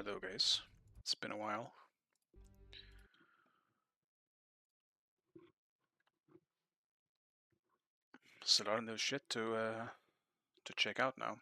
Hello guys, it's been a while. There's a lot of new shit to check out now.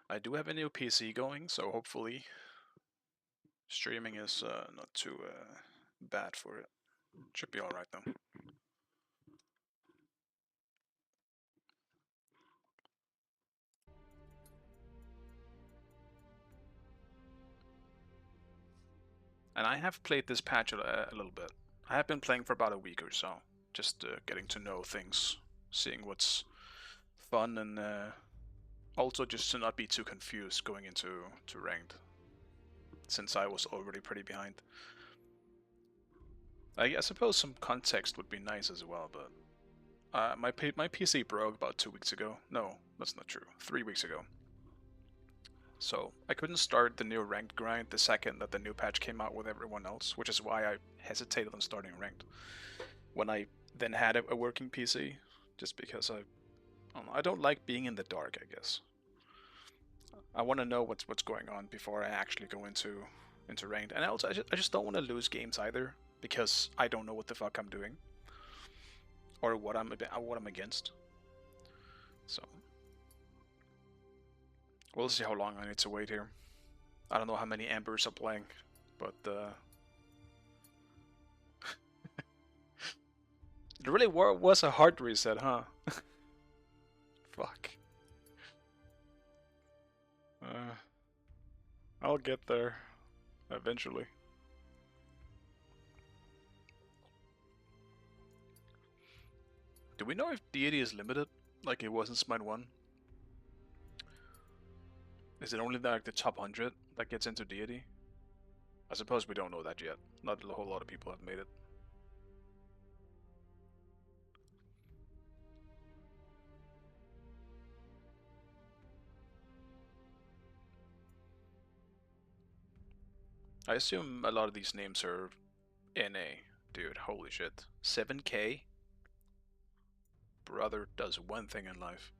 I do have a new PC going, so hopefully streaming is not too bad for it. Should be alright though. And I have played this patch a little bit. I have been playing for about a week or so, just getting to know things, seeing what's fun, and also just to not be too confused going into ranked, since I was already pretty behind. I suppose some context would be nice as well, but my PC broke about 2 weeks ago. No, that's not true. 3 weeks ago. So I couldn't start the new ranked grind the second that the new patch came out with everyone else, which is why I hesitated on starting ranked. When I then had a working PC, just because I don't like being in the dark, I guess. I want to know what's going on before I actually go into ranked, and also I just don't want to lose games either, because I don't know what the fuck I'm doing or what I'm against. So we'll see how long I need to wait here. I don't know how many Ambers are playing, but it really was a hard reset, huh? Fuck. I'll get there eventually. Do we know if deity is limited, like it was in Smite 1? Is it only like the top 100 that gets into deity? I suppose we don't know that yet. Not a whole lot of people have made it. I assume a lot of these names are NA. Dude, holy shit. 7k? Brother does one thing in life.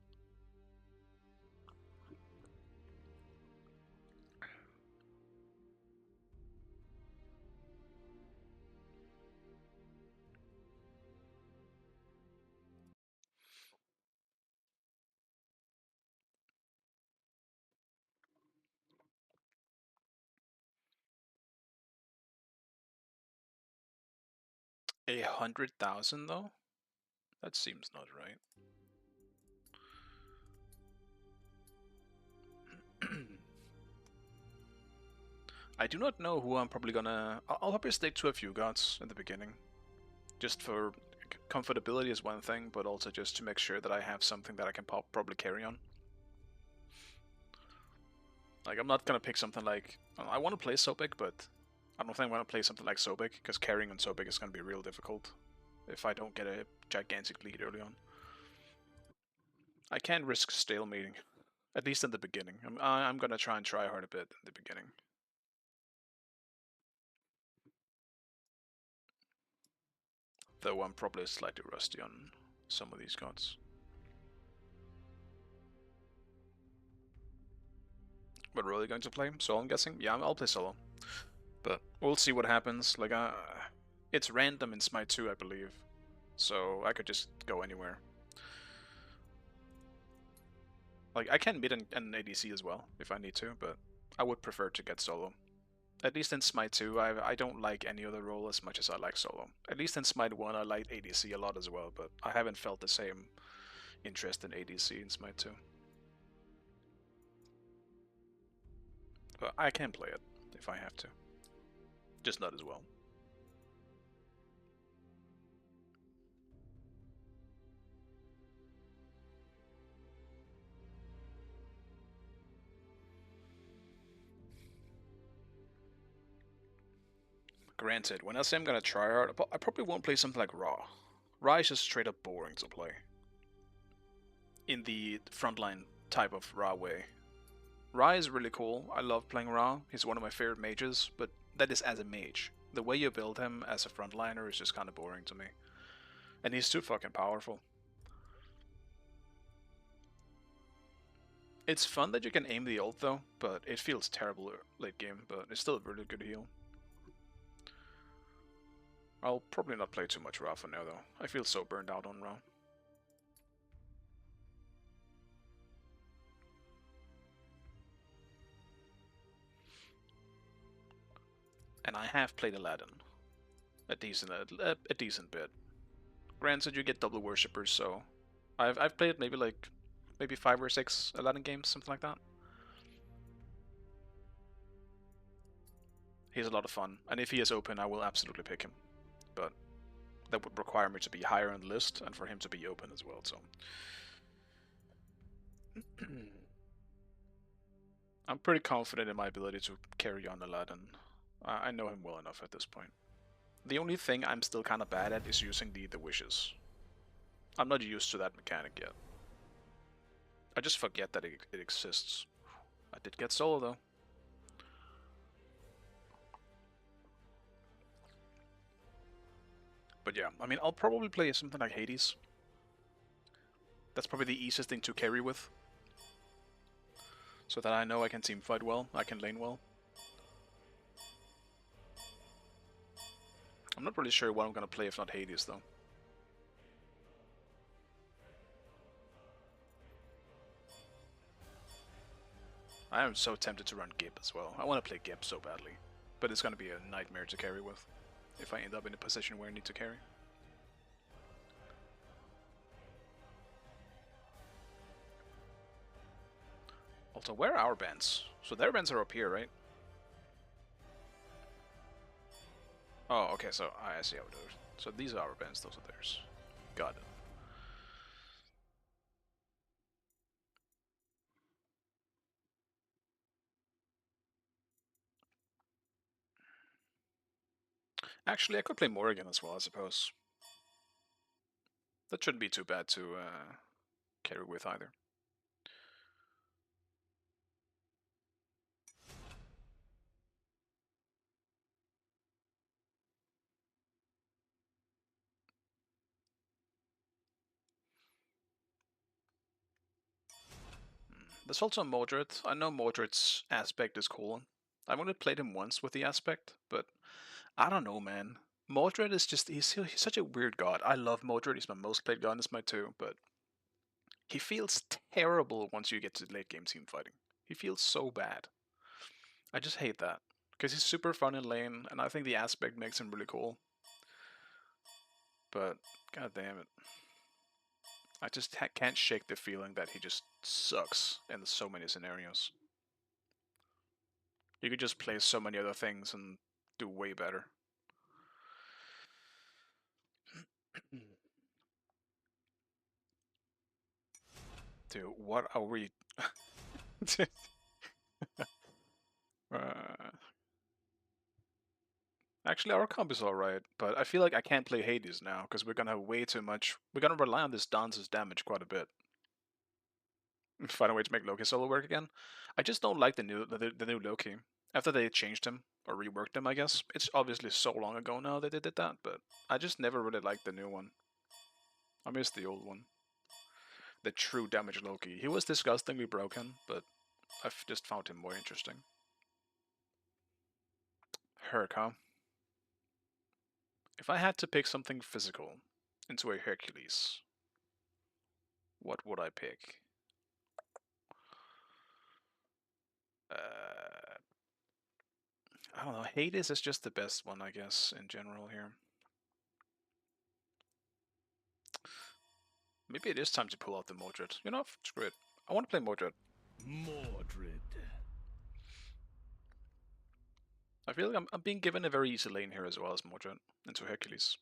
$100,000 though? That seems not right. I do not know who I'm probably gonna... I'll probably stick to a few gods in the beginning. Just for comfortability is one thing, but also just to make sure that I have something that I can probably carry on. Like, I'm not gonna pick something like... I want to play Sobek, but I don't think I want to play something like Sobek, because carrying on Sobek is gonna be real difficult if I don't get a gigantic lead early on. I can't risk stalemating, at least in the beginning. I'm gonna try hard a bit in the beginning. Though I'm probably slightly rusty on some of these gods. But really going to play solo, I'm guessing? Yeah, I'll play solo. But we'll see what happens. Like, it's random in Smite 2, I believe. So I could just go anywhere. Like, I can mid an ADC as well, if I need to, but I would prefer to get solo. At least in Smite 2, I don't like any other role as much as I like solo. At least in Smite 1, I liked ADC a lot as well, but I haven't felt the same interest in ADC in Smite 2. But I can play it if I have to. Just not as well. Granted, when I say I'm gonna try hard, I probably won't play something like Raw. Raw is just straight up boring to play. In the frontline type of Raw way. Raw is really cool. I love playing Raw. He's one of my favorite mages, but that is as a mage. The way you build him as a frontliner is just kind of boring to me. And he's too fucking powerful. It's fun that you can aim the ult though, but it feels terrible late game, but it's still a really good heal. I'll probably not play too much Raw for now though. I feel so burned out on Raw. And I have played Aladdin. A decent bit. Granted, you get double worshippers, so I've played maybe 5 or 6 Aladdin games, something like that. He's a lot of fun, and if he is open, I will absolutely pick him. But that would require me to be higher on the list, and for him to be open as well. So I'm pretty confident in my ability to carry on Aladdin. I know him well enough at this point. The only thing I'm still kind of bad at is using the wishes. I'm not used to that mechanic yet. I just forget that it exists. I did get solo though. But yeah, I mean, I'll probably play something like Hades. That's probably the easiest thing to carry with. So that I know I can team fight well, I can lane well. I'm not really sure what I'm gonna play if not Hades though. I am so tempted to run Gip as well. I want to play Gip so badly. But it's gonna be a nightmare to carry with if I end up in a position where I need to carry. Also, where are our bands? So their bands are up here, right? Oh, okay, so I see how it is. So these are our bands, those are theirs. Got it. Actually, I could play Morrigan as well, I suppose. That shouldn't be too bad to carry with either. There's also Mordred. I know Mordred's aspect is cool. I've only played him once with the aspect, but I don't know, man. Mordred is just, he's such a weird god. I love Mordred, he's my most played god in Smite 2, but he feels terrible once you get to late game team fighting. He feels so bad. I just hate that. Because he's super fun in lane, and I think the aspect makes him really cool. But, god damn it. I just can't shake the feeling that he just sucks in so many scenarios. You could just play so many other things and do way better. Dude, what are we... Actually, our comp is alright, but I feel like I can't play Hades now, because we're gonna have way too much... We're gonna rely on this dance's damage quite a bit. Find a way to make Loki solo work again. I just don't like the new Loki. After they changed him, or reworked him, I guess. It's obviously so long ago now that they did that, but I just never really liked the new one. I miss the old one. The true damage Loki. He was disgustingly broken, but I've just found him more interesting. Herc, huh? If I had to pick something physical into a Hercules, what would I pick? I don't know. Hades is just the best one, I guess, in general here. Maybe it is time to pull out the Mordred. You know, screw it. I want to play Mordred. Mordred. I feel like I'm being given a very easy lane here as well as Mordred into Hercules.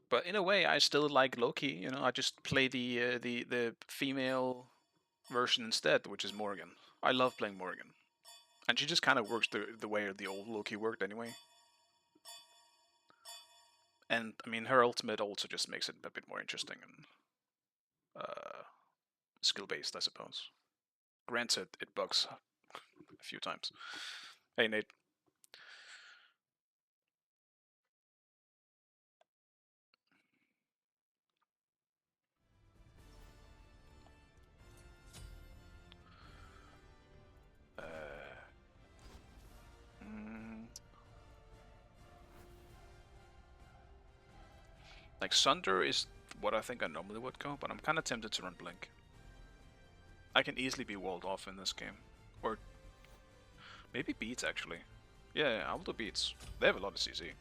But in a way, I still like Loki. You know, I just play the female version instead, which is Morgan. I love playing Morgan, and she just kind of works the way the old Loki worked anyway. And I mean, her ultimate also just makes it a bit more interesting and skill based, I suppose. Granted, it bugs a few times. Hey, Nate. Like, Sunder is what I think I normally would go, but I'm kind of tempted to run Blink. I can easily be walled off in this game. Or maybe Beats, actually. Yeah, I'll do Beats. They have a lot of CC.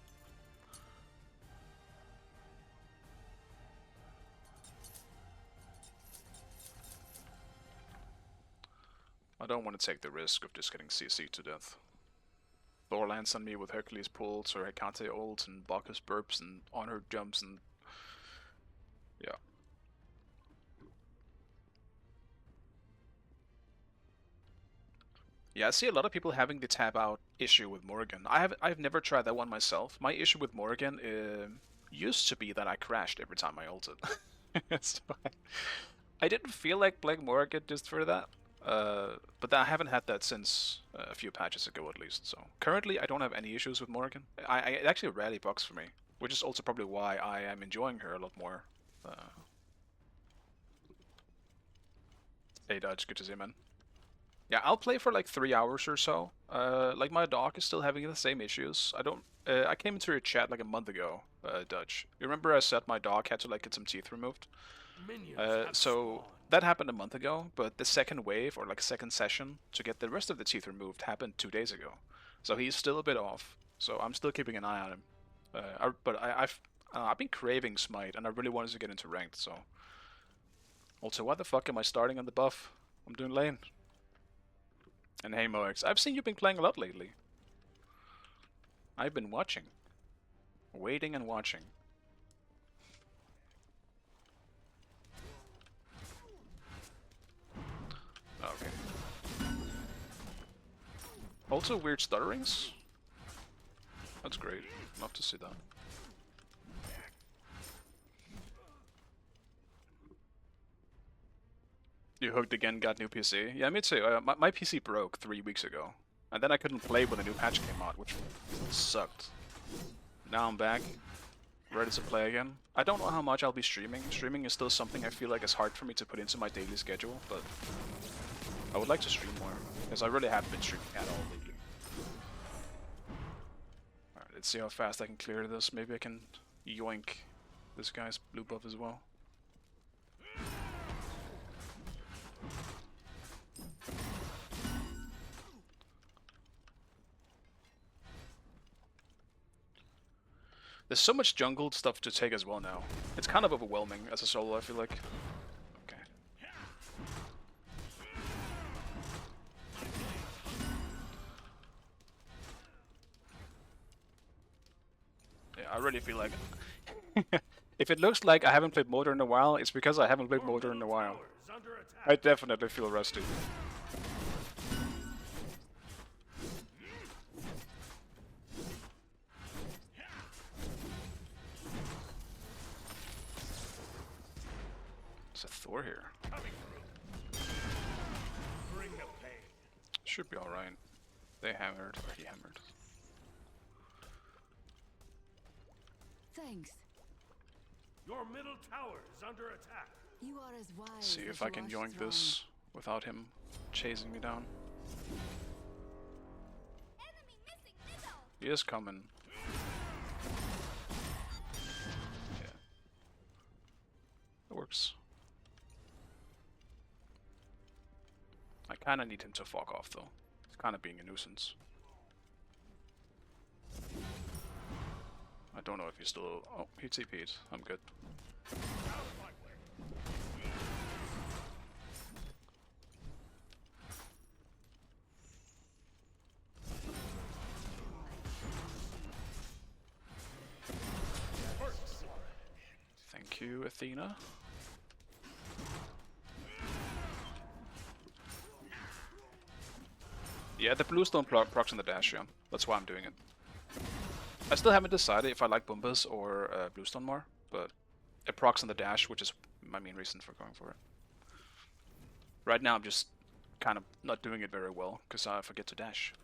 I don't want to take the risk of just getting CC to death. Thor lands on me with Hercules pulls or Hecate ults and Bacchus burps and Honor jumps and... yeah. Yeah, I see a lot of people having the tap out issue with Morgan. I've never tried that one myself. My issue with Morgan used to be that I crashed every time I ulted. So I didn't feel like playing Morgan just for that. But I haven't had that since a few patches ago at least. So currently I don't have any issues with Morgan. It actually rarely bugs for me, which is also probably why I am enjoying her a lot more. Hey Dodge, good to see you, man. Yeah, I'll play for like 3 hours or so. Like my dog is still having the same issues. I don't. I came into your chat like a month ago, Dutch. You remember I said my dog had to like get some teeth removed? So that happened a month ago, but the second wave or like second session to get the rest of the teeth removed happened 2 days ago. So he's still a bit off. So I'm still keeping an eye on him. I've been craving Smite, and I really wanted to get into ranked. So also, why the fuck am I starting on the buff? I'm doing lane. And hey Moex, I've seen you've been playing a lot lately. I've been watching. Waiting and watching. Okay. Also weird stutterings? That's great. Love to see that. You hooked again, got new PC? Yeah, me too. My PC broke 3 weeks ago. And then I couldn't play when the new patch came out, which sucked. Now I'm back, ready to play again. I don't know how much I'll be streaming. Streaming is still something I feel like is hard for me to put into my daily schedule, but I would like to stream more, because I really haven't been streaming at all lately. Alright, let's see how fast I can clear this. Maybe I can yoink this guy's blue buff as well. There's so much jungle stuff to take as well now. It's kind of overwhelming as a solo, I feel like. Okay. Yeah, I really feel like... if it looks like I haven't played Motor in a while, it's because I haven't played Motor in a while. I definitely feel rusty. It's a Thor here. Should be alright. They hammered, or he hammered. Thanks. Your middle tower is under attack. You are as wise. See if I can yoink this without him chasing me down. Enemy missing middle. He is coming. Yeah. That works. kind of need him to fuck off though. He's kind of being a nuisance. I don't know if he's still... Oh, he TP'd. I'm good. Thank you, Athena. Yeah, the bluestone procs on the dash, yeah. That's why I'm doing it. I still haven't decided if I like Bombas or bluestone more, but it procs on the dash, which is my main reason for going for it. Right now I'm just kind of not doing it very well, because I forget to dash.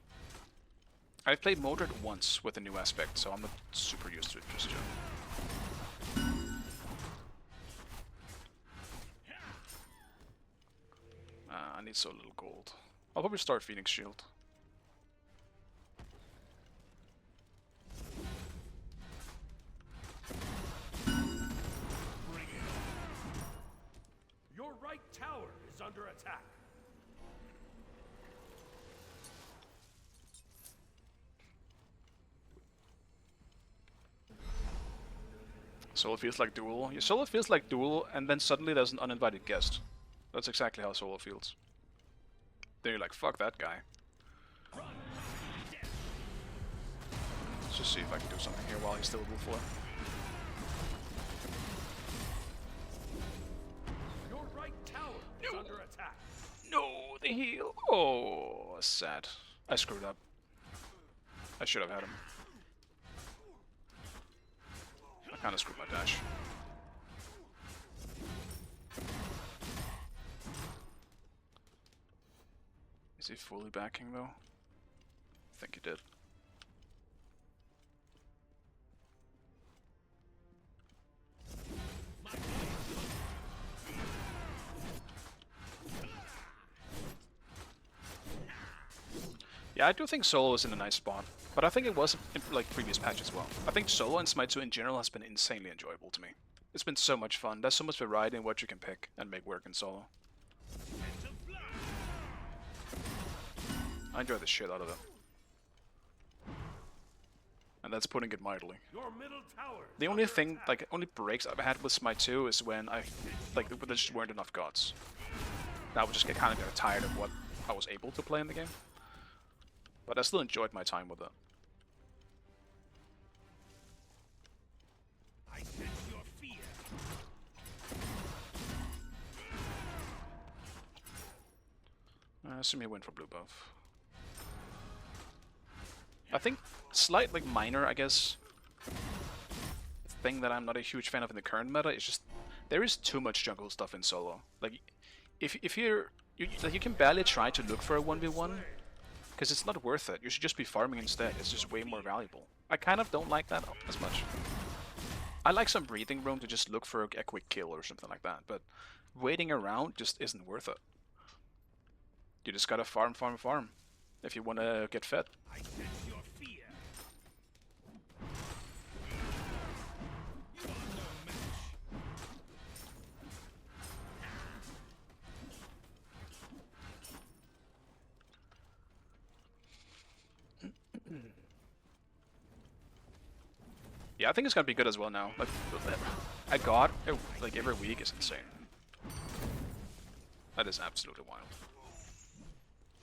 I've played Motored once with a new aspect, so I'm not super used to it just yet. I need so little gold. I'll probably start Phoenix Shield. Your right tower is under attack. Solo feels like duel. Your solo feels like duel, and then suddenly there's an uninvited guest. That's exactly how solo feels. Then you're like, fuck that guy. Let's just see if I can do something here while he's still level 4. Your right tower is under attack. No, the heal. Oh, sad. I screwed up. I should have had him. I kind of screwed my dash. Is he fully backing though? I think he did. Yeah, I do think solo is in a nice spot, but I think it was in like previous patches as well. I think solo and Smite 2 in general has been insanely enjoyable to me. It's been so much fun. There's so much variety in what you can pick and make work in solo. I enjoy the shit out of it. And that's putting it mildly. Your middle tower. The only thing, like, only breaks I've had with Smite 2 is when there just weren't enough gods. Now I would just kind of get tired of what I was able to play in the game. But I still enjoyed my time with it. I sense your fear. Assume he went for blue buff. I think slight, like, minor, I guess, thing that I'm not a huge fan of in the current meta is just there is too much jungle stuff in solo. Like, if you can barely try to look for a 1v1 because it's not worth it. You should just be farming instead. It's just way more valuable. I kind of don't like that as much. I like some breathing room to just look for a quick kill or something like that, but waiting around just isn't worth it. You just gotta farm, farm, farm if you want to get fed. I sense your fear. You are no match. Yeah, I think it's gonna be good as well now. Like, I got like every week is insane. That is absolutely wild.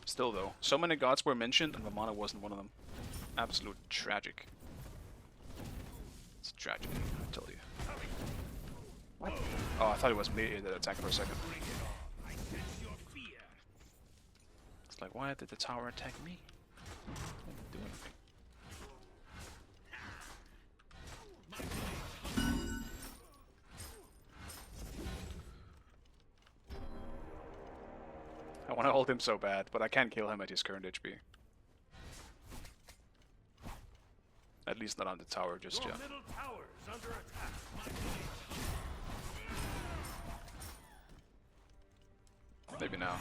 Still though, so many gods were mentioned and Vamana wasn't one of them. Absolute tragic. It's a tragedy, I tell you. What? Oh, I thought it was me that attacked for a second. Bring it on. I sense your fear. It's like, why did the tower attack me? I didn't do anything. I want to hold him so bad, but I can't kill him at his current HP. At least not on the tower just Your yet. middle tower is under attack. Maybe now.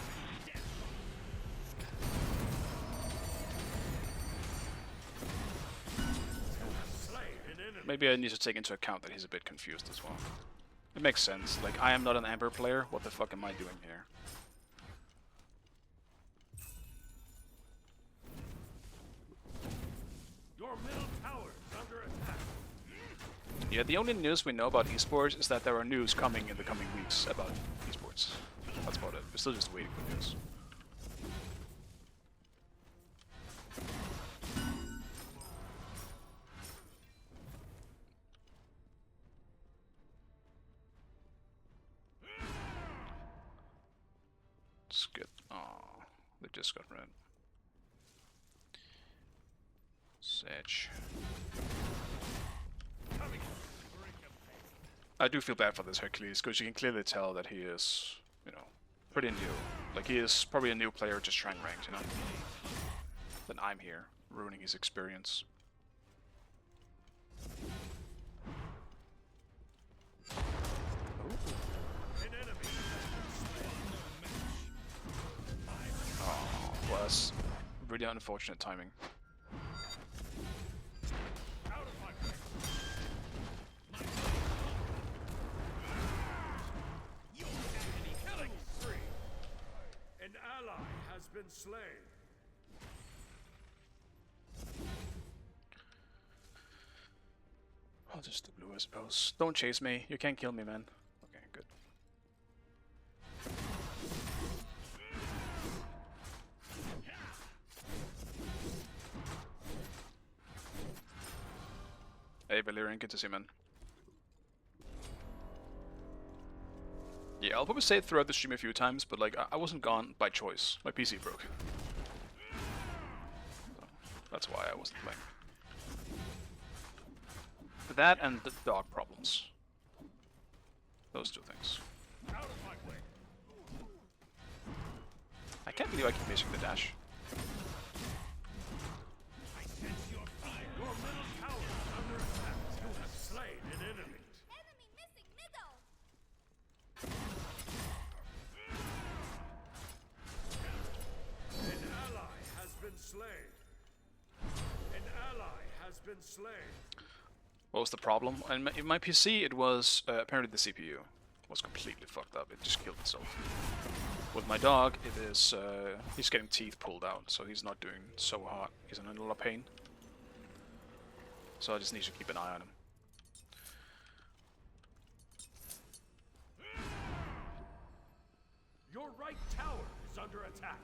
Slay an enemy. Maybe I need to take into account that he's a bit confused as well. It makes sense. Like, I am not an Amber player. What the fuck am I doing here? Yeah, the only news we know about esports is that there are news coming in the coming weeks about esports. That's about it. We're still just waiting for news. Let's get. Oh, they just got red. Sedge. I do feel bad for this Hercules because you can clearly tell that he is, you know, pretty new. Like he is probably a new player just trying ranked, you know. Then I'm here, ruining his experience. Oh, well, that's really unfortunate timing. An ally has been slain. I'll just do blue, I suppose. Don't chase me. You can't kill me, man. Okay, good. Hey, Valerian, good to see you, man. Yeah, I'll probably say it throughout the stream a few times, but like, I wasn't gone by choice. My PC broke. So, that's why I wasn't playing. That and the dog problems. Those two things. I can't believe I keep missing the dash. Your middle tower is under attack. You have slain an enemy. Enemy missing middle. An ally has been slain. An ally has been slain. What was the problem? In my PC, it was apparently the CPU was completely fucked up. It just killed itself. With my dog, it is he's getting teeth pulled out, so he's not doing so hot. He's in a lot of pain. So I just need to keep an eye on him. Your right tower is under attack.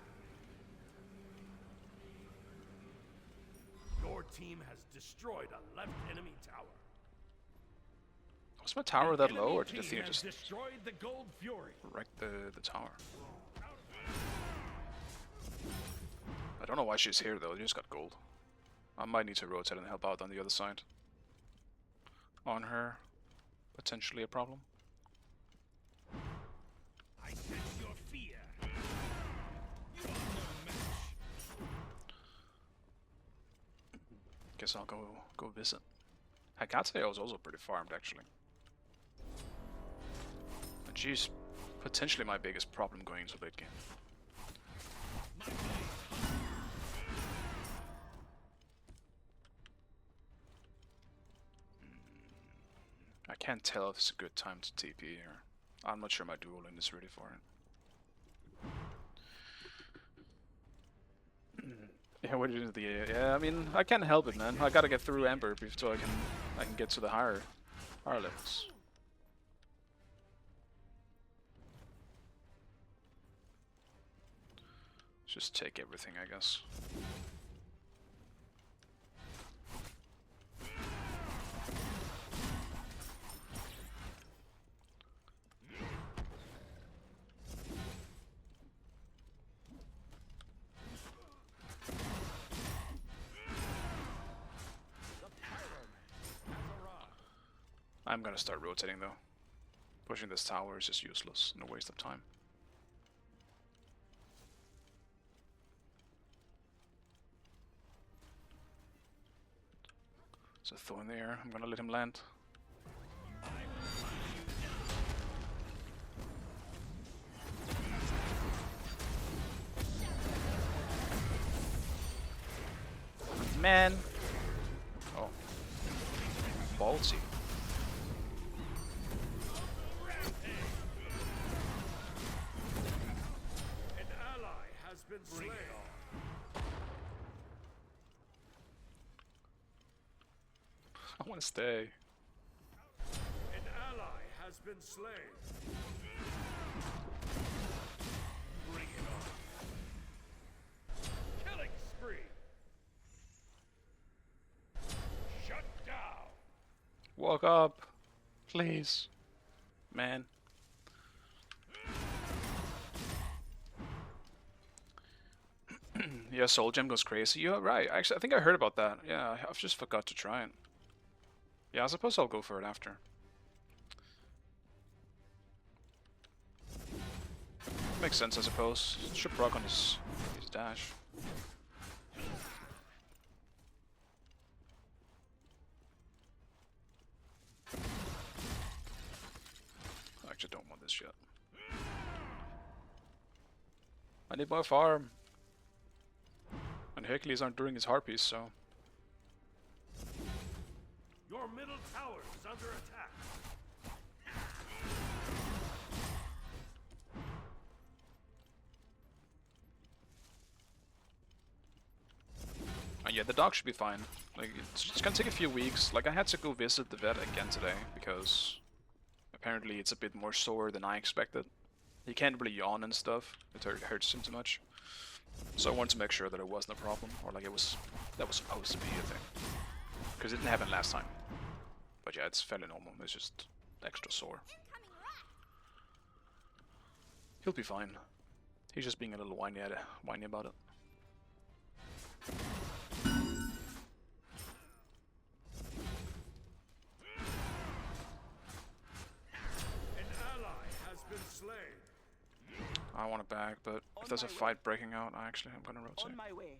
Your team has destroyed a left enemy tower. Was my tower that low, Enemy or did the team Thea has just destroyed the Gold Fury? wreck the tower? I don't know why she's here though, she just got gold. I might need to rotate and help out on the other side. On her, potentially a problem. I sense your fear. You are no match. Guess I'll go visit. Hekate was also pretty farmed actually. And she's potentially my biggest problem going into late game. I can't tell if it's a good time to TP here. I'm not sure my dual lane is ready for it. Yeah, what is the yeah? I mean, I can't help it, man. I gotta get through Ember before I can get to the higher levels. Just take everything, I guess. I'm gonna start rotating though. Pushing this tower is just useless and a waste of time. There's a Thor in the air. I'm gonna let him land. Man! Oh. Ballsy. An ally has been slain. I wanna stay. been slain. Bring it on. Killing spree. Shut down. Walk up, please, man. Yeah, Soul Gem goes crazy. You're right. Actually, I think I heard about that. Yeah, I've just forgot to try it. Yeah, I suppose I'll go for it after. Makes sense, I suppose. Should proc on his dash. I actually don't want this yet. I need more farm. And Hercules aren't doing his harpies, so. Your middle tower is under attack. And yeah, the dog should be fine. Like, it's gonna take a few weeks. Like, I had to go visit the vet again today, because apparently it's a bit more sore than I expected. He can't really yawn and stuff. It hurts him too much. So I wanted to make sure that it wasn't a problem, or like that was supposed to be a thing. Because it didn't happen last time. But yeah, it's fairly normal. It's just extra sore. He'll be fine. He's just being a little whiny about it. An ally has been slain. I want it back, but if there's a fight breaking out, I'm gonna rotate. On my way.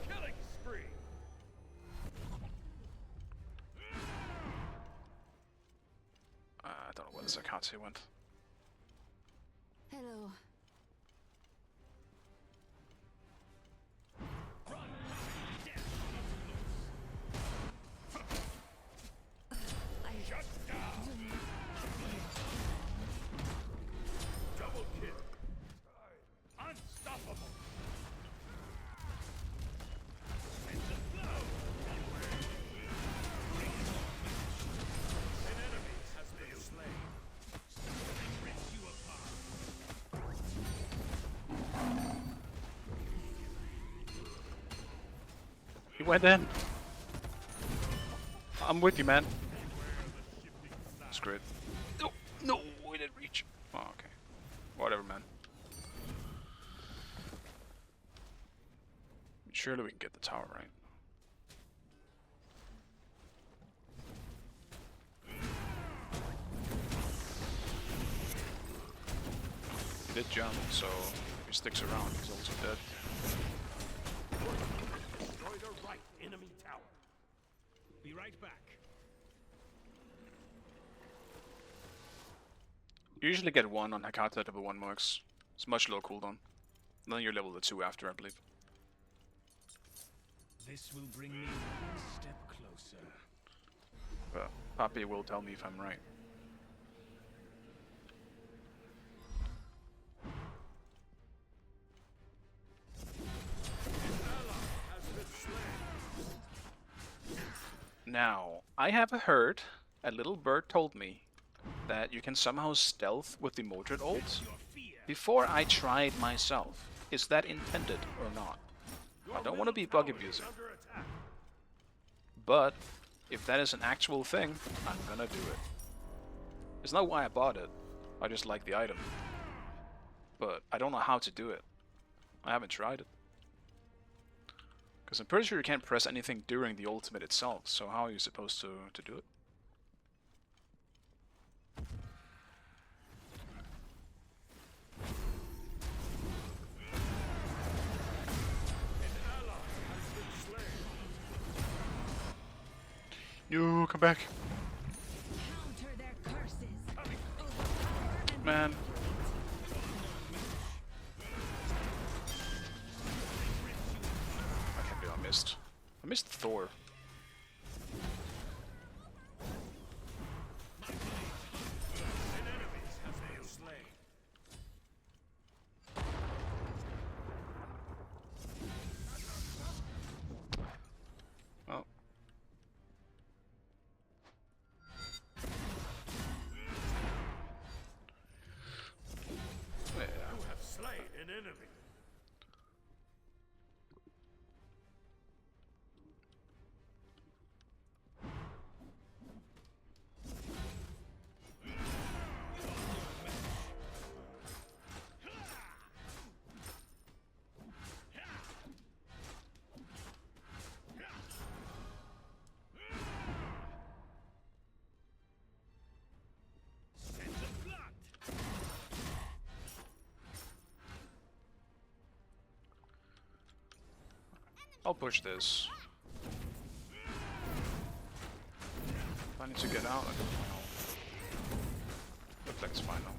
Killing spree. I don't know where the Zakatsu went. Hello. Shut down. Double kill. Unstoppable. An enemy has been slain. Rip you apart. He went in. I'm with you, man. Screw it. No, no, we didn't reach. Oh, okay. Whatever, man. Surely we can get the tower, right? He did jump, so if he sticks around, he's also dead. Destroy the right enemy tower. Be right back. You usually get 1 on Hakata level 1 marks. It's much lower cooldown. Then you're level 2 after, I believe. This will bring me one step closer. But Papi will tell me if I'm right. Now, I have heard, a little bird told me, that you can somehow stealth with the Mordred ult before I tried myself. Is that intended or not? I don't want to be bug abusing, but if that is an actual thing, I'm gonna do it. It's not why I bought it, I just like the item. But I don't know how to do it. I haven't tried it. Because I'm pretty sure you can't press anything during the ultimate itself, so how are you supposed to do it? No, come back. Counter their curses. Man. I can't believe I missed. I missed Thor. I'll push this. If I need to get out, I can fly out. Looks like it's fine now.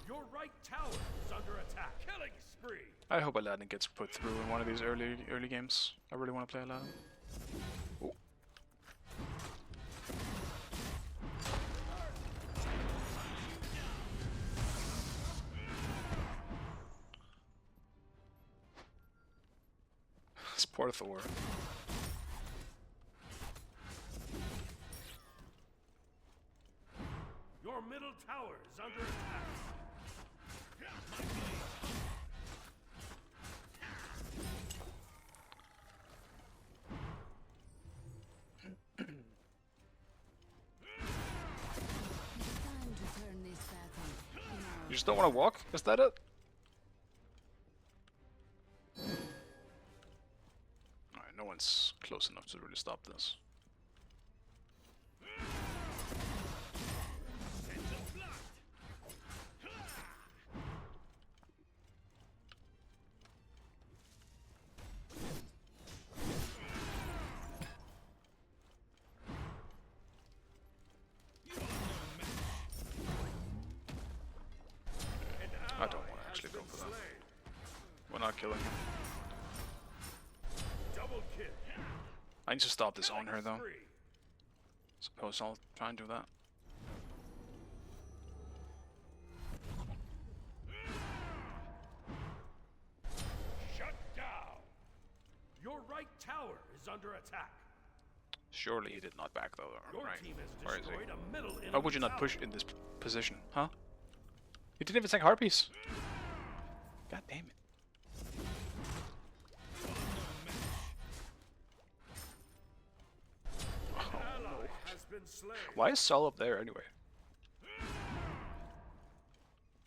Your right tower is under attack. Killing spree. I hope Aladdin gets put through in one of these early games. I really want to play Aladdin. Ooh. It's poor Thor. Your middle tower is under attack. You just don't want to walk? Is that it? Alright, no one's close enough to really stop this. I don't want to actually go for that. We're not killing him. Double kill. I need to stop this on her though. Suppose I'll try and do that. Shut down. Your right tower is under attack. Surely he did not back though, Your right? team has Where is destroyed he? a middle Why would you not tower. push in this position, huh? He didn't even take Harpies. God damn it. Ally has been slain. Why is Sol up there anyway?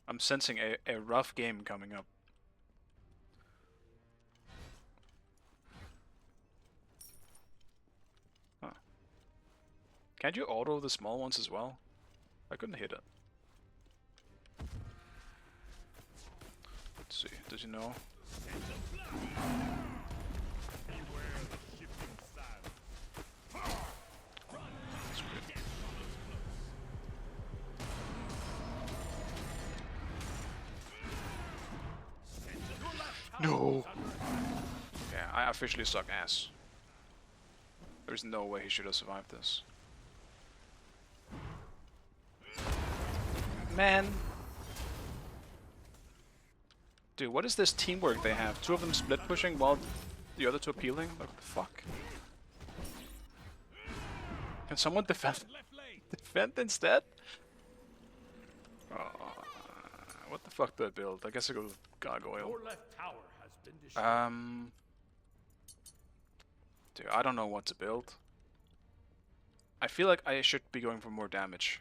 I'm sensing a rough game coming up. Huh. Can't you auto the small ones as well? I couldn't hit it. Let's see, does he know? That's good. No! Yeah, I officially suck ass. There's no way he should have survived this. Man! Dude, what is this teamwork they have? Two of them split pushing while the other two are peeling? What the fuck? Can someone defend? Defend instead? What the fuck do I build? I guess I go with Gargoyle. Your left tower has been destroyed. Dude, I don't know what to build. I feel like I should be going for more damage.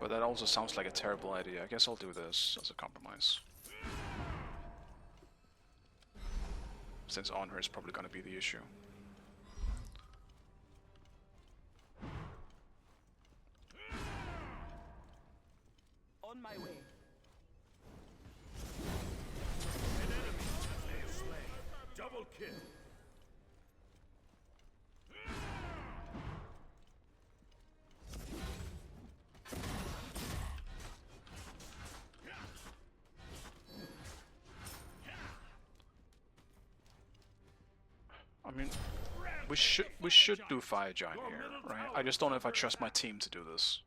But that also sounds like a terrible idea. I guess I'll do this as a compromise. Since honor is probably going to be the issue. On my way. An enemy has been slain. Double kill. I mean, we should do Fire Giant here, right? I just don't know if I trust my team to do this.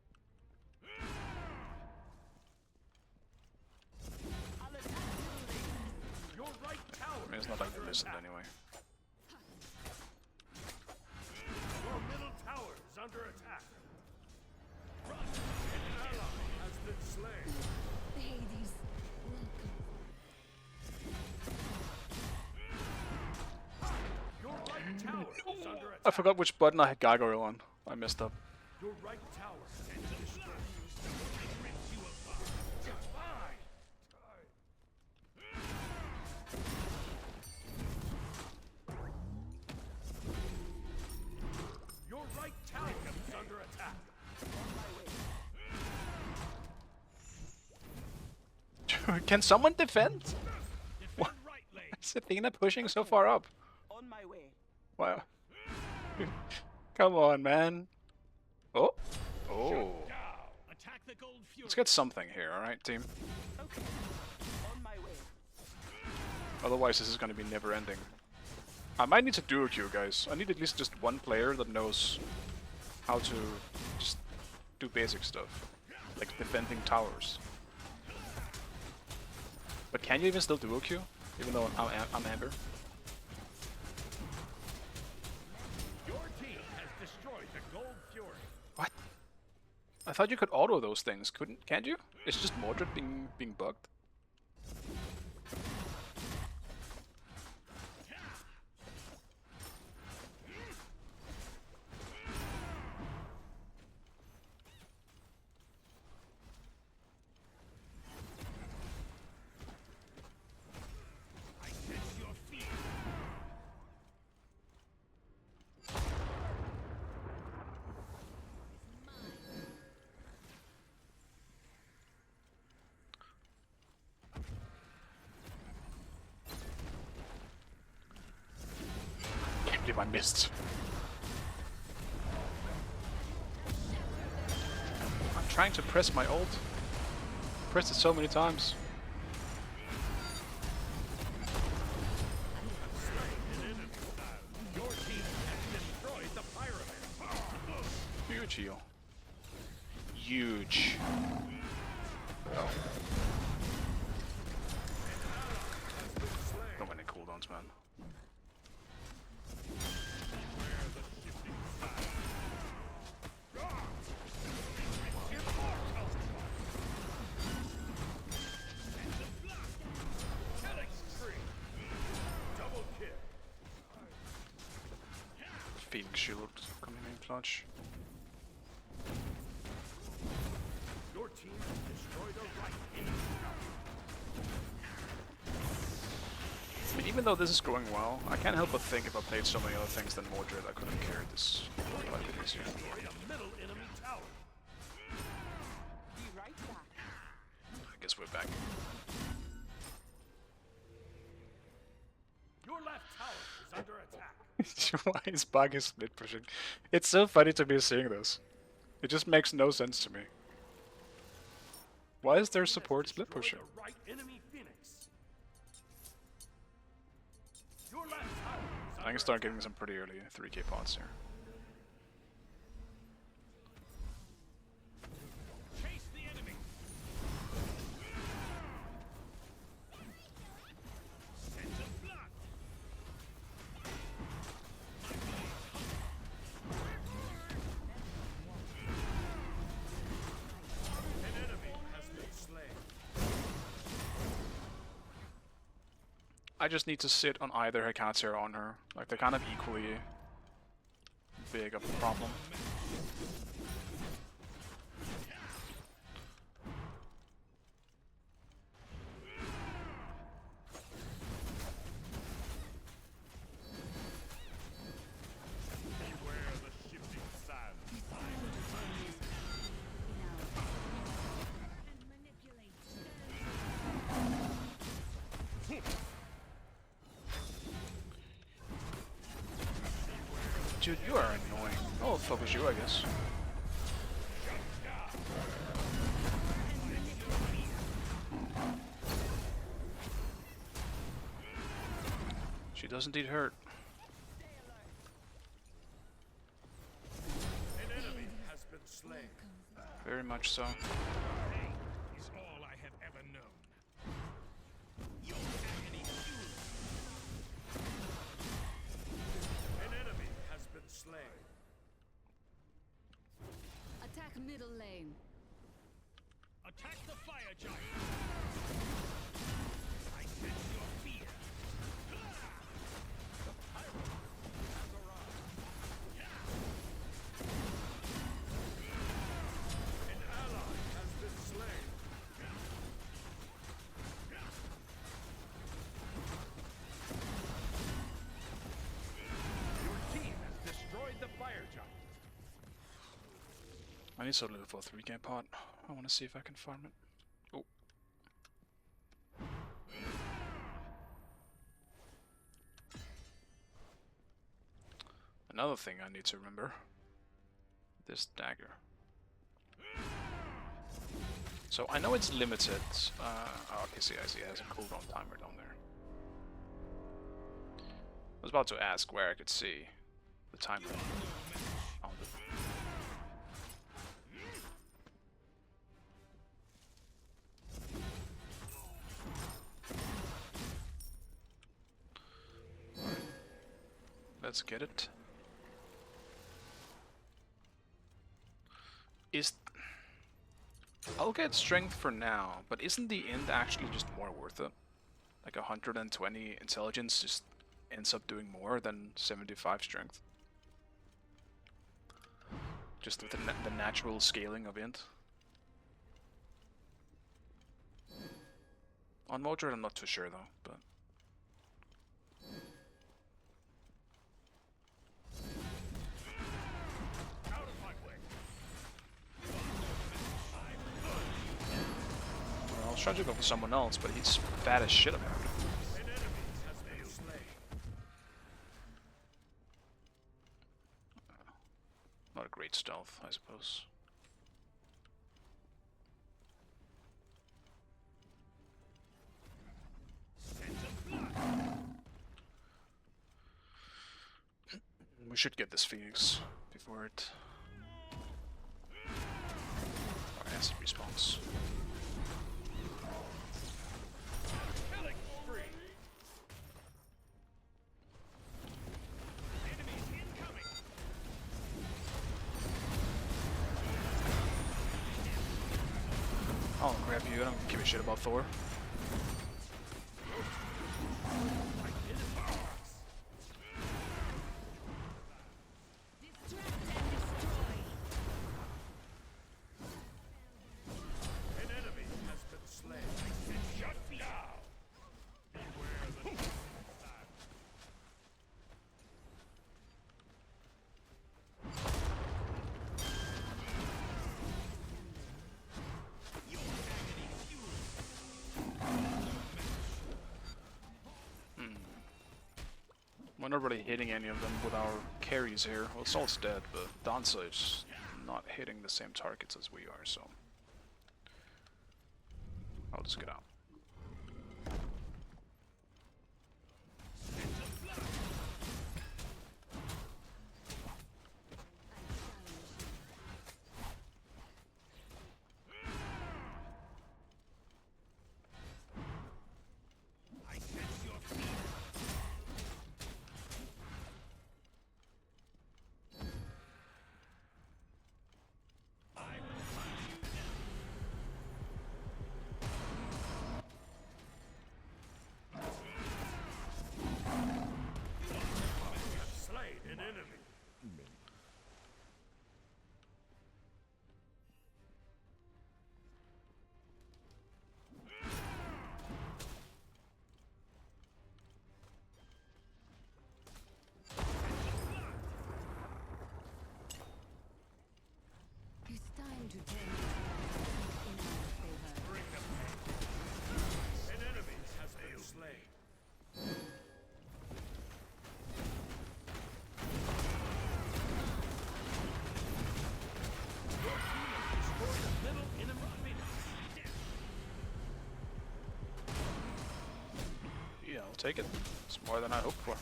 Your right tower. I mean, it's not like they listened anyway. Your middle tower is under attack. An ally has been slain. Hades, welcome. Your right tower is under attack. I forgot which button I had Gargoyle on. I messed up. Your right tower has been destroyed. It's fine. Can someone defend? Defend right lane. Is Athena pushing so far up? On my way. Wow. Come on, man. Oh. Oh. Now, attack the gold fury. Let's get something here, alright, team? Okay. On my way. Otherwise, this is gonna be never ending. I might need to duo queue, guys. I need at least just one player that knows how to just do basic stuff. Like defending towers. But can you even still duo queue? Even though I'm Amber? Your team has destroyed the gold fury. What? I thought you could auto those things, can't you? It's just Mordred being bugged. I sense your fear. Can't believe I missed. I'm trying to press my ult. Pressed it so many times. Your team has destroyed the pyramid. Huge heal. Huge. Oh. So many cooldowns, man. Double kill. Phoenix Shield coming in clutch. Your team has destroyed a right enemy. I mean, even though this is going well, I can't help but think if I played so many other things than Mordred, I could have carried this quite a bit easier. Destroyed a middle enemy tower. Be right back. I guess we're back. Your left tower is under attack. Why is Bug is split pushing? It's so funny to me seeing this. It just makes no sense to me. Why is their support split pushing? Destroyed a right enemy Phoenix. Your left tower is I can start getting some pretty early 3k pots here. chase the enemy. Send of blood. An enemy has been slain. I just need to sit on either Hekatia or on her. Like, they're kind of equally big of a problem. Beware the shifting sands. And manipulate. Dude, you are annoying. Oh, focus you, I guess. She does indeed hurt. An enemy has been slain. Very much so. Pain is all I have ever known. Your agony fuels. An enemy has been slain. Attack middle lane. Attack the fire giant. I sense your fear. The pirate has arrived. An ally has been slain. Your team has destroyed the fire giant. I need to look for a 3k pot. I want to see if I can farm it. Oh. another thing I need to remember. This dagger. So I know it's limited. Oh, okay, see, I see it has a cooldown timer down there. I was about to ask where I could see the timer. Found it. Let's get it. I'll get strength for now, but isn't the int actually just more worth it? Like 120 intelligence just ends up doing more than 75 strength. Just with the natural scaling of int. On Mordred I'm not too sure though, but... Well, I was trying to go for someone else, but he's fat as shit apparently. Not a great stealth, I suppose. We should get this Phoenix before it... Our acid respawns. I'll grab you, I don't give a shit about Thor. We're not really hitting any of them with our carries here. Well, Salt's dead, but Danza is not hitting the same targets as we are, so... I'll just get out. It's time to turn in our favor. An enemy has been slain. Your team has destroyed a middle enemy Phoenix. Yeah, I'll take it. It's more than I hoped for.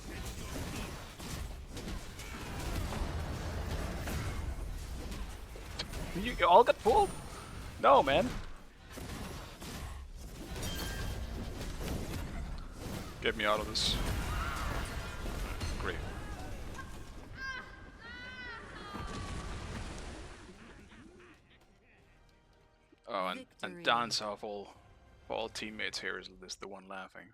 You all got pulled? No, man. Get me out of this. Great. Oh, and Victory. Danza of all teammates here is the one laughing.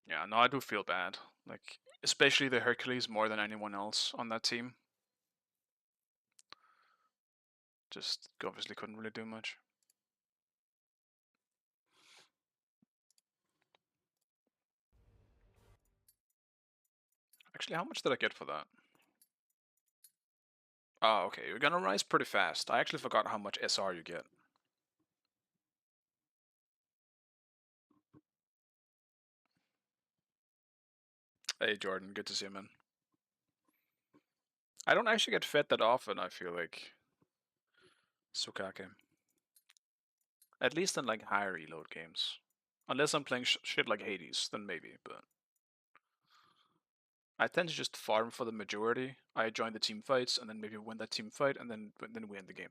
Yeah, no, I do feel bad. Like, especially the Hercules more than anyone else on that team. Just obviously couldn't really do much. Actually, how much did I get for that? Oh, okay, you're gonna rise pretty fast. I actually forgot how much SR you get. Hey Jordan, good to see you, man. I don't actually get fed that often, I feel like. Sukake. At least in like higher reload games. Unless I'm playing shit like Hades, then maybe, but I tend to just farm for the majority. I join the team fights and then maybe win that team fight and then we end the game.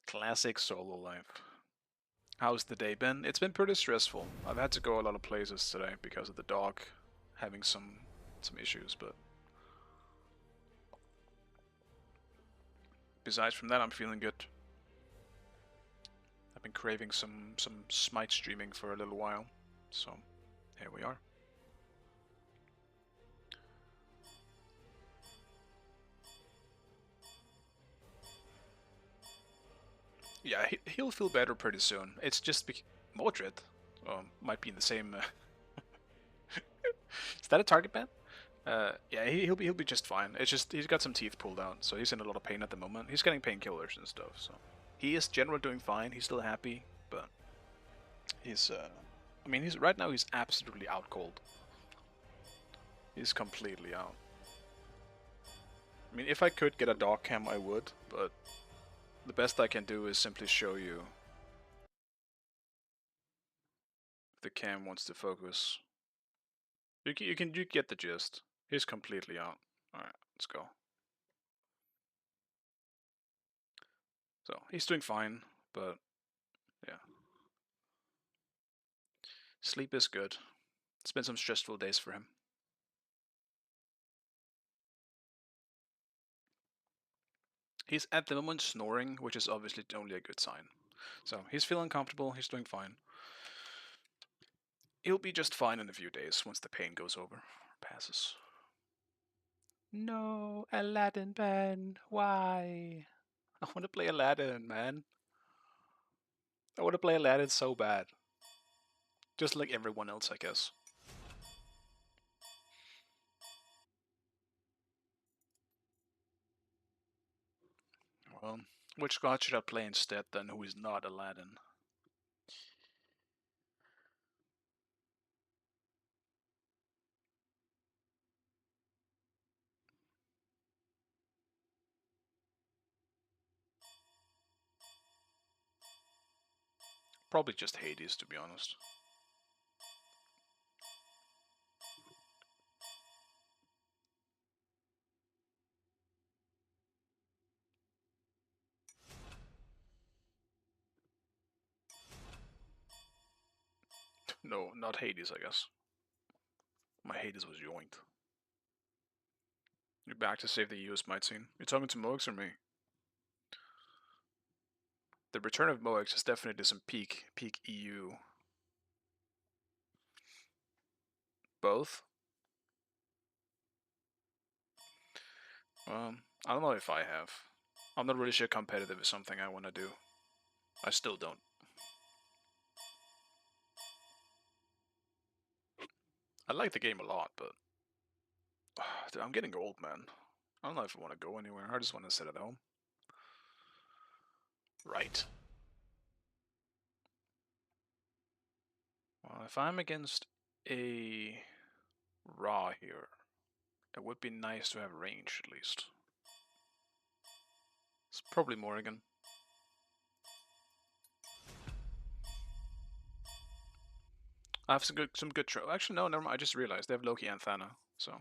Classic solo life. How's the day been? It's been pretty stressful. I've had to go a lot of places today because of the dog having some issues, but besides from that, I'm feeling good. I've been craving some Smite streaming for a little while, so here we are. Yeah, he'll feel better pretty soon. It's just Mordred might be in the same. Is that a target ban? Yeah, he'll be just fine. It's just he's got some teeth pulled out, so he's in a lot of pain at the moment. He's getting painkillers and stuff, so he is generally doing fine. He's still happy, but he's I mean, he's right now he's absolutely out cold. He's completely out. I mean, if I could get a dog cam, I would, but the best I can do is simply show you if the cam wants to focus. You get the gist. He's completely out. All right, let's go. So he's doing fine, but yeah. Sleep is good. It's been some stressful days for him. He's at the moment snoring, which is obviously only a good sign. So he's feeling comfortable, he's doing fine. He'll be just fine in a few days once the pain goes over, passes. No, Aladdin ban, why? I want to play Aladdin, man. I want to play Aladdin so bad. Just like everyone else, I guess. Well, which god should I play instead then who is not Aladdin? Probably just Hades, to be honest. No, not Hades, I guess. My Hades was joined. You're back to save the US might scene. You're talking to Moix or me? The return of Moix is definitely some peak EU. Both? I don't know if I have. I'm not really sure competitive is something I want to do. I still don't. I like the game a lot, but dude, I'm getting old, man. I don't know if I want to go anywhere. I just want to sit at home. Right. Well, if I'm against a Raw here, it would be nice to have range at least. It's probably Morrigan. I have some good actually no, never mind. I just realized they have Loki and Thana, so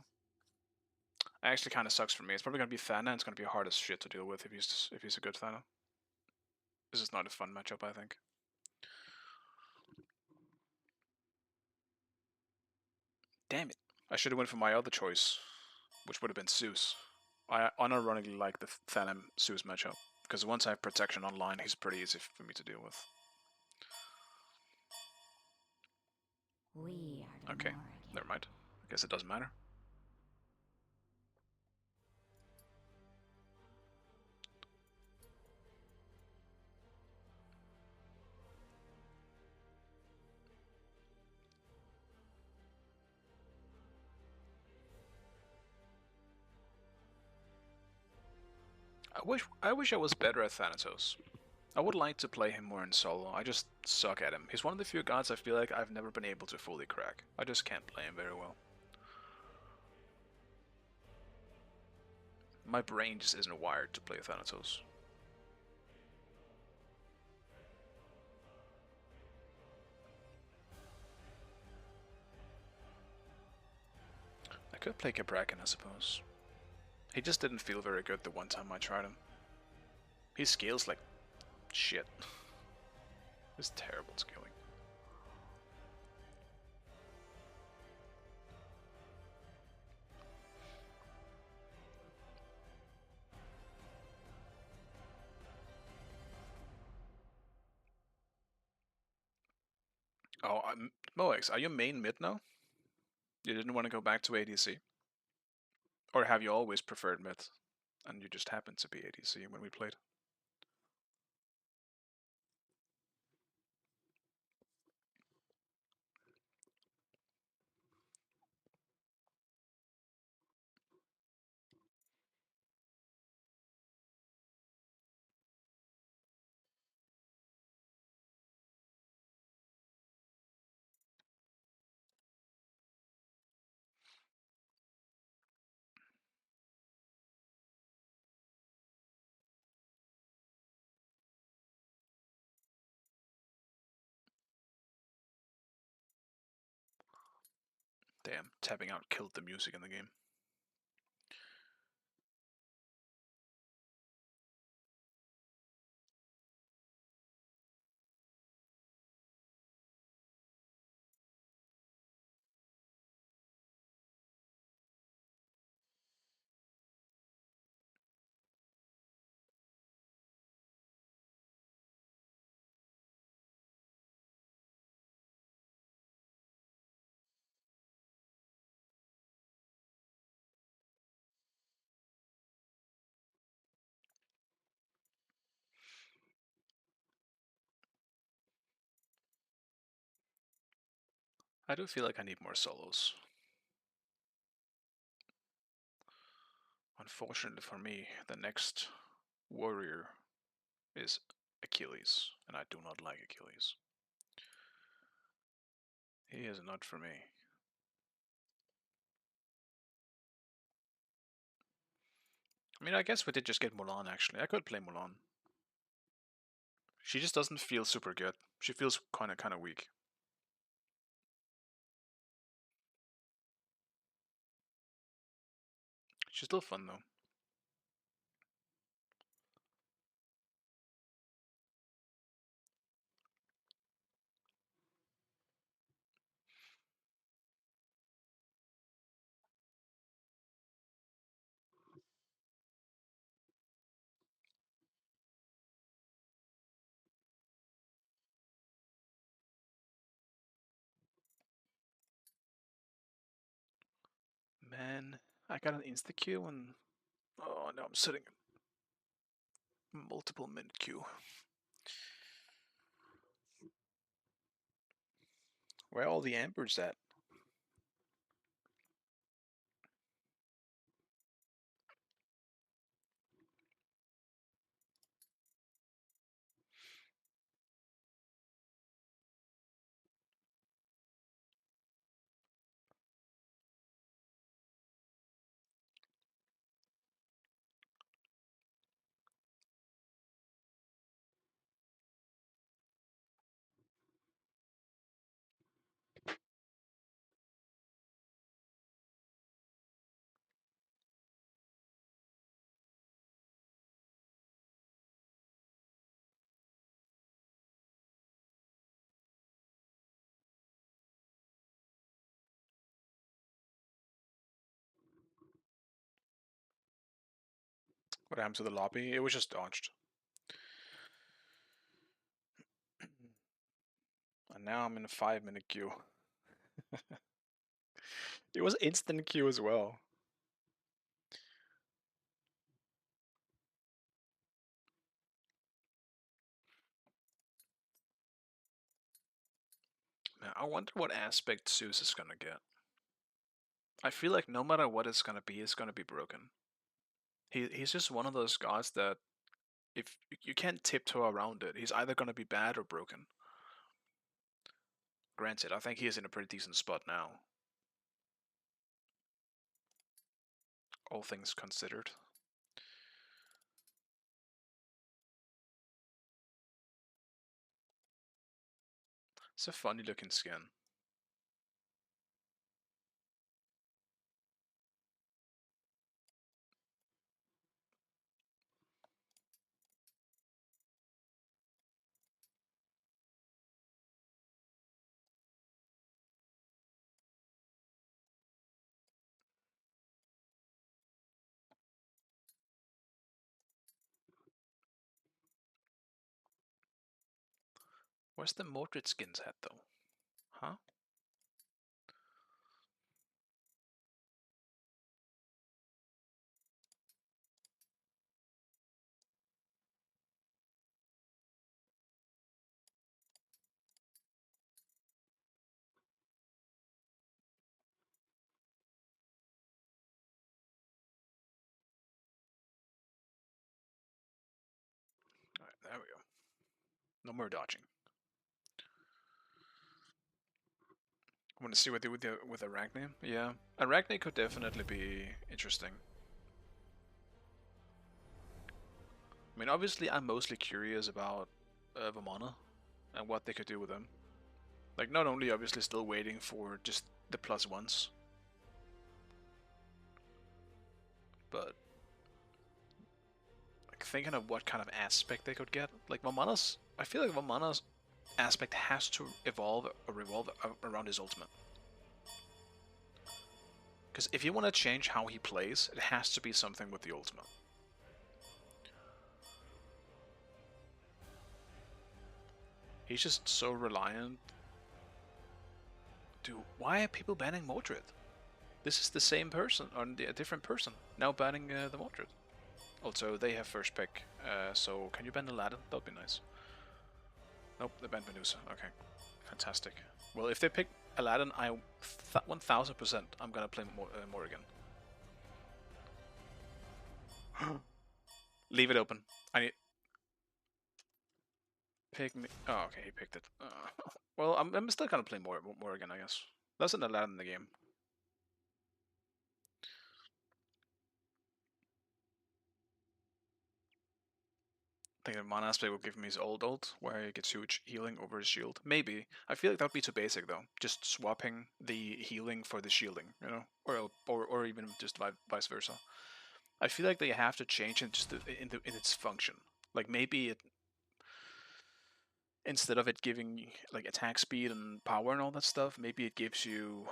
it actually kind of sucks for me. It's probably gonna be Thana, and it's gonna be hard as shit to deal with if he's a good Thana. This is not a fun matchup, I think. Damn it! I should have went for my other choice, which would have been Zeus. I unironically like the Thana Zeus matchup because once I have protection online, he's pretty easy for me to deal with. We are the Okay, Morrigan. never mind. I guess it doesn't matter. I wish I was better at Thanatos. I would like to play him more in solo, I just suck at him. He's one of the few gods I feel like I've never been able to fully crack. I just can't play him very well. My brain just isn't wired to play Thanatos. I could play Cabrakan, I suppose. He just didn't feel very good the one time I tried him. He scales like shit. It's terrible scaling. Oh, Moex, are you main mid now? You didn't want to go back to ADC? Or have you always preferred mid? And you just happened to be ADC when we played? Damn, tapping out killed the music in the game. I do feel like I need more solos. Unfortunately for me, the next warrior is Achilles, and I do not like Achilles. He is not for me. I mean, I guess we did just get Mulan, actually. I could play Mulan. She just doesn't feel super good. She feels kind of weak. She's still fun, though. Man, I got an insta-Q and... Oh, no, I'm sitting multiple minute queue. Where are all the ambers at? What happened to the lobby? It was just dodged. And now I'm in a 5-minute queue. It was instant queue as well. Man, I wonder what aspect Zeus is gonna get. I feel like no matter what it's gonna be broken. He's just one of those gods that if you can't tiptoe around it, he's either gonna be bad or broken. Granted, I think he is in a pretty decent spot now, all things considered. It's a funny looking skin. Where's the Mordred skins at though? Huh? Alright, there we go. No more dodging. I want to see what they would do with Arachne. Yeah, Arachne could definitely be interesting. I mean, obviously, I'm mostly curious about Vamana and what they could do with them. Like, not only obviously still waiting for just the +1s, but like thinking of what kind of aspect they could get. Like Vamana's, I feel like Vamana's aspect has to evolve or revolve around his ultimate. Because if you want to change how he plays, it has to be something with the ultimate. He's just so reliant. Dude, why are people banning Mordred? This is the same person, or a different person, now banning the Mordred. Also, they have first pick, so can you ban Aladdin? That'd be nice. Nope, they banned Medusa. Okay, fantastic. Well, if they pick Aladdin, 1000% I'm gonna play Morrigan. Leave it open. I need... Pick me... Oh, okay, he picked it. Well, I'm still gonna play Morrigan, I guess. That's an Aladdin in the game. I think the mana aspect will give me his old ult, where he gets huge healing over his shield. Maybe. I feel like that would be too basic though. Just swapping the healing for the shielding, you know? Or even just vice versa. I feel like they have to change it just in its function. Like maybe it, instead of it giving like attack speed and power and all that stuff, maybe it gives you...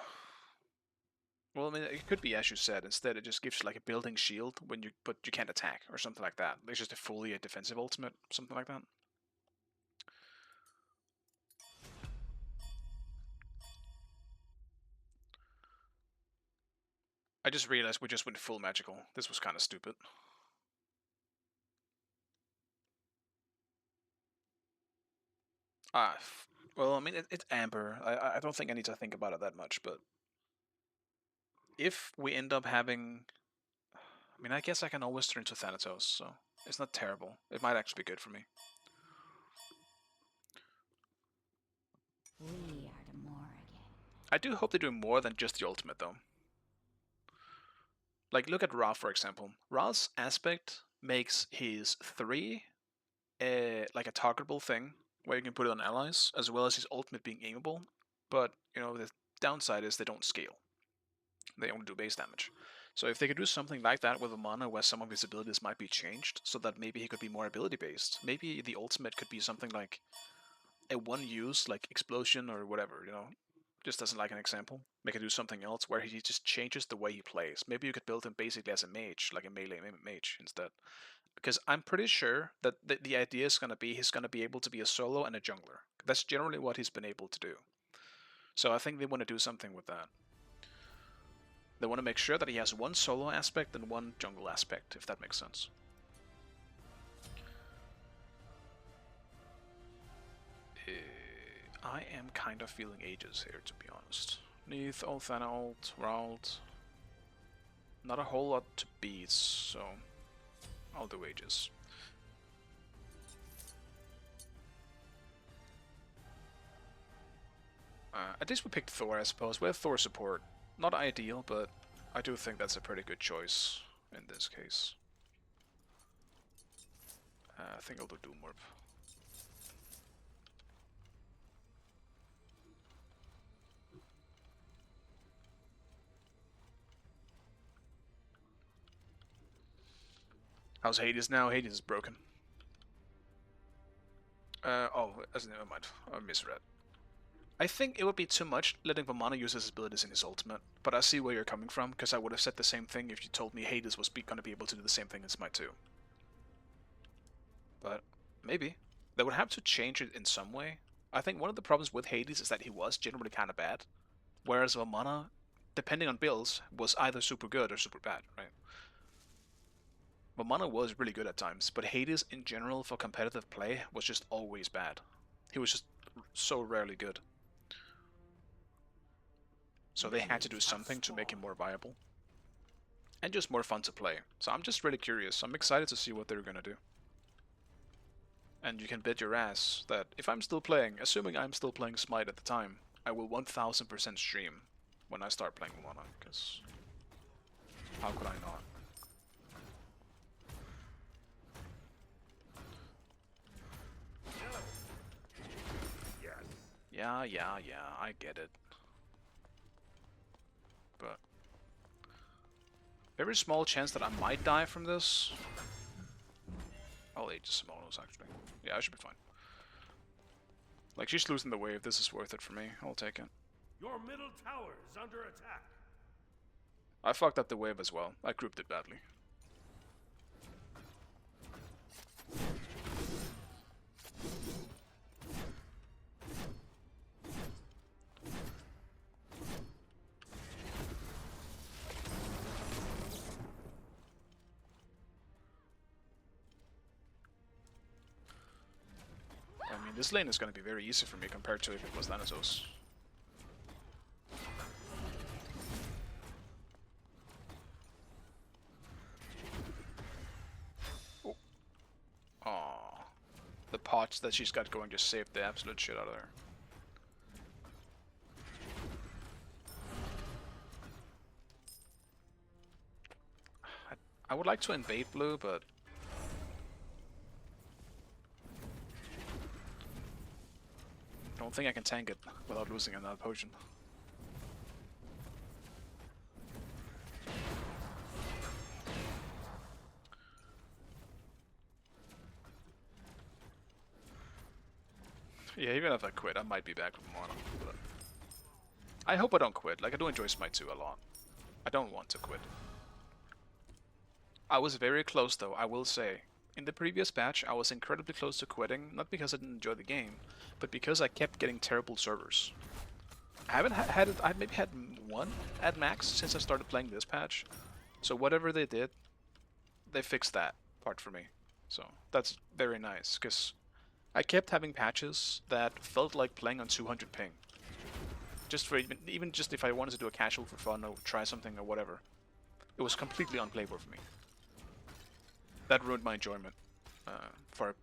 Well, I mean, it could be as you said. Instead, it just gives you like a building shield when but you can't attack or something like that. It's just a fully defensive ultimate, something like that. I just realized we just went full magical. This was kind of stupid. Ah, well, I mean, it's Amber. I don't think I need to think about it that much, but if we end up having... I mean, I guess I can always turn to Thanatos, so it's not terrible. It might actually be good for me. We are the Morrigan. I do hope they do more than just the ultimate, though. Like, look at Ra, for example. Ra's aspect makes his 3 like a targetable thing, where you can put it on allies, as well as his ultimate being aimable. But, you know, the downside is they don't scale. They only do base damage. So if they could do something like that with a mana where some of his abilities might be changed, so that maybe he could be more ability based. Maybe the ultimate could be something like a one use, like explosion or whatever, you know. Just as like an example. Make it do something else where he just changes the way he plays. Maybe you could build him basically as a mage, like a melee mage instead. Because I'm pretty sure that the idea is going to be he's going to be able to be a solo and a jungler. That's generally what he's been able to do. So I think they want to do something with that. They want to make sure that he has one solo aspect and one jungle aspect, if that makes sense. I am kind of feeling ages here, to be honest. Neath, Ulthana ult, Ralt. Not a whole lot to beat, so I'll do ages. At least we picked Thor, I suppose. We have Thor support. Not ideal, but I do think that's a pretty good choice in this case. I think I'll do Doomwarp. How's Hades now? Hades is broken. Oh, never mind. I misread. I think it would be too much letting Vamana use his abilities in his ultimate, but I see where you're coming from, because I would have said the same thing if you told me Hades was going to be able to do the same thing as Smite 2. But maybe. They would have to change it in some way. I think one of the problems with Hades is that he was generally kind of bad, whereas Vamana, depending on builds, was either super good or super bad, right? Vamana was really good at times, but Hades in general for competitive play was just always bad. He was just so rarely good. So they had to do something to make him more viable. And just more fun to play. So I'm just really curious. I'm excited to see what they're gonna do. And you can bet your ass that if I'm still playing, assuming I'm still playing Smite at the time, I will 1000% stream when I start playing Vamana, because how could I not? Yeah, I get it. But very small chance that I might die from this. I'll age the Simonos, actually. Yeah, I should be fine. Like, she's losing the wave. This is worth it for me. I'll take it. Your middle tower is under attack. I fucked up the wave as well. I grouped it badly. I mean, this lane is going to be very easy for me compared to if it was Thanatos. Oh. Aww. The pots that she's got going just saved the absolute shit out of her. I would like to invade blue, but I don't think I can tank it without losing another potion. Yeah, even if I quit, I might be back with Mono, but I hope I don't quit. Like, I do enjoy Smite 2 a lot. I don't want to quit. I was very close, though, I will say. In the previous batch, I was incredibly close to quitting, not because I didn't enjoy the game, but because I kept getting terrible servers. I haven't had it, I've maybe had one at max since I started playing this patch. So whatever they did, they fixed that part for me. So that's very nice, because I kept having patches that felt like playing on 200 ping. Just for even just if I wanted to do a casual for fun or try something or whatever. It was completely unplayable for me. That ruined my enjoyment for a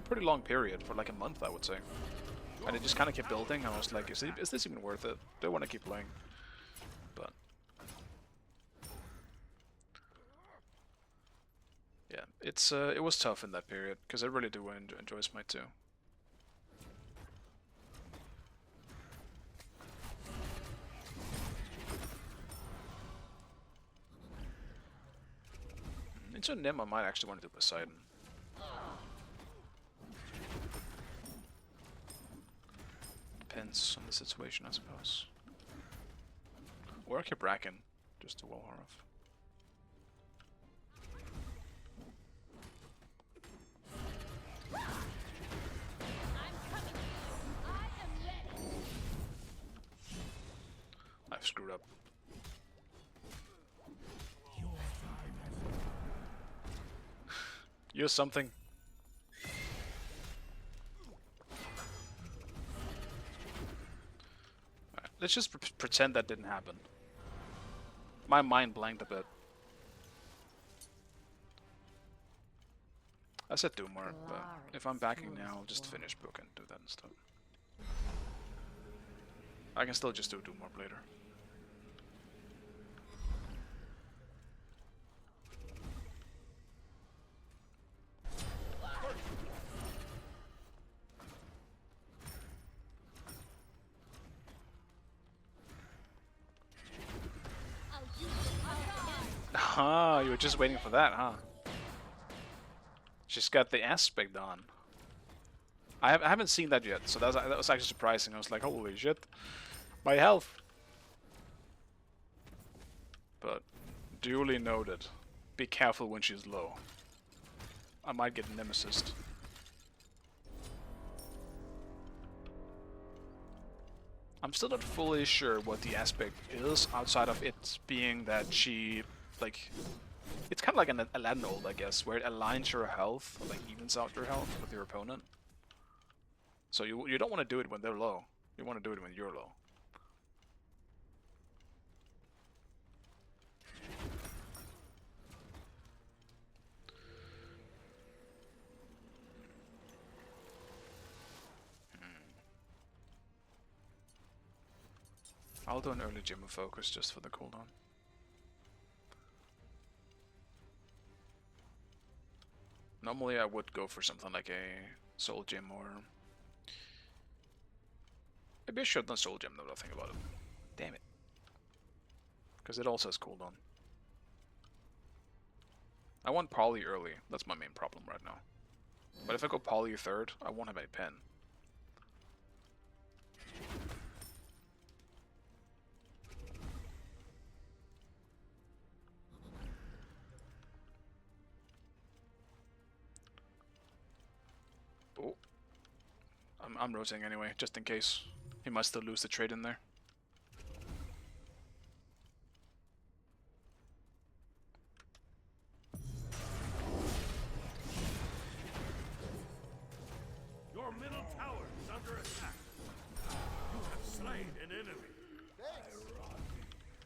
pretty long period, for like a month I would say. And it just kind of kept building, and I was like, is this even worth it? Do I want to keep playing? But yeah, it was tough in that period, because I really do enjoy Smite 2. Into Nim, I might actually want to do Poseidon. Depends on the situation, I suppose. Or I keep Bracken, just to wall her off. I've screwed up. You're something. Right, let's just pretend that didn't happen. My mind blanked a bit. I said do more, but if I'm backing now, I'll just finish book and do that instead. I can still just do Doom Orb later. Ah, you were just waiting for that, huh? She's got the aspect on. I haven't seen that yet, so that was actually surprising. I was like, holy shit, my health. But duly noted. Be careful when she's low. I might get nemesis. I'm still not fully sure what the aspect is outside of it being that she, like, it's kind of like an Aladdin ult, I guess, where it aligns your health, or like evens out your health with your opponent. So you don't want to do it when they're low. You want to do it when you're low. I'll do an early gym of focus just for the cooldown. Normally I would go for something like a soul gem or maybe I should not soul gem now that I think about it. Damn it. Because it also has cooldown. I want poly early, that's my main problem right now. But if I go poly third, I won't have any pen. Oh. I'm rotating anyway, just in case. He might still lose the trade in there. Your middle tower is under attack. You have slain an enemy.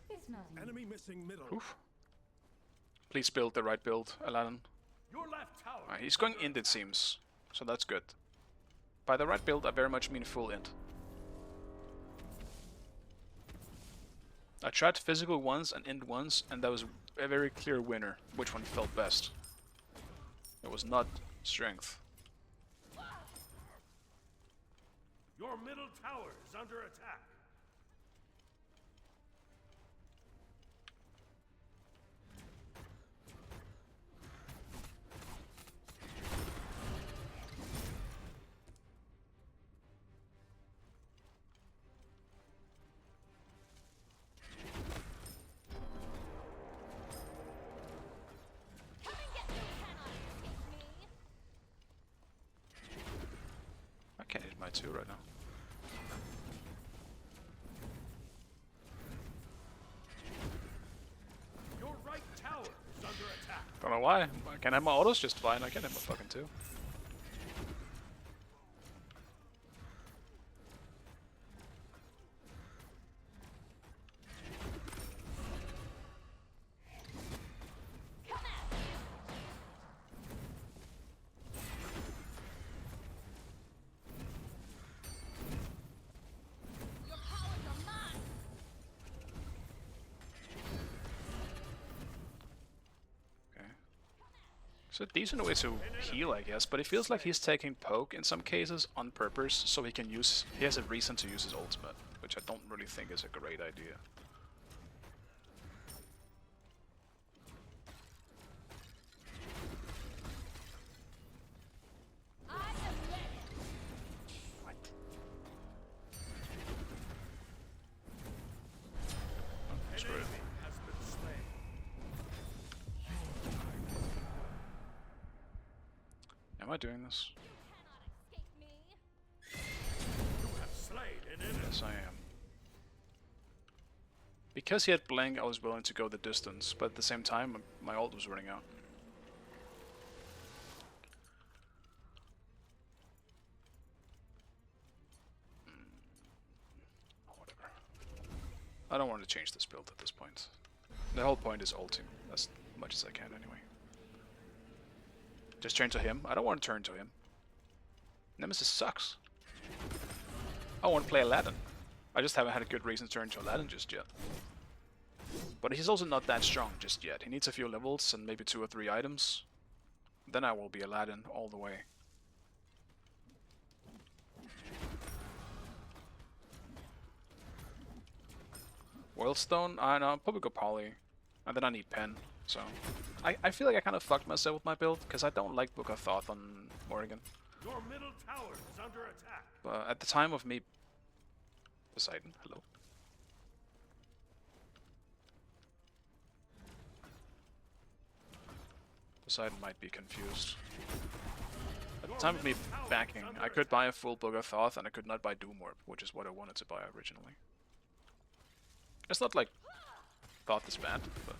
It's nothing. Enemy missing middle. Oof. Please build the right build, Aladdin. Your left tower. He's going int it seems, so that's good. By the right build I very much mean full int. I tried physical once and int once, and that was a very clear winner, which one felt best. It was not strength. Your middle tower is under attack. I can't hit my 2 right now. Your right tower is under attack. Don't know why. I can have my autos just fine. I can have my fucking 2. It's a decent way to heal, I guess, but it feels like he's taking poke in some cases on purpose, so he has a reason to use his ultimate, which I don't really think is a great idea. What? An Screw it. enemy has been slain. Am I doing this? You have slain an enemy. Yes, I am. Because he had blank, I was willing to go the distance, but at the same time, my ult was running out. Whatever. I don't want to change this build at this point. The whole point is ulting as much as I can anyway. Just turn to him. I don't want to turn to him. Nemesis sucks. I want to play Aladdin. I just haven't had a good reason to turn to Aladdin just yet. But he's also not that strong just yet. He needs a few levels and maybe 2 or 3 items. Then I will be Aladdin all the way. Wildstone? I know, I'll probably go Poly. And then I need Pen, so... I feel like I kind of fucked myself with my build, because I don't like Book of Thoth on Morrigan. Your middle tower is under attack. But at the time of me... Poseidon, hello. Poseidon might be confused. At the time of me backing, I could buy a full Book of Thoth and I could not buy Doom Orb, which is what I wanted to buy originally. It's not like Thoth is bad, but...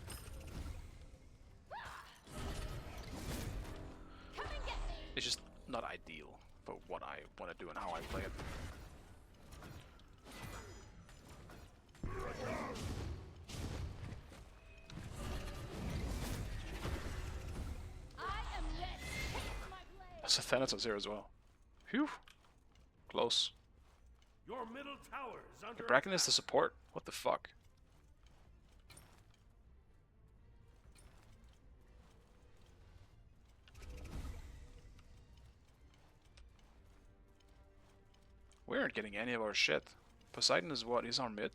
It's just not ideal for what I want to do and how I play it. There's a Thanatos here as well. Phew. Close. Your middle tower is under Bracken is the support? What the fuck? We aren't getting any of our shit. Poseidon is what? He's on mid?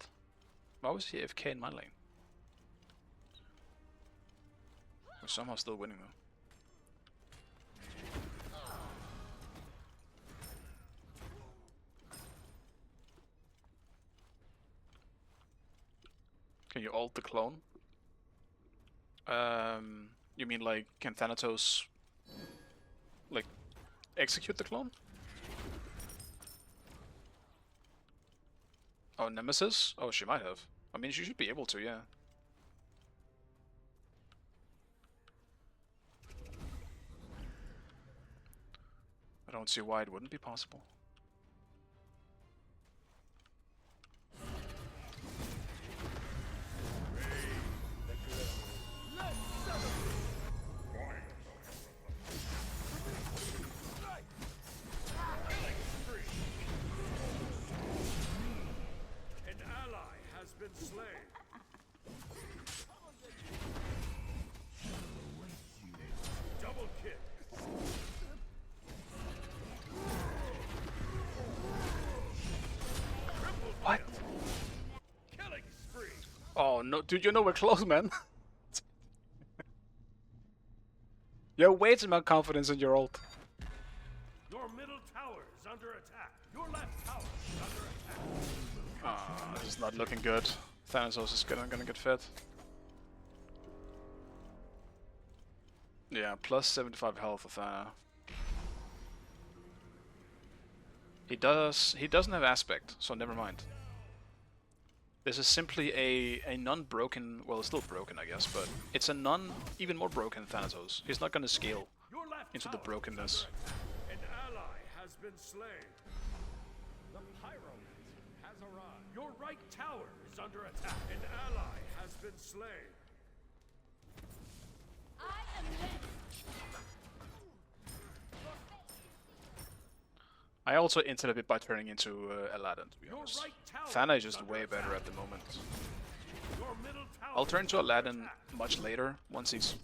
Why was he AFK in my lane? We're somehow still winning though. Can you ult the clone? You mean like, can Thanatos like execute the clone? Oh, Nemesis? Oh, she might have. I mean, she should be able to, yeah. I don't see why it wouldn't be possible. Slain. Double kick. What? Killing spree. Oh no, dude, you know we're close, man. You have way too much confidence in your ult. Your middle tower is under attack. Your left tower is under attack. This is not looking good. Thanatos is gonna get fed. Yeah, plus 75 health of Thana. He doesn't have aspect, so never mind. This is simply a non-broken, well, it's still broken I guess, but it's a even more broken Thanatos. He's not gonna scale into the brokenness. An ally has been slain. The pyromancer has arrived. Your right tower is under attack. An ally has been slain. I am ready. I also entered a bit by turning into Aladdin, to be honest. Thana is just way better at the moment. I'll turn to Aladdin much later, once he's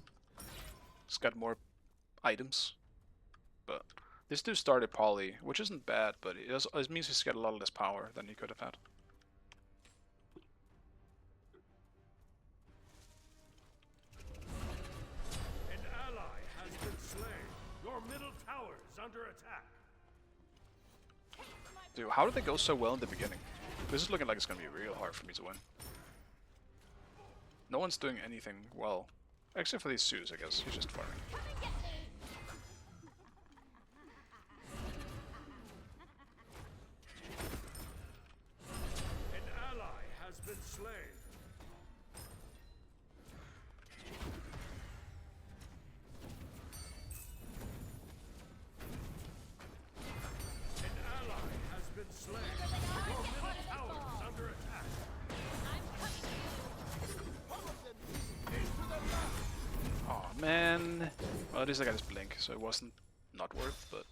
got more items. But this dude started Poly, which isn't bad, but it means he's got a lot less power than he could have had. An ally has been slain. Your middle tower is under attack. Dude, how did they go so well in the beginning? This is looking like it's gonna be real hard for me to win. No one's doing anything well. Except for these Zeus, I guess. He's just farming. An ally has been slain. An ally has been slain. Your middle tower is under attack. Oh man. Well, at least I got his blink, so it wasn't not worth, but...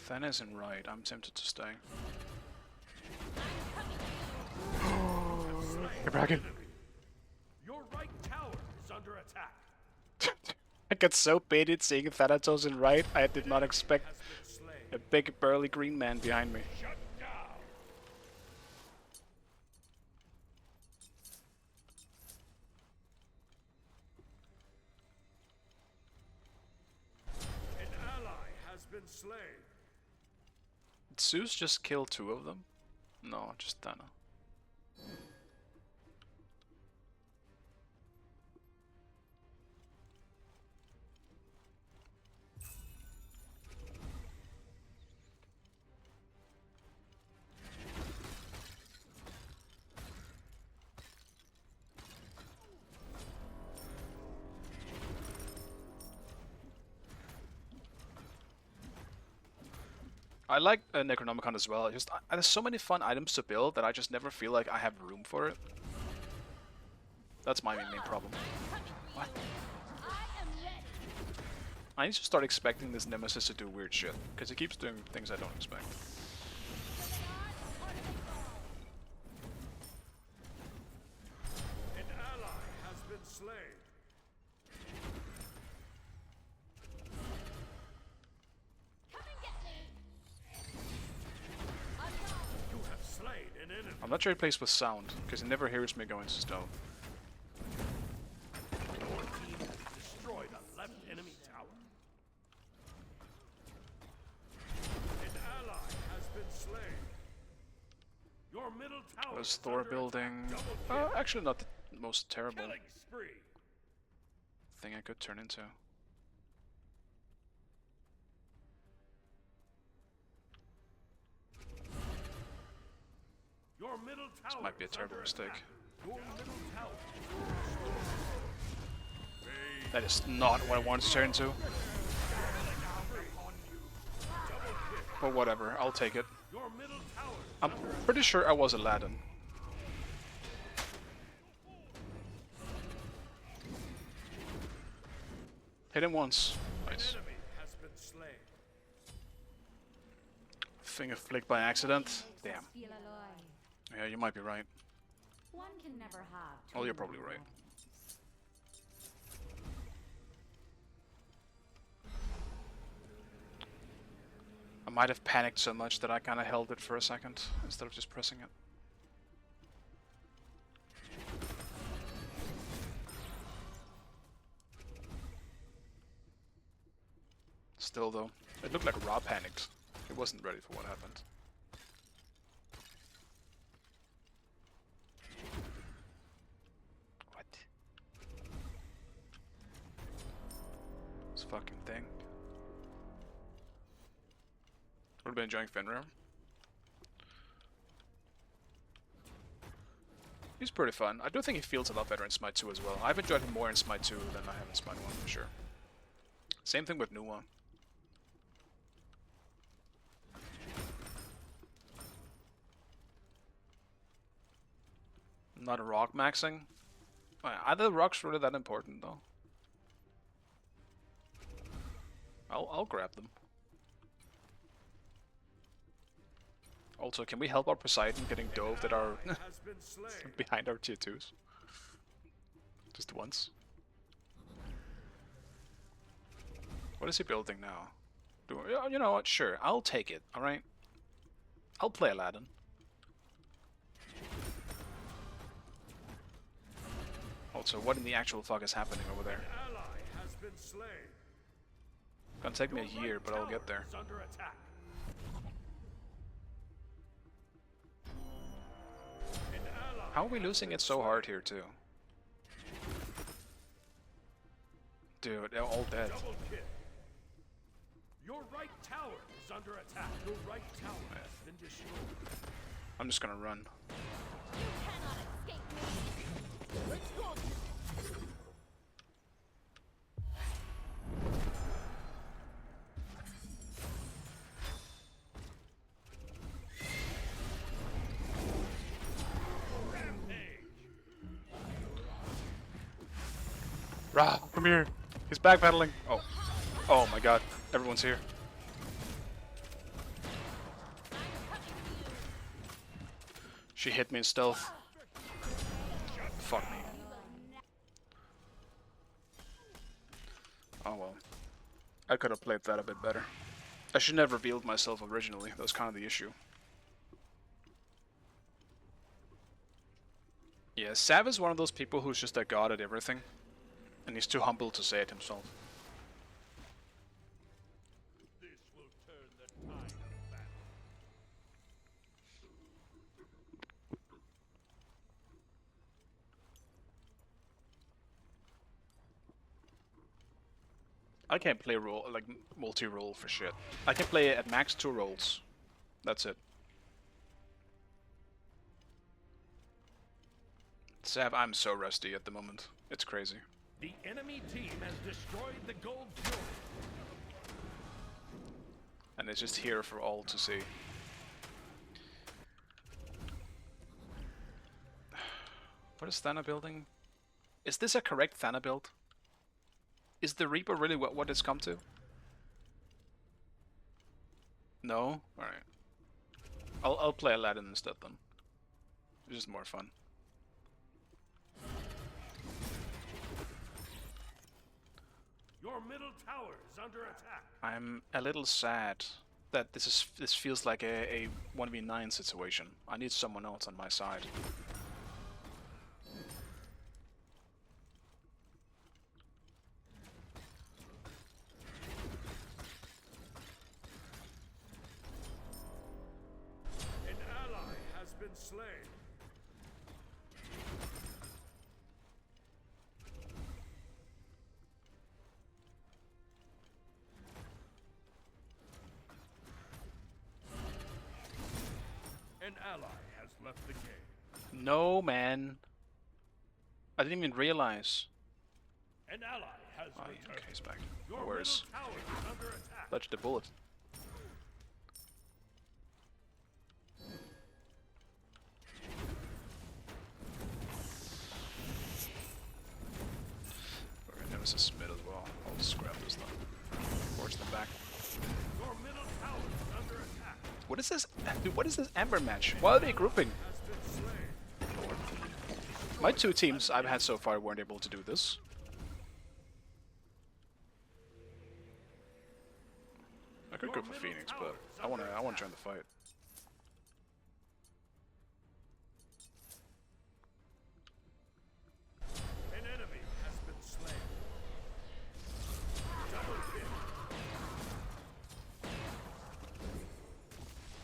Then isn't right. I'm tempted to stay. You're bragging. Your right tower is under attack. I got so baited seeing Thanatos in right. I did not expect Has been slain. a big burly green man behind me. Shut down. An ally has been slain. Did Zeus just kill 2 of them? No, just Thana. I like Necronomicon as well. Just there's so many fun items to build that I just never feel like I have room for it. That's my main problem. What? I need to start expecting this Nemesis to do weird shit, because he keeps doing things I don't expect. An ally has been slain. You have slain an enemy. I'm not sure he plays with sound, because he never hears me go into stealth. Your team has destroyed a left enemy tower. An ally has been slain. Your middle tower What is is Thor under building? attack. Double kill. Actually not the most terrible Killing spree. thing I could turn into. Your middle tower might be a is terrible under mistake. attack. Your middle tower. That is not what I wanted to turn into. But whatever, I'll take it. Your middle tower. I'm pretty sure I was Aladdin. Hit him once. Nice. Enemy has been slain. Finger flicked by accident. Damn. Feel alive. Yeah, you might be right. One can never have. Oh, you're probably right. I might have panicked so much that I kind of held it for a second instead of just pressing it. Still though, it looked like Ra panicked. He wasn't ready for what happened. What? This fucking thing. Would have been enjoying Fenrir. He's pretty fun. I do think he feels a lot better in Smite 2 as well. I've enjoyed him more in Smite 2 than I have in Smite 1 for sure. Same thing with Nuwa. Not a rock maxing. Are the rocks really that important though? I'll grab them. Also, can we help our Poseidon getting dove that are Has been slain. behind our tier 2s? Just once. What is he building now? You know what? Sure, I'll take it. All right. I'll play Aladdin. Also, what in the actual fuck is happening over there? Ally has been slain. Gonna take me a Your year, right but I'll tower get there. is under attack. An ally How are we has losing been it so slain. hard here too? Dude, they're all dead. Double kill. Your right tower is under attack. Your right tower has been destroyed. I'm just gonna run. You cannot escape me. Let's go. Ra, come here. He's backpedaling. Oh. Oh my god. Everyone's here. She hit me in stealth. Fuck me. Oh well. I could have played that a bit better. I should have revealed myself originally. That was kind of the issue. Yeah, Sav is one of those people who's just a god at everything. And he's too humble to say it himself. This will turn the tide of battle. I can't play role like multi-role for shit. I can play at max 2 roles. That's it. Sav, I'm so rusty at the moment. It's crazy. The enemy team has destroyed the gold jewel. And it's just here for all to see. What is Thana building? Is this a correct Thana build? Is the Reaper really what it's come to? No? Alright. I'll play Aladdin instead then. It's just more fun. Your middle tower is under attack. I'm a little sad that this feels like a 1v9 situation. I need someone else on my side. An ally has been slain. An ally has left the game. No, man. I didn't even realize. An ally has Oh, returned. okay, he's back. Your No worries. middle tower is under attack. Dodge the bullet. Alright, Nemesis mid as well. I'll just grab this then. Force them back. Your middle tower is under attack. What is this? Dude, what is this Amber match? Why are they grouping? Has been slain. My 2 teams I've had so far weren't able to do this. I could go for Phoenix, but I wanna join the fight. An enemy has been slain. Double kill.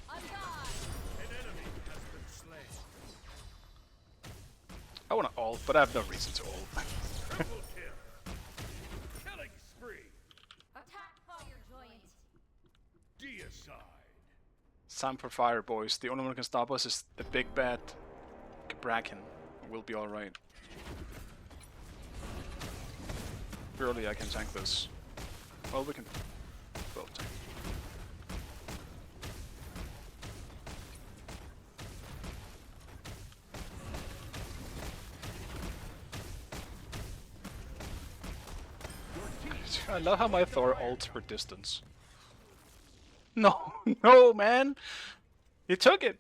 I'm gone. An enemy has been slain. I wanna ult, but I have no reason to ult. Triple kill. Killing spree. Attack fire joint. Deicide. It's time for fire, boys. The only one who can stop us is the big bad Bracken. We'll be alright. Surely I can tank this. Well, we can both tank. I love how my Thor ults for distance. No, no, man! He took it!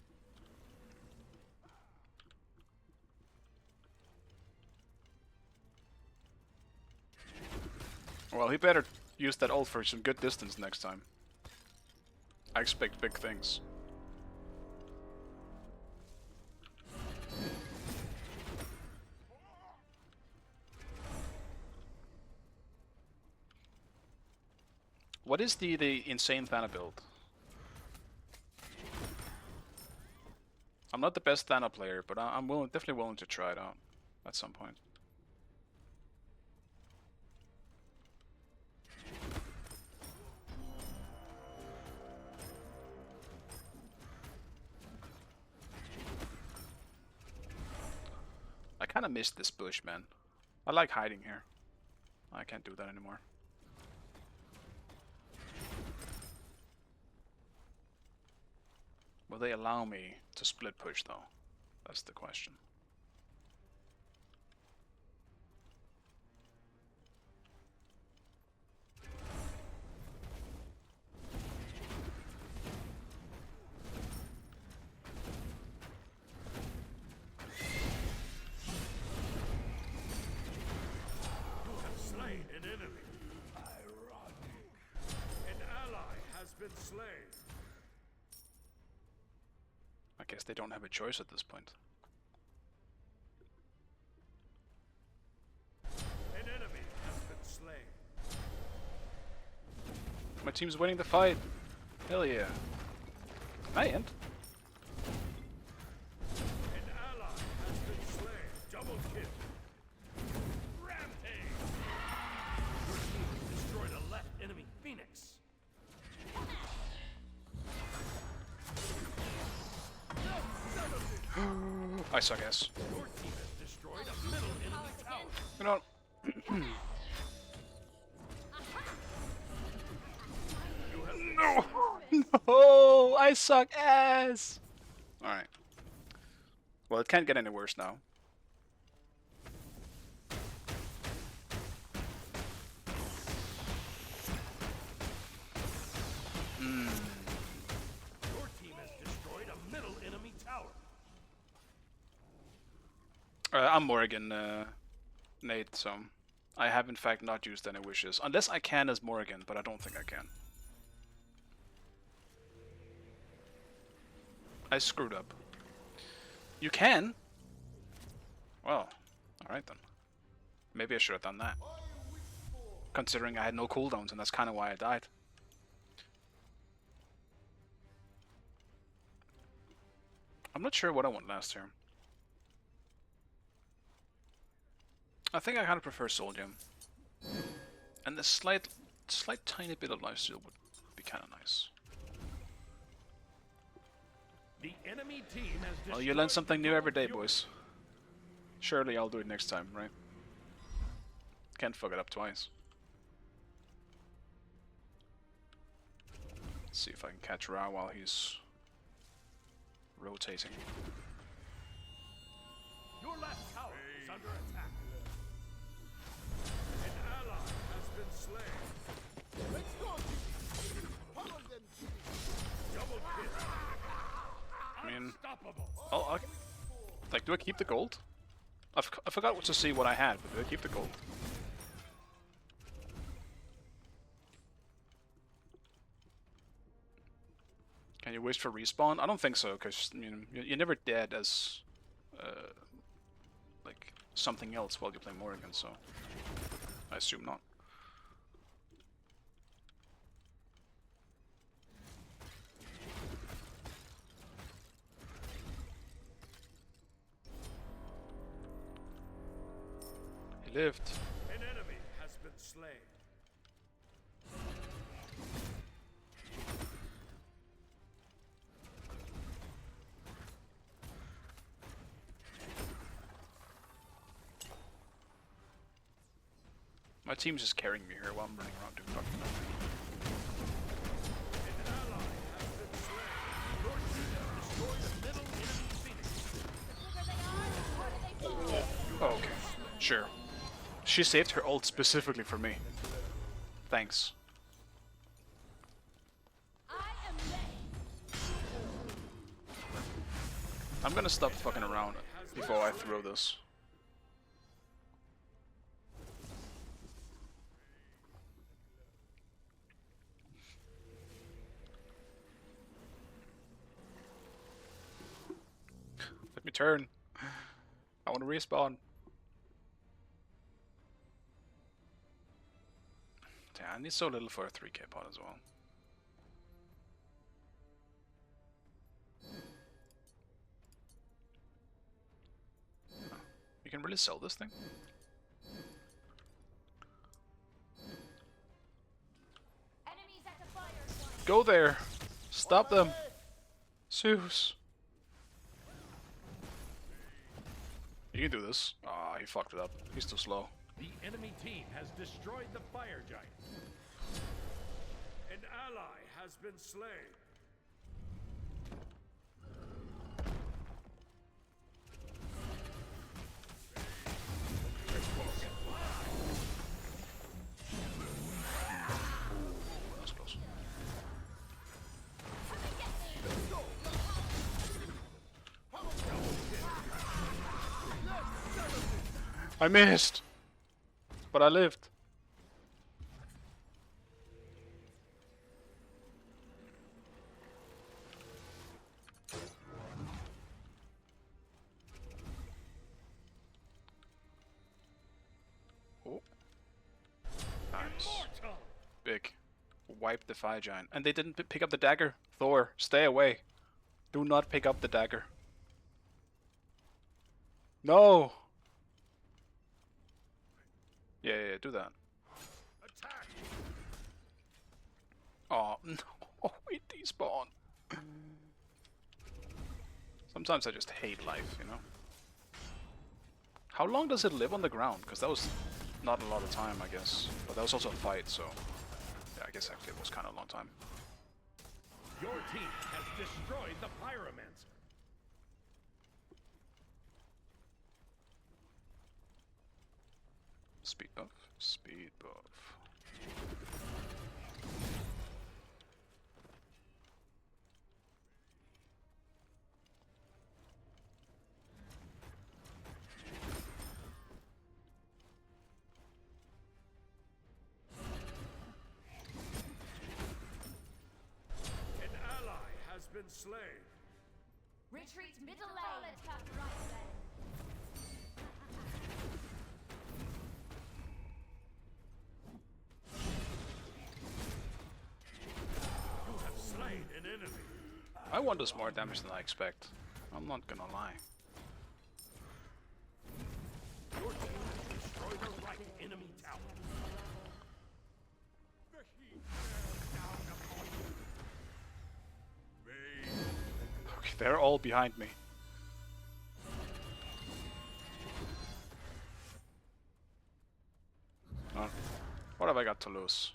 Well, he better use that ult for some good distance next time. I expect big things. What is the insane Thana build? I'm not the best Thana player, but I'm definitely willing to try it out at some point. I kind of missed this bush, man. I like hiding here. I can't do that anymore. Will they allow me to split push though? That's the question. They don't have a choice at this point. An enemy has been slain. My team's winning the fight. Hell yeah. I ain't. An ally has been slain. Double kill. Rampage. Your team has destroyed a left enemy Phoenix. I suck ass. Your team has destroyed a middle enemy tower. You know what? No! No! I suck ass! Alright. Well, it can't get any worse now. Your team has destroyed a middle enemy tower. I'm Morrigan, Nate, so I have in fact not used any wishes. Unless I can as Morrigan, but I don't think I can. I screwed up. You can? Well, alright then. Maybe I should have done that. Considering I had no cooldowns, and that's kind of why I died. I'm not sure what I want last turn. I think I kind of prefer Soul Gem. And a slight tiny bit of lifesteal would be kind of nice. The enemy team has destroyed. Well, you learn something new every day, boys. Surely I'll do it next time, right? Can't fuck it up twice. Let's see if I can catch Ra while he's rotating. Your left tower is under attack. An ally has been slain. Double kill. I mean, Unstoppable. oh, like, do I keep the gold? I forgot what to see what I had, but do I keep the gold? Can you wish for respawn? I don't think so, because you know, you're never dead as like something else while you play Morrigan, so I assume not. He lived. An enemy has been slain. My team's just carrying me here while I'm running around doing fucking nothing. An ally has been slain. Your team has destroyed a middle enemy Phoenix. The bigger they are, the harder they fall. Oh, okay. Sure. She saved her ult specifically for me. Thanks. I am ready. I'm gonna stop fucking around before I throw this. Let me turn. I want to respawn. Damn, I need so little for a 3k pot as well. You can really sell this thing? Enemies at the fire zone. Go there! Stop them! Zeus! You can do this. Ah, he fucked it up. He's too slow. The enemy team has destroyed the fire giant. An ally has been slain. That's close. I missed! But I lived. big. Wipe the fire giant. And they didn't pick up the dagger. Thor, stay away. Do not pick up the dagger. No! Yeah, do that. Attack! Oh, no. It despawned. Sometimes I just hate life, you know? How long does it live on the ground? Because that was not a lot of time, I guess. But that was also a fight, so... Yeah, I guess actually it was kind of a long time. Your team has destroyed the Pyromancer. Speed buff. Speed buff. An ally has been slain. Retreat middle lane. Attack right lane. You have slain an enemy. I want this more damage than I expect. I'm not gonna lie. Your team has destroyed the right enemy tower. The heat bears down upon you. They Okay, they're all behind me. What have I got to lose?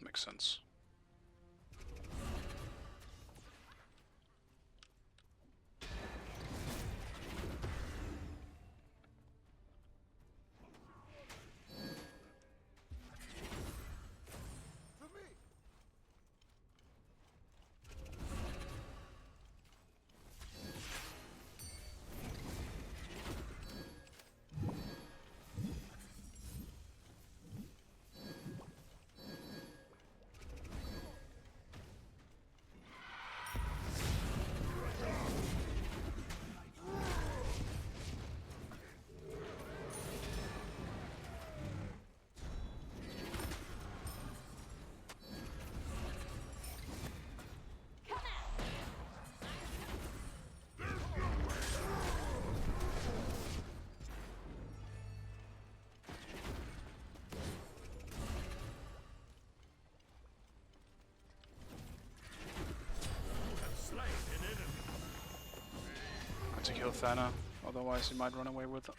Makes sense. To kill Thana, otherwise he might run away with it.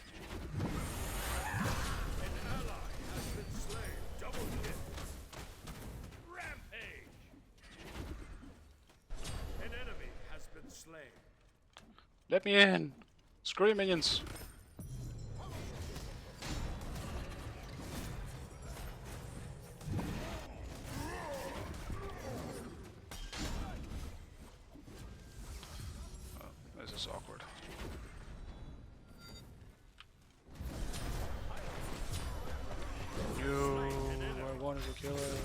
An ally has been slain. Double hit. Rampage. An enemy has been slain. Let me in! Screw you, minions! Oh, this is awkward. I wanted to kill her.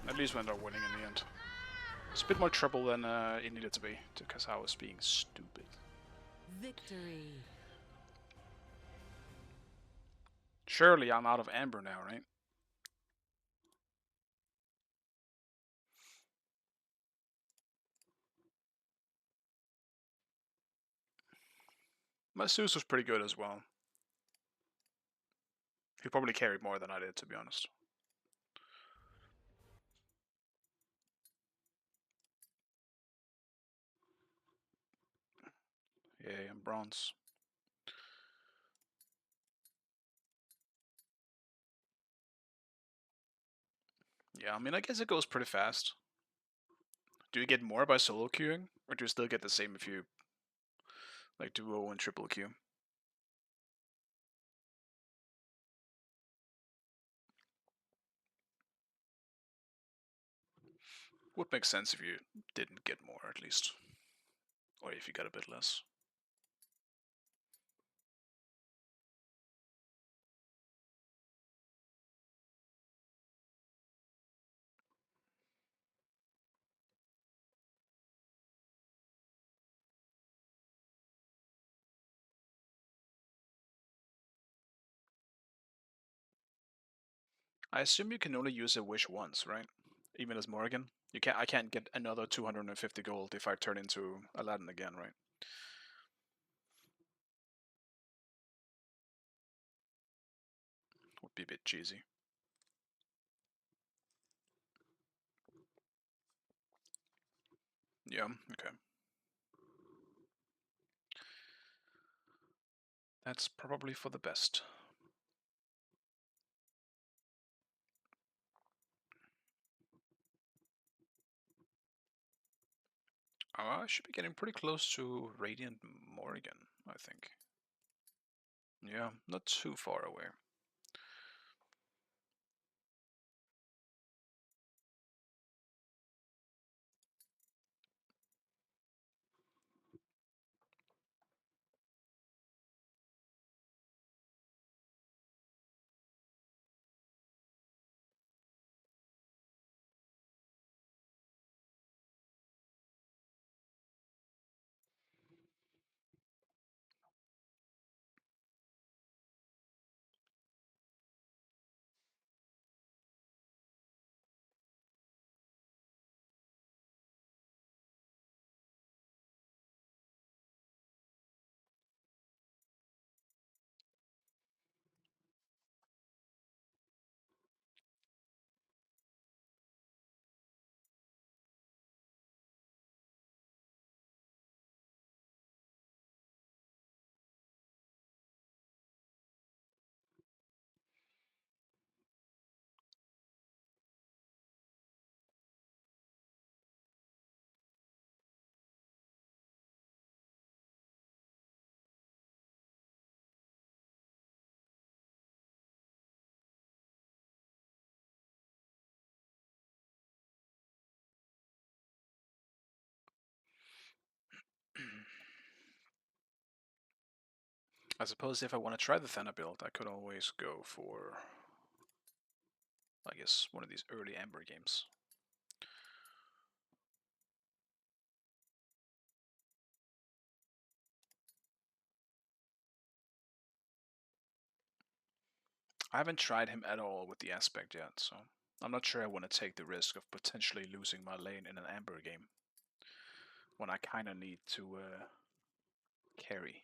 At least we ended up winning in the end. It's a bit more trouble than it needed to be, because I was being stupid. Victory. Surely I'm out of amber now, right? My Zeus was pretty good as well. He probably carried more than I did, to be honest. Yeah, I'm bronze. Yeah, I mean, I guess it goes pretty fast. Do you get more by solo queuing, or do you still get the same if you like duo and triple queue? Would make sense if you didn't get more, at least. Or if you got a bit less. I assume you can only use a wish once, right? Even as Morrigan. I can't get another 250 gold if I turn into Aladdin again, right? Would be a bit cheesy. Yeah, okay. That's probably for the best. I should be getting pretty close to Radiant Morrigan, I think. Yeah, not too far away. I suppose if I want to try the Thana build, I could always go for, I guess, one of these early Amber games. I haven't tried him at all with the aspect yet, so I'm not sure I want to take the risk of potentially losing my lane in an Amber game when I kind of need to carry.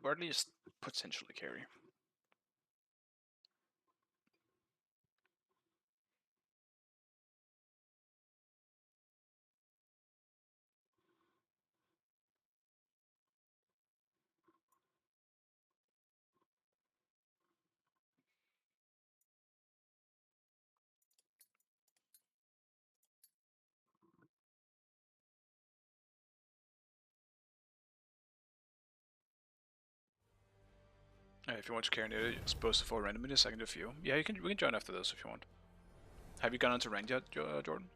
Or at least potentially carry. If you want to carry it, it's supposed to fall randomly. I can do a few. Yeah, we can join after this if you want. Have you gone into ranked yet, Jordan?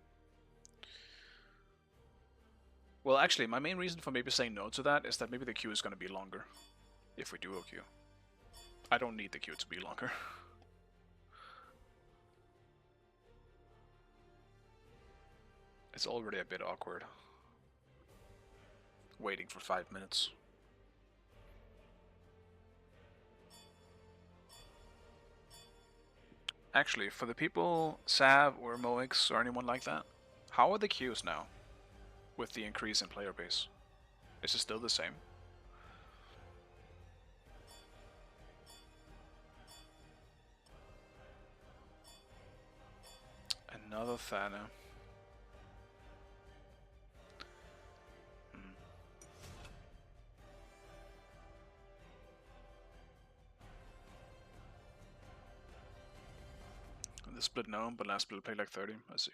Well, actually, my main reason for maybe saying no to that is that maybe the queue is going to be longer. If we do a queue. I don't need the queue to be longer. It's already a bit awkward. Waiting for 5 minutes. Actually, for the people, Sav or Moix or anyone like that, how are the queues now? With the increase in player base? Is it still the same? Another Thana. The split no, but last split played like 30. I see.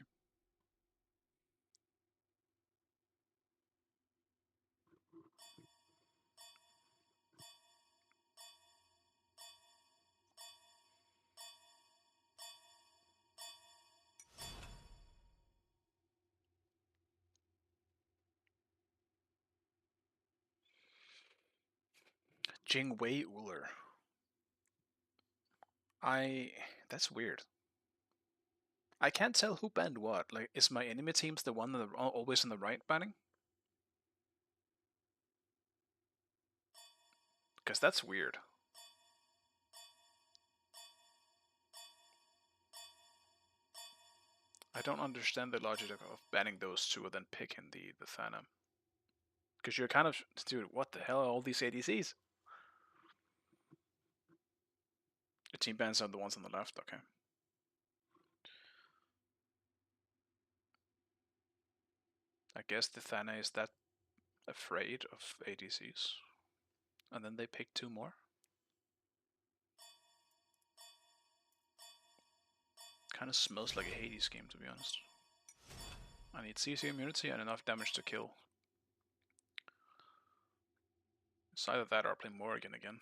Jingwei Uller. That's weird. I can't tell who banned what. Like, is my enemy teams the one that are always on the right banning? Because that's weird. I don't understand the logic of banning those two and then picking the Thana. Because you're kind of... Dude, what the hell are all these ADCs? The team bans are the ones on the left, okay. I guess the Thana is that afraid of ADCs. And then they pick two more. Kind of smells like a Hades game, to be honest. I need CC immunity and enough damage to kill. It's either that or play Morrigan again.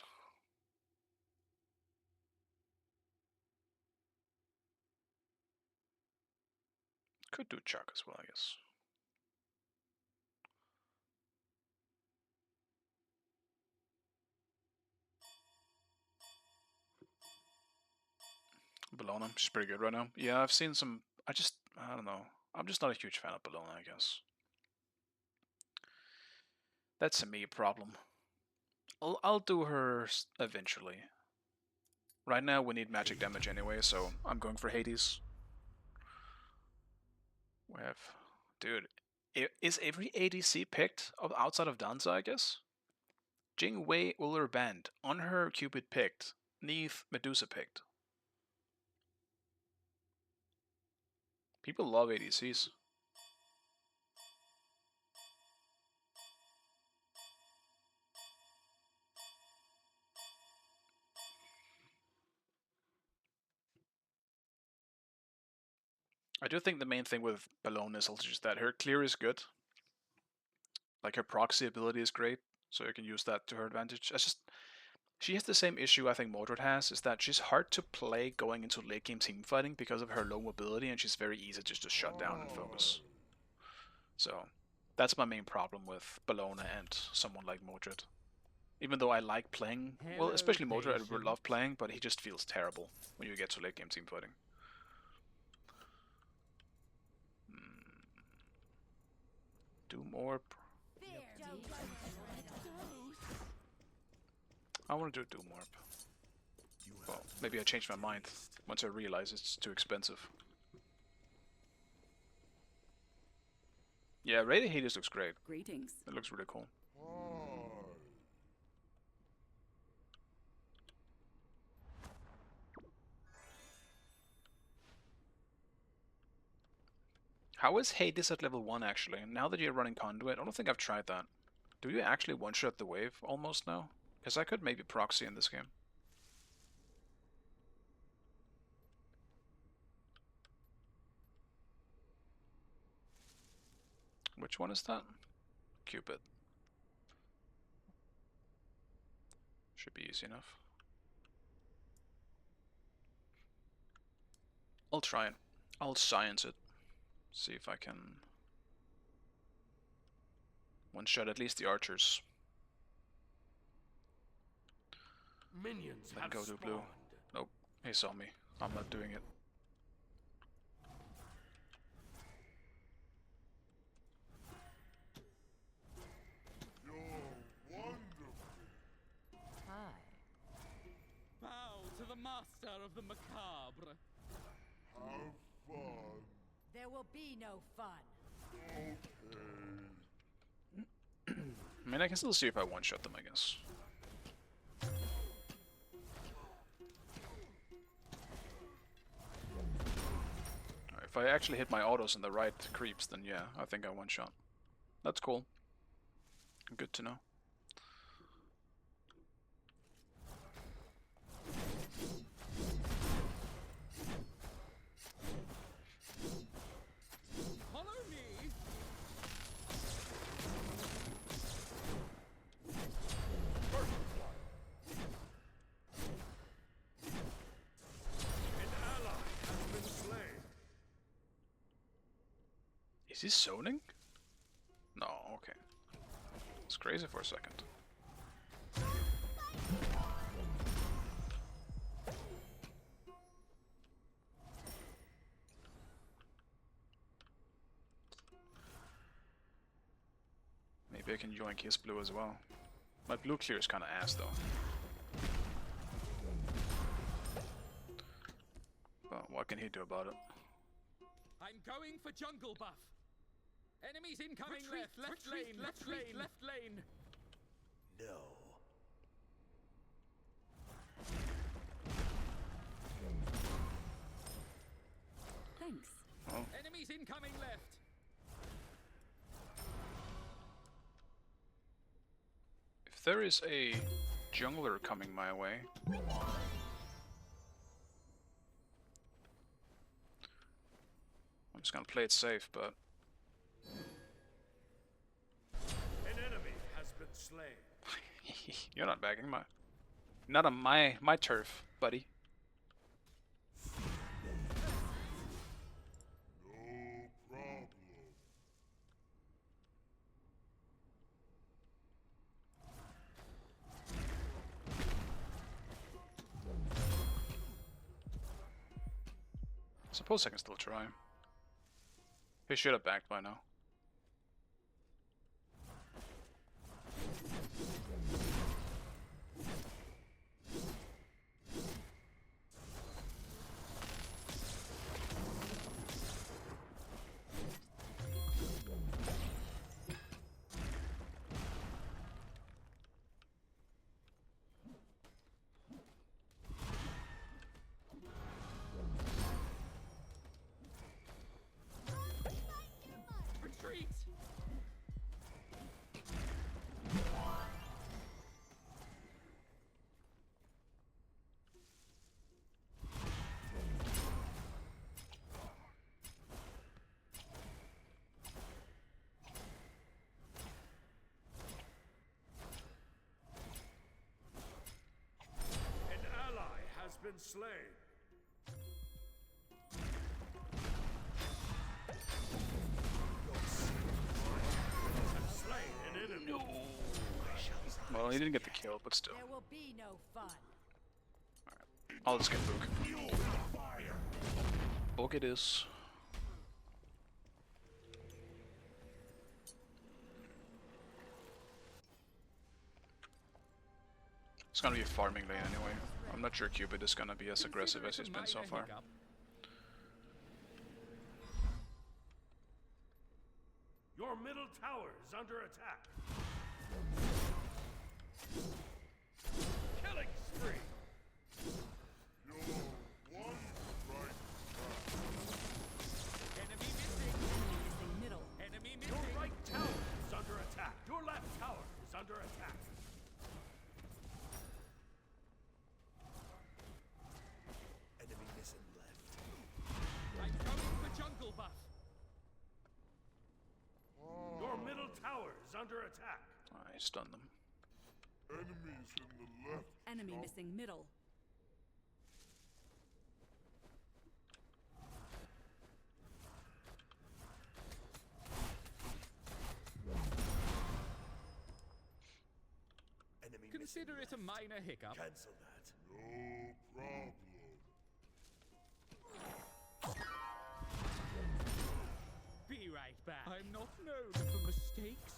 Could do Chuck as well, I guess. Bellona, she's pretty good right now. Yeah, I've seen some... I don't know. I'm just not a huge fan of Bellona, I guess. That's a me problem. I'll do her eventually. Right now we need magic damage anyway, so I'm going for Hades. We have... Dude, is every ADC picked outside of Danza, I guess? Jing Wei Uller banned. On her Cupid picked. Neith Medusa picked. People love ADCs. I do think the main thing with Bellona is also just that her clear is good. Like her proxy ability is great, so you can use that to her advantage. It's just she has the same issue I think Mordred has, is that she's hard to play going into late game team fighting because of her low mobility, and she's very easy just to shut down and focus. So that's my main problem with Bellona and someone like Mordred. Even though I like playing, well, especially Mordred, I love playing, but he just feels terrible when you get to late game team fighting. Do more. I want to do Doom Warp. Well, maybe I changed my mind once I realized it's too expensive. Yeah, Raid Hades looks great. Greetings. It looks really cool. How is Hades at level 1 actually? Now that you're running Conduit, I don't think I've tried that. Do you actually one-shot the wave almost now? Because I could maybe proxy in this game. Which one is that? Cupid. Should be easy enough. I'll try it. I'll science it. See if I can one-shot at least the archers. Minions Then have go to spawned. blue. Nope, he saw me. I'm not doing it. Hi. Bow to the master of the macabre. Have fun. There will be no fun. I mean, I can still see if I one-shot them, I guess. If I actually hit my autos in the right creeps, then yeah, I think I one-shot. That's cool. Good to know. Follow me. An ally has been slain. Is he zoning? No, okay. It's crazy for a second. Maybe I can join Kiss Blue as well. My blue clear is kind of ass though. But what can he do about it? I'm going for jungle buff. Enemies incoming. Retreat, left retreat, lane, left retreat. lane, left lane. No. Thanks. Oh, Enemies incoming left. if there is a jungler coming my way, I'm just gonna play it safe, but An enemy has been slain. you're not bagging not on my turf, buddy. No problem. Suppose I can still try. He should have backed by now. Retreat. An ally has been slain. Slain an enemy. Well, he didn't get the kill, but still. There will be no fun. I'll just get Book. Book it is. It's gonna be a farming lane anyway. I'm not sure Cupid is gonna be as aggressive as he's been so far. Hiccup. Your middle tower is under attack. Killing spree. You're one right Enemy missing. Enemy missing middle. Enemy Your missing. right tower is under attack. Your left tower is under attack. Enemy missing left. I'm going for jungle buff. Your middle tower is under attack. I stunned them. Enemies in the left. Enemy missing middle. Enemy Consider missing it a minor hiccup. Cancel that. No problem. Be right back. I'm not known for mistakes.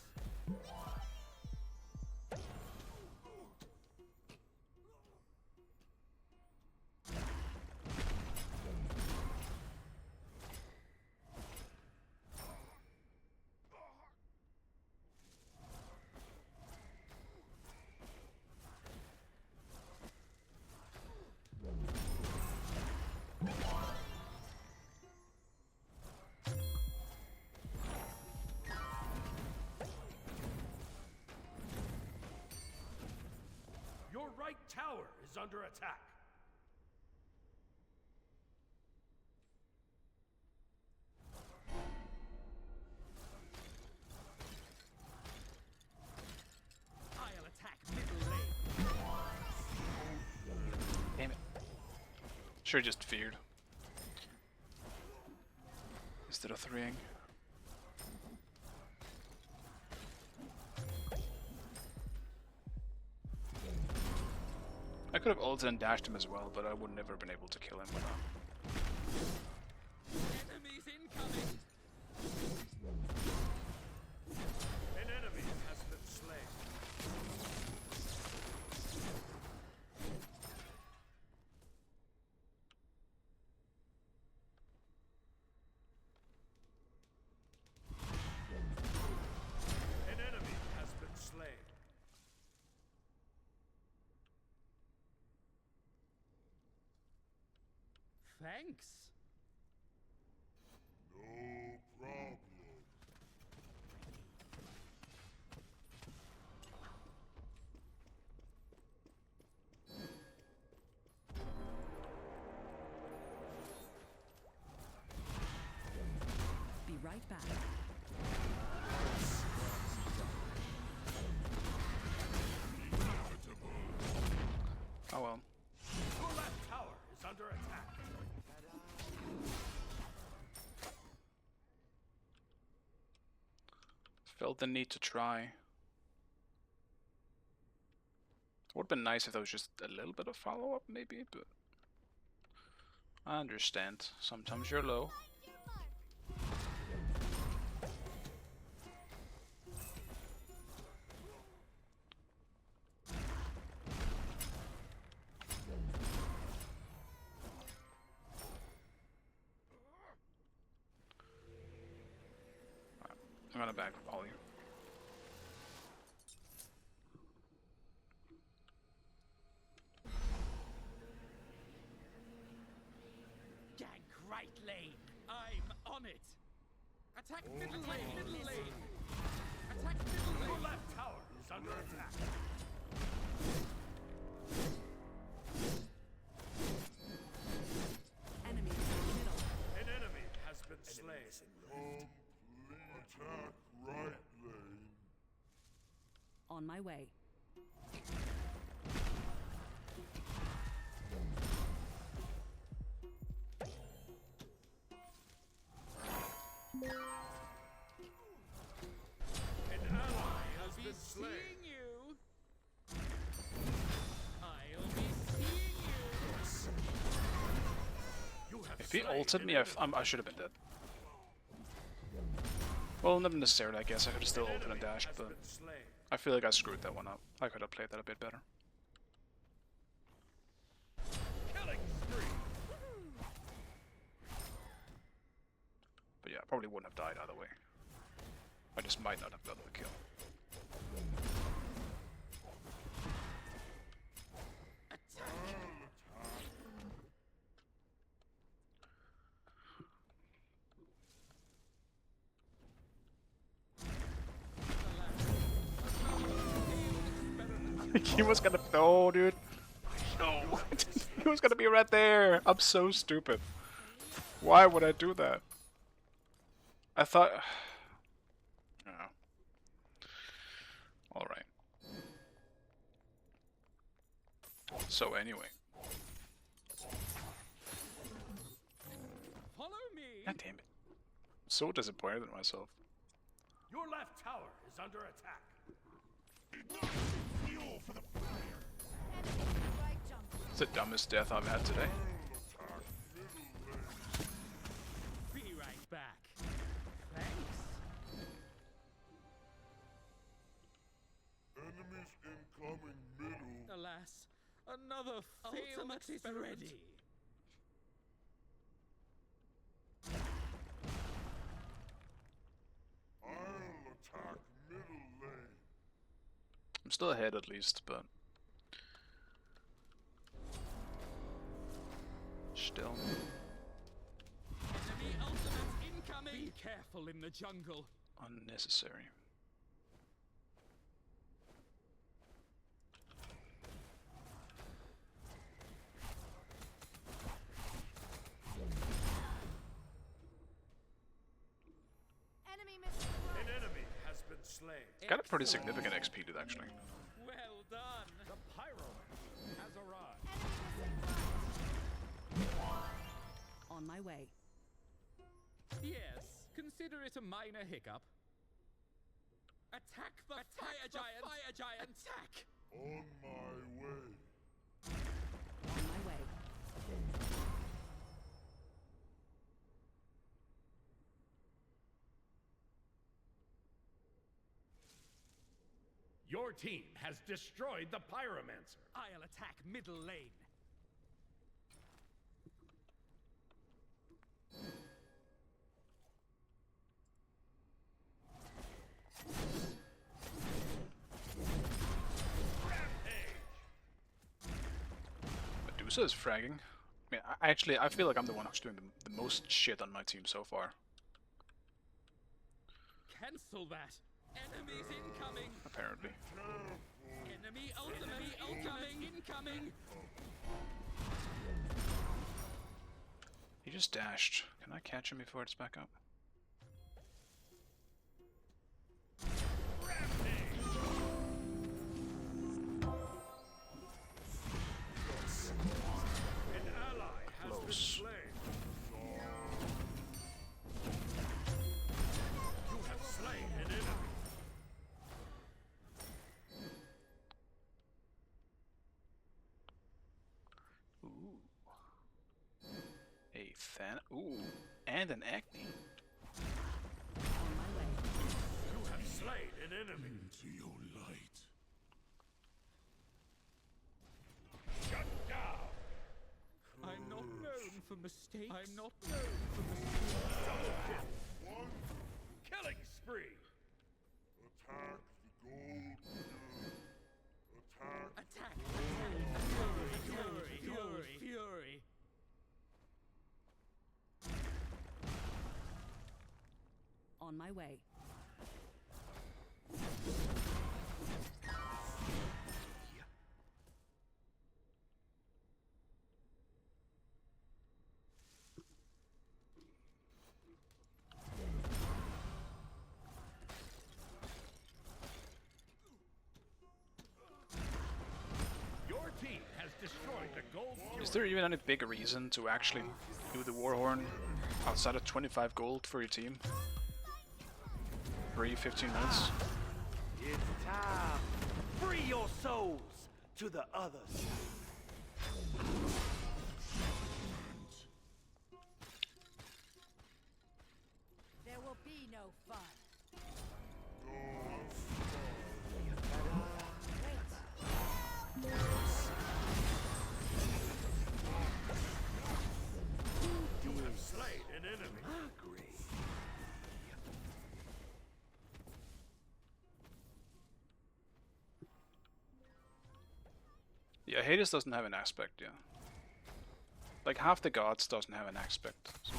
Your right tower is under attack. I'll attack middle lane. Damn it. Sure just feared. Instead of threeing. I could have ulted and dashed him as well, but I would never have been able to kill him without. Enemies incoming. An enemy has been slain. Thanks. No problem. Be right back. Oh well. Your left tower is under attack. Felt the need to try. Would have been nice if there was just a little bit of follow-up, maybe, but I understand. Sometimes you're low. I'm gonna back volley. Gank right lane. I'm on it. Attack middle lane. Middle lane. Attack middle Your lane. left tower is under attack. Enemy in middle. An enemy has been slain. Missing left. Attack right lane. On my way. An ally has Be been slain. seeing you. I'll be seeing you. You have If he slain ulted an me, I should have been dead. Well, not necessarily, I guess. I could have still ulted and enemy dashed, has but been slain. I feel like I screwed that one up. I could have played that a bit better. Killing spree. But yeah, I probably wouldn't have died either way. I just might not have gotten the kill. He was gonna. No, dude. No. He was gonna be right there. I'm so stupid. Why would I do that? I thought. Oh. Alright. So, anyway. Follow me. God damn it. So disappointed in myself. Your left tower is under attack. Fuel for the Enemy right jump. It's the dumbest death I've had today. attack middle lane. Be right back. Thanks. Enemies incoming middle. Alas, another failed experiment. Is ready. I'll attack middle lane. I'm still ahead at least, but still. Enemy ultimate incoming. Be careful in the jungle. Unnecessary. Enemy missing An right. enemy has been slain. Got a pretty significant XP dude, actually. Well done. The pyroman has arrived. Enemy missing right. On my way. Yes, consider it a minor hiccup. Attack the fire giant. Fire giant. Attack. On my way. On my way. Your team has destroyed the pyromancer. I'll attack middle lane. Rampage. Medusa is fragging. I mean, I feel like I'm the one who's doing the most shit on my team so far. Cancel that. Enemies incoming. Apparently. Enemy ultimate incoming. He just dashed. Can I catch him before it's back up? An ally has been Close. slain. You have slain an enemy. Ooh. A fan. Ooh. And an acne. On my way. You have slain an enemy. Into your light. Shut down. I'm not known for mistakes. I'm not known for mistakes. Double kill. Killing spree. Attack the gold. Attack. Attack. Fury. On my way. Your team has destroyed the gold. Is there even any big reason to actually do the Warhorn outside of 25 gold for your team? Every 15 minutes? It's time. Free your souls to the others. There will be no fun. You have slain an enemy. Yeah, Hades doesn't have an aspect, yeah. Like half the gods doesn't have an aspect. So.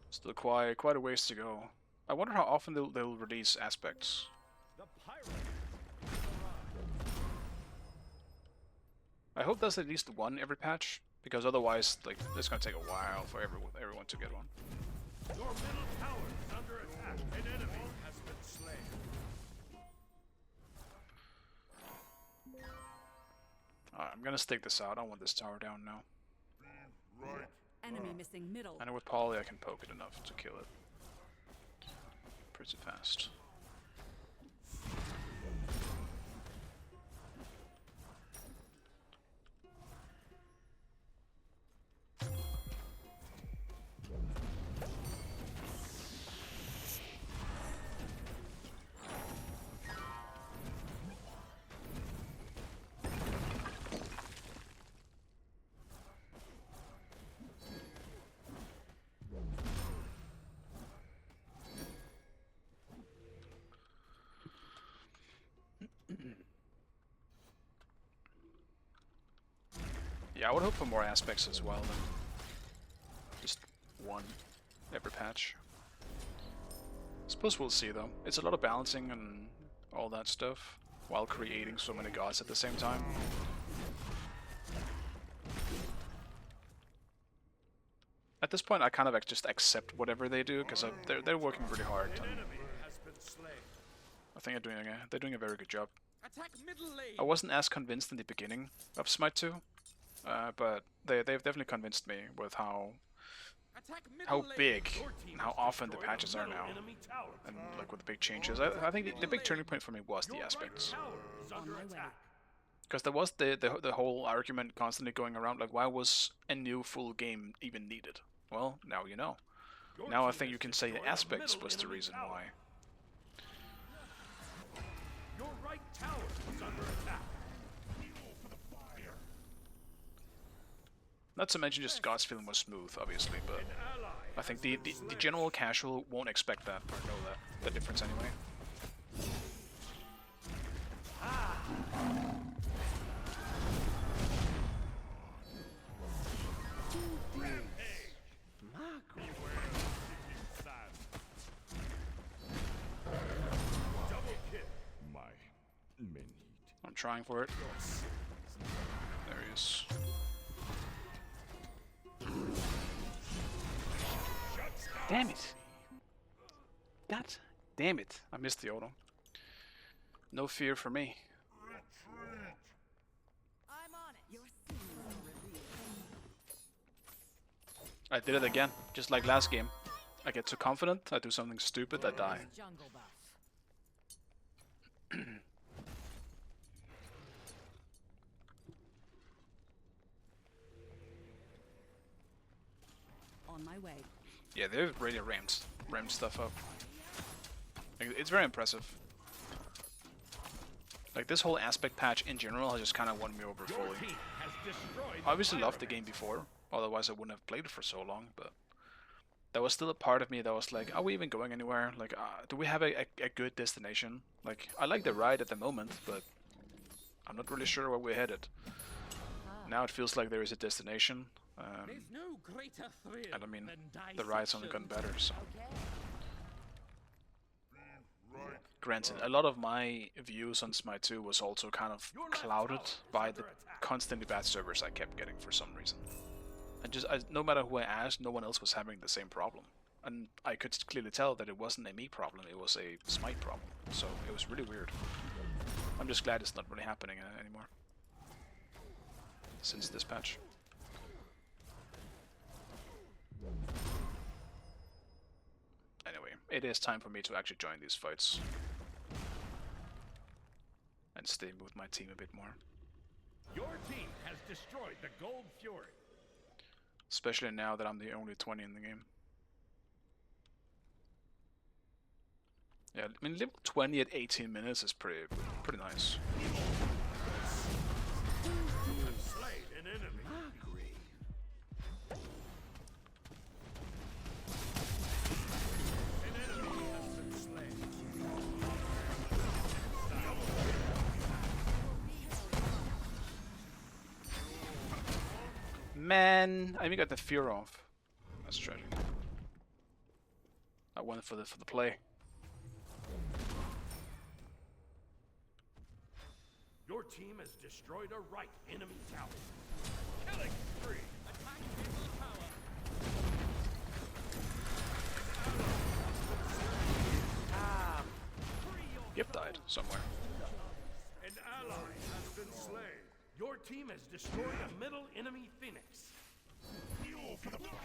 Still quite a ways to go. I wonder how often they'll release aspects. The pyro. I hope there's at least one every patch, because otherwise, like, it's gonna take a while for everyone to get one. Your middle tower is under attack. An enemy has been slain. Alright, I'm gonna stake this out. I want this tower down now. Right. Enemy missing middle. I know with Poly I can poke it enough to kill it. Pretty fast. Yeah, I would hope for more aspects as well than just one every patch. Suppose we'll see though. It's a lot of balancing and all that stuff while creating so many gods at the same time. At this point, I kind of just accept whatever they do because they're working really hard. An And enemy has been slain. I think they're doing a very good job. Attack middle lane. I wasn't as convinced in the beginning of Smite 2, but they've definitely convinced me with how Attack middle how lane. big Your team and how has often the destroyed patches are middle now, enemy tower. and like with the big changes. I think the big turning point for me was the Your aspects, right tower is On under my way. attack. because there was the whole argument constantly going around like, why was a new full game even needed? Well, now you know. Your Now I team think you has can say the destroyed a aspects middle was the enemy reason tower. why. Your right tower is under attack. Not to mention just God's feeling was smooth, obviously, but An ally I think the general casual won't expect that or know the difference anyway. trying for it. There he is. Damn it! God damn it! I missed the auto. No fear for me. I'm on it. Your sins are revealed. I did it again, just like last game. I get too confident, I do something stupid, I die. Jungle buff. On my way. Yeah, they've really ramped stuff up. Like, it's very impressive. Like, this whole aspect patch in general has just kind of won me over Your fully. team has destroyed I obviously the loved the game before, otherwise I wouldn't have played it for so long, but there was still a part of me that was like, are we even going anywhere? Like, do we have a good destination? Like, I like the ride at the moment, but I'm not really sure where we're headed. Now it feels like there is a destination, There's no greater thrill and I mean, than the ride's only gotten better, so... Right. Granted, a lot of my views on Smite 2 was also kind of clouded by the constantly bad servers I kept getting for some reason. No matter who I asked, no one else was having the same problem. And I could clearly tell that it wasn't a me problem, it was a Smite problem. So it was really weird. I'm just glad it's not really happening anymore. Since this patch. Anyway, it is time for me to actually join these fights. And stay with my team a bit more. Your team has destroyed the Gold Fury. Especially now that I'm the only 20 in the game. Yeah, I mean, level 20 at 18 minutes is pretty nice. Slayed an enemy. An enemy has been slain. Man, I even got the fear off. That's tragic. I went for the play. Your team has destroyed a right enemy tower. Killing spree. attack middle tower. Yep, died somewhere. An ally has been slain. Your team has destroyed a middle enemy phoenix. Fuel for the fire.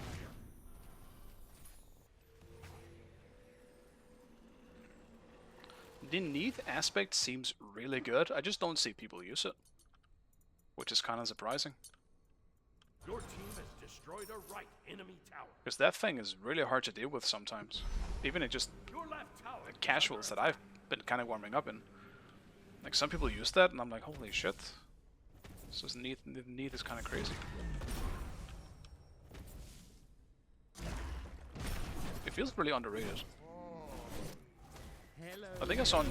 The Neath aspect seems really good. I just don't see people use it, which is kind of surprising. Your team has destroyed a right enemy tower. Because that thing is really hard to deal with sometimes. Even in just Your left tower. the casuals that I've been kind of warming up in. Like, some people use that, and I'm like, holy shit. This is Neath is kind of crazy. It feels really underrated. Hello. I think I saw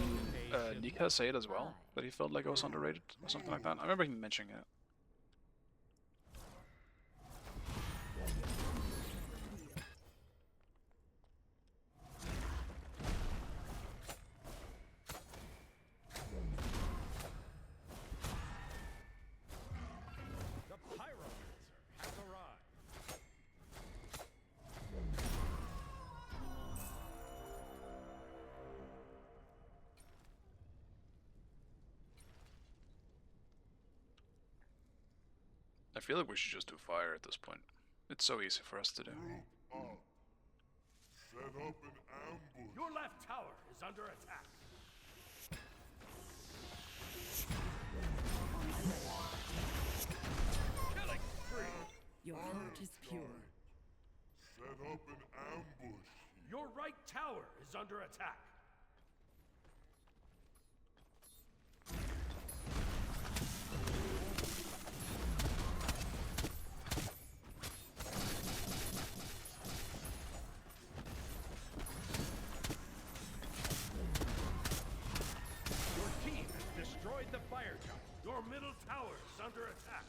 Nika say it as well, that he felt like it was underrated, or something like that. I remember him mentioning it. The Pyromancer has arrived. I feel like we should just do fire at this point. It's so easy for us to do. Group up. Set up an ambush. Your left tower is under attack. Killing spree. Your heart is pure. Set up an ambush. Your right tower is under attack. Your team has destroyed the fire tower. Your middle tower is under attack.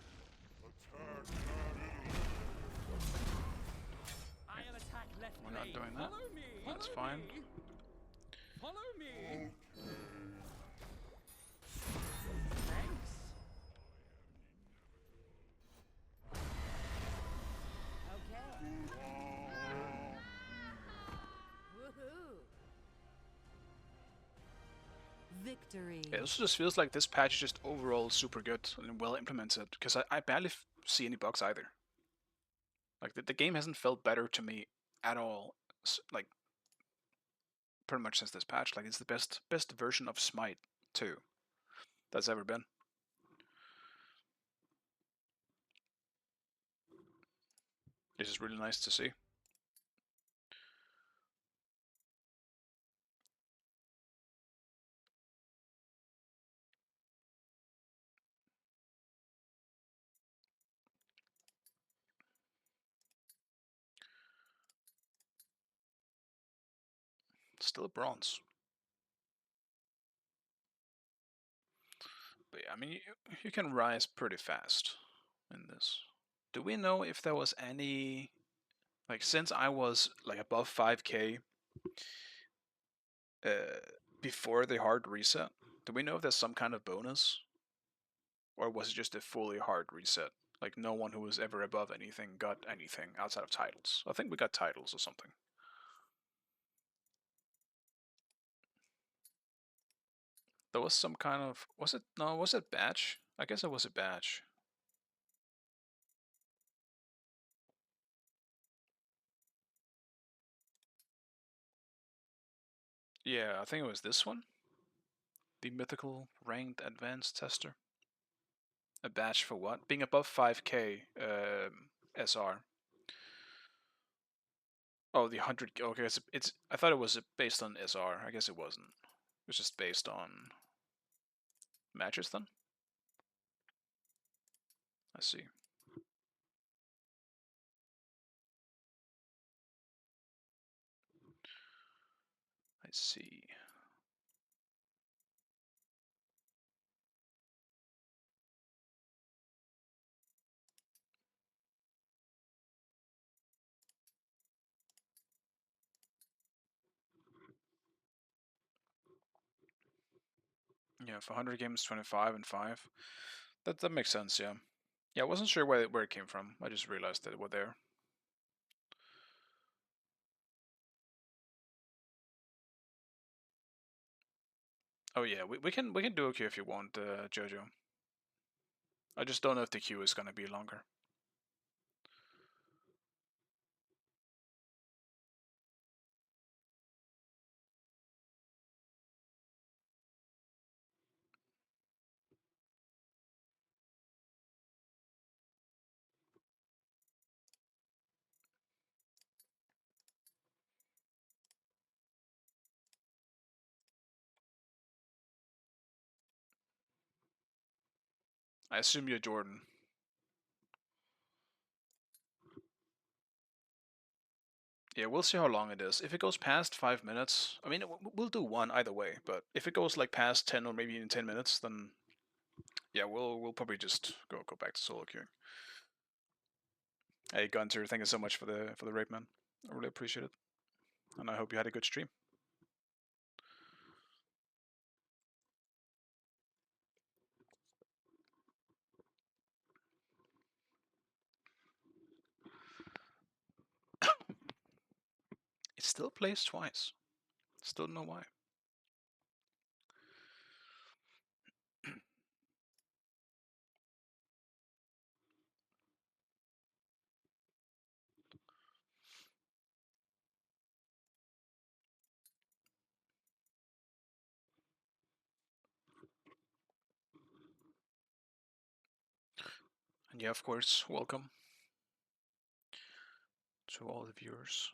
Attack that enemy. I'll attack left We're not lane. doing that. Follow me. That's Follow fine. me. Follow me. Thank victory. It also just feels like this patch is just overall super good and well implemented, because I barely see any bugs either. Like, the game hasn't felt better to me at all, like, pretty much since this patch. Like, it's the best version of Smite 2 that's ever been. This is really nice to see. Still bronze. But yeah, I mean, you can rise pretty fast in this. Do we know if there was any, like, since I was like above 5k uh, before the hard reset, do we know if there's some kind of bonus? Or was it just a fully hard reset? Like, no one who was ever above anything got anything outside of titles. I think we got titles or something. There was some kind of, was it badge? I guess it was a badge. Yeah, I think it was this one. The mythical ranked advanced tester. A badge for what? Being above 5k SR. Oh, the 100. Okay, it's. I thought it was based on SR. I guess it wasn't. It was just based on matches then. I see. I see. Yeah, for 100 games, 25 and 5. That makes sense. Yeah. Yeah, I wasn't sure where it came from. I just realized that it was there. Oh yeah, we can do a queue if you want, Jojo. I just don't know if the queue is gonna be longer. I assume you're Jordan. Yeah, we'll see how long it is. If it goes past 5 minutes, I mean, we'll do one either way. But if it goes like past 10 or maybe even 10 minutes, then yeah, we'll probably just go back to solo queuing. Hey Gunter, thank you so much for the raid, man. I really appreciate it, and I hope you had a good stream. It still plays twice. Still don't know why. And yeah, of course, welcome to all the viewers.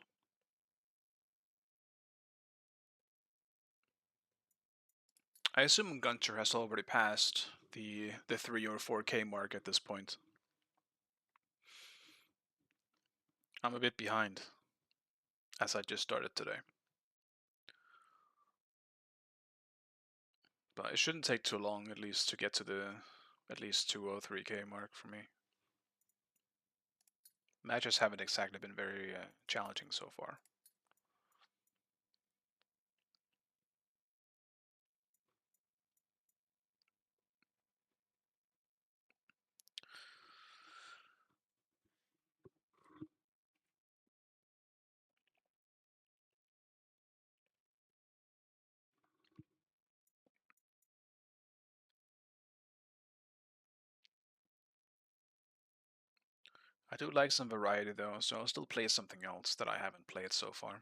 I assume Gunter has already passed the 3 or 4k mark at this point. I'm a bit behind, as I just started today. But it shouldn't take too long, at least, to get to the at least 2 or 3k mark for me. Matches haven't exactly been very challenging so far. I do like some variety though, so I'll still play something else that I haven't played so far.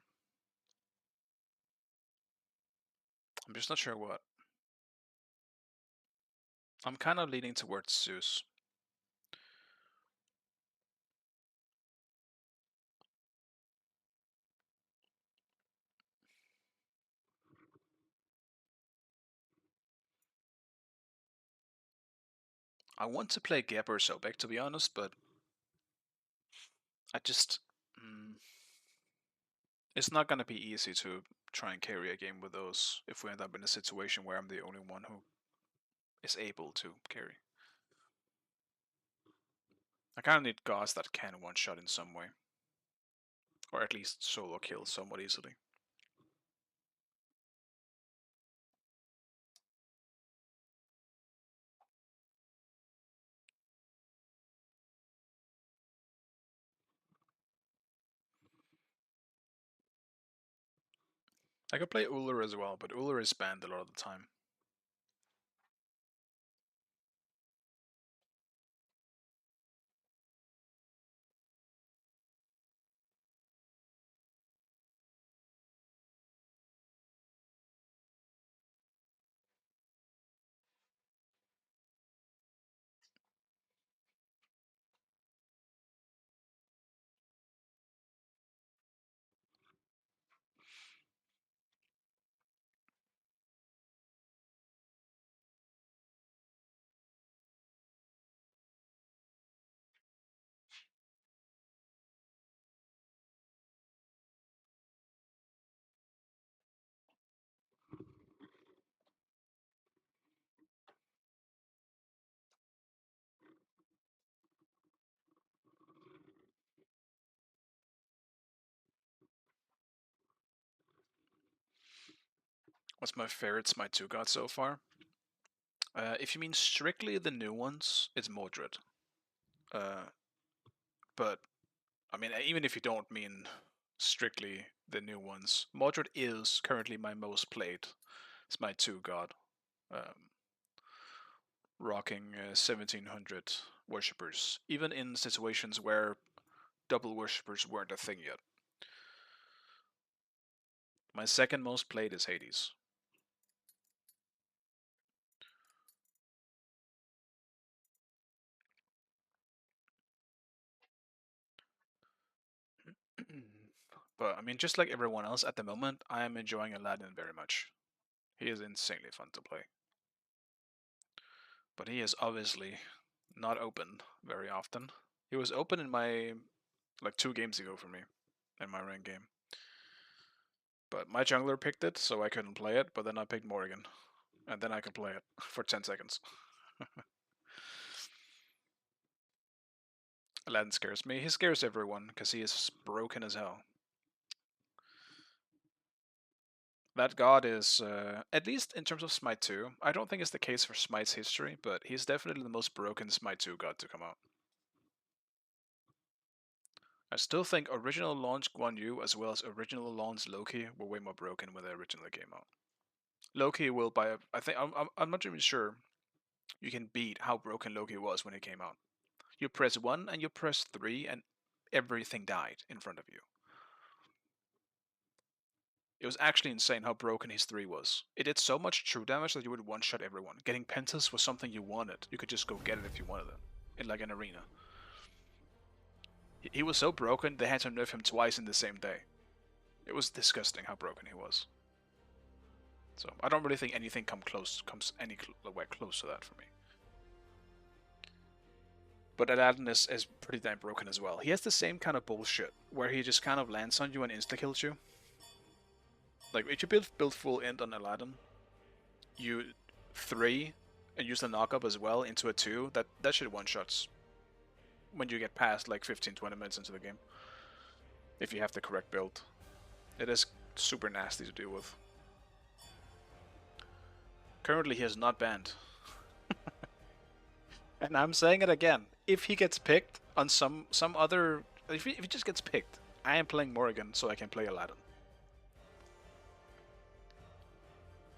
I'm just not sure what. I'm kind of leaning towards Zeus. I want to play Geb or Sobek, to be honest, but I just... it's not going to be easy to try and carry a game with those if we end up in a situation where I'm the only one who is able to carry. I kind of need gods that can one-shot in some way. Or at least solo kill somewhat easily. I could play Uller as well, but Uller is banned a lot of the time. What's my favorite Smite 2 god so far? If you mean strictly the new ones, it's Mordred. But, I mean, even if you don't mean strictly the new ones, Mordred is currently my most played Smite 2 god. Rocking 1700 worshippers, even in situations where double worshippers weren't a thing yet. My second most played is Hades. But I mean, just like everyone else at the moment, I am enjoying Aladdin very much. He is insanely fun to play. But he is obviously not open very often. He was open in my, like 2 games ago for me, in my ranked game. But my jungler picked it, so I couldn't play it, but then I picked Morrigan. And then I could play it for 10 seconds. Aladdin scares me. He scares everyone, because he is broken as hell. That god is, at least in terms of Smite 2, I don't think it's the case for Smite's history, but he's definitely the most broken Smite 2 god to come out. I still think original launch Guan Yu as well as original launch Loki were way more broken when they originally came out. Loki will by I think I'm not even sure you can beat how broken Loki was when it came out. You press 1 and you press 3 and everything died in front of you. It was actually insane how broken his 3 was. It did so much true damage that you would one-shot everyone. Getting Pentas was something you wanted. You could just go get it if you wanted it. In like an arena. He was so broken, they had to nerf him twice in the same day. It was disgusting how broken he was. So I don't really think anything comes anywhere close to that for me. But Aladdin is pretty damn broken as well. He has the same kind of bullshit, where he just kind of lands on you and insta-kills you. Like, if you build full int on Aladdin, you 3 and use the knockup as well into a 2, that shit one-shots when you get past like 15-20 minutes into the game. If you have the correct build. It is super nasty to deal with. Currently he is not banned. And I'm saying it again. If he gets picked on some other... If he just gets picked, I am playing Morrigan so I can play Aladdin.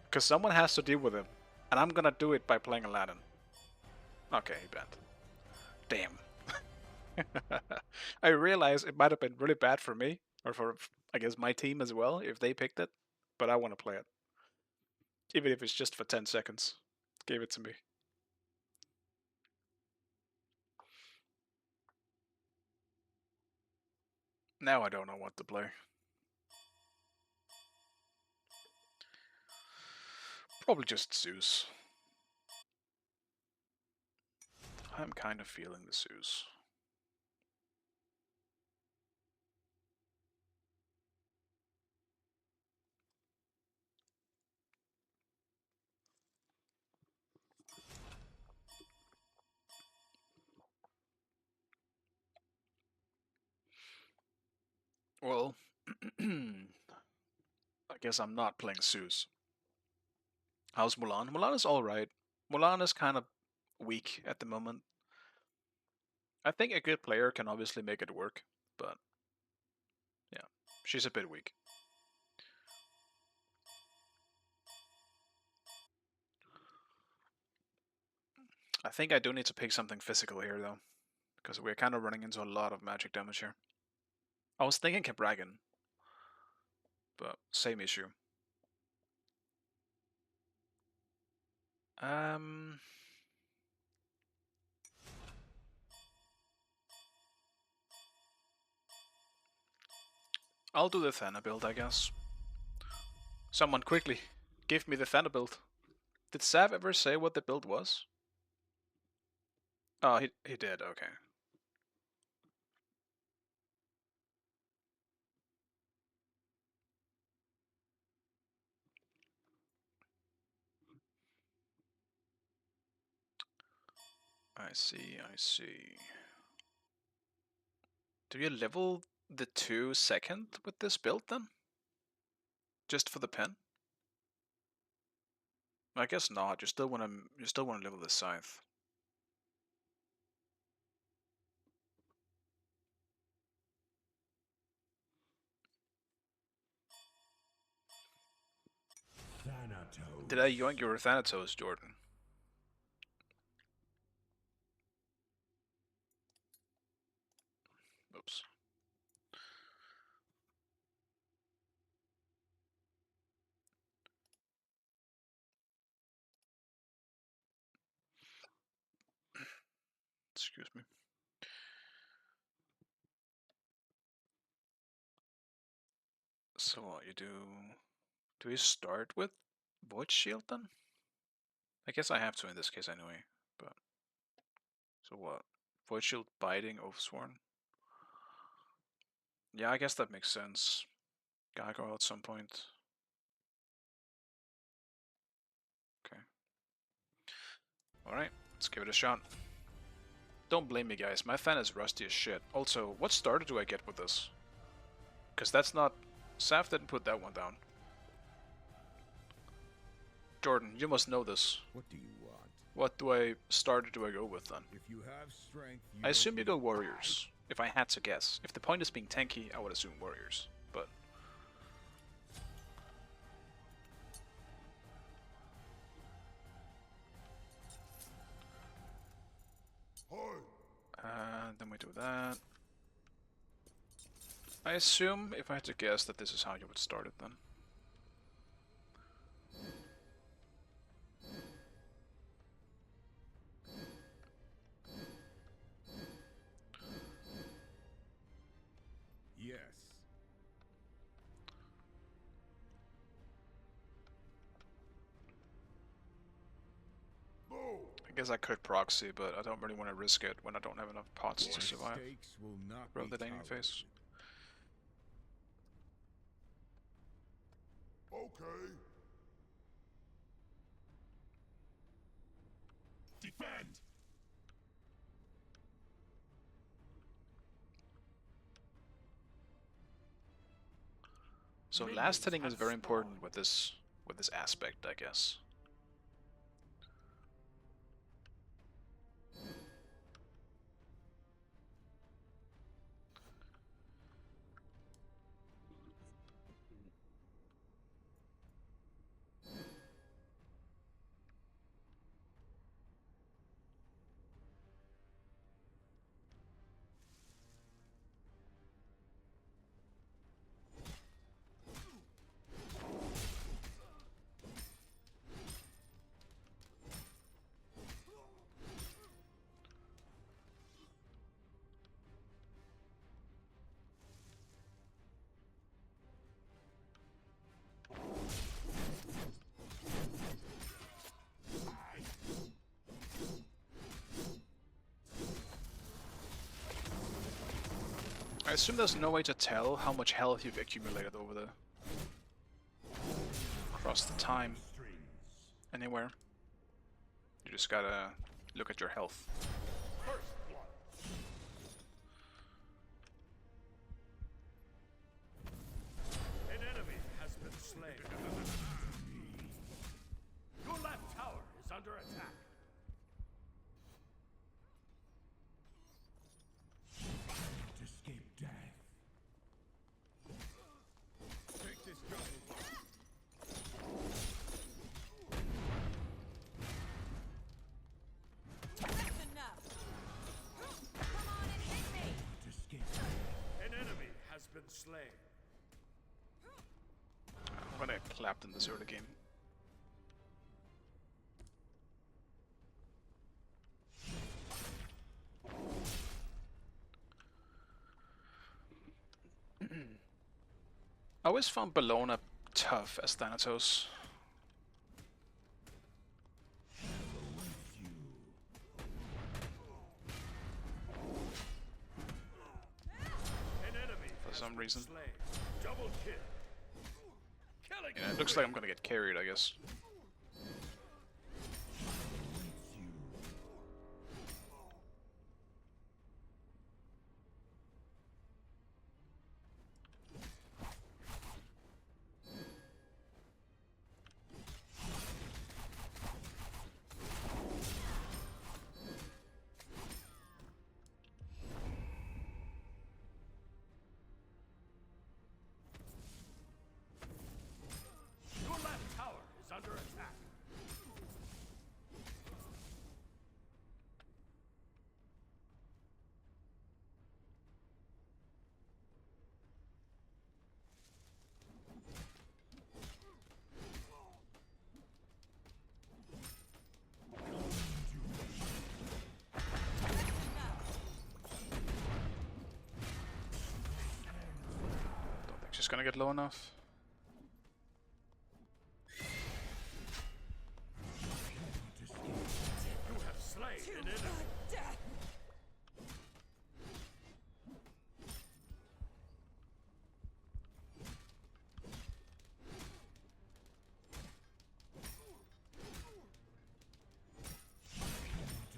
Because someone has to deal with him. And I'm gonna do it by playing Aladdin. Okay, he banned. Damn. I realize it might have been really bad for me, or for, I guess, my team as well, if they picked it, but I want to play it. Even if it's just for 10 seconds. Give it to me. Now I don't know what to play. Probably just Zeus. I'm kind of feeling the Zeus. Well, I guess I'm not playing Zeus. How's Mulan? Mulan is alright. Mulan is kind of weak at the moment. I think a good player can obviously make it work, but yeah, she's a bit weak. I think I do need to pick something physical here though, because we're kind of running into a lot of magic damage here. I was thinking Cabragan, but same issue. Um, I'll do the Thana build, I guess. Someone quickly, give me the Thana build. Did Sav ever say what the build was? Oh, he did, okay. I see, I see. Do you level the 2 with this build then? Just for the pen? I guess not. You still wanna level the scythe. Thanatos. Did I yoink your Thanatos, Jordan? Oops. Excuse me. So what you do? Do we start with Void Shield then? I guess I have to in this case anyway. But so what? Void Shield biting Oathsworn. Yeah, I guess that makes sense. Gargoyle at some point. Okay. Alright, let's give it a shot. Don't blame me, guys. My fan is rusty as shit. Also, what starter do I get with this? Because that's not... Saf didn't put that one down. Jordan, you must know this. What do you want? What starter do I go with then? If you have strength, I assume you go Warriors. If I had to guess. If the point is being tanky, I would assume Warriors. But... then we do that. I assume, if I had to guess, that this is how you would start it then. Yes. I guess I could proxy, but I don't really want to risk it when I don't have enough pots to survive. Stakes will not Roll be the Daning tolerated. Face. Okay. Defend. So last hitting is very important with this aspect, I guess. assume there's no way to tell how much health you've accumulated over the across the time anywhere. You just gotta look at your health. First blood. An enemy has been slain. Your left tower is under attack. Escape death. Take this jungle. That's enough. Come on and hit me! Escape. An enemy has been slain. I'm gonna get clapped in this early game. I always found Bellona tough as Thanatos. An enemy For has some been reason. slain. Double kill. Killing Yeah, it looks like I'm gonna get carried, I guess. Your left tower is under attack. Don't think she's gonna get low enough. You have slain an enemy. Death.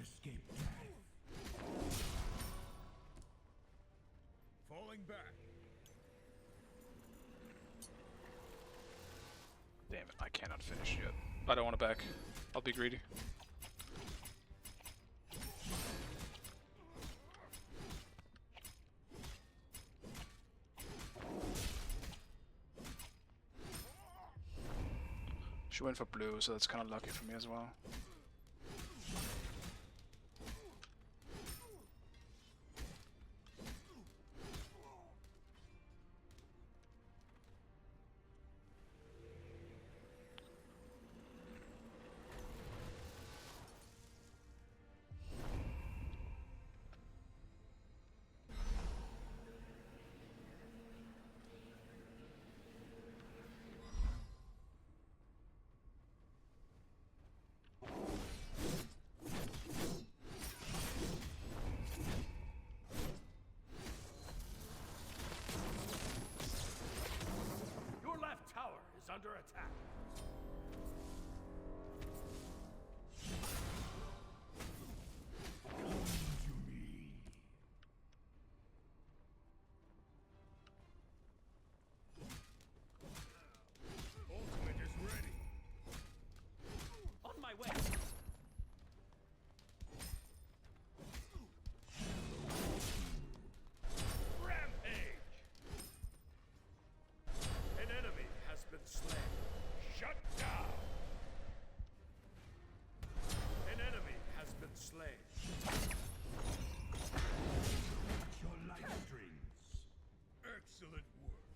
Escape death. Falling back. Damn it, I cannot finish yet. I don't want to back. I'll be greedy. She went for blue, so that's kind of lucky for me as well. Your left tower is under attack. To me. Ultimate is ready. On my way. Rampage. An enemy has been slain. Shut down. An enemy has been slain. Your life strings. Excellent work.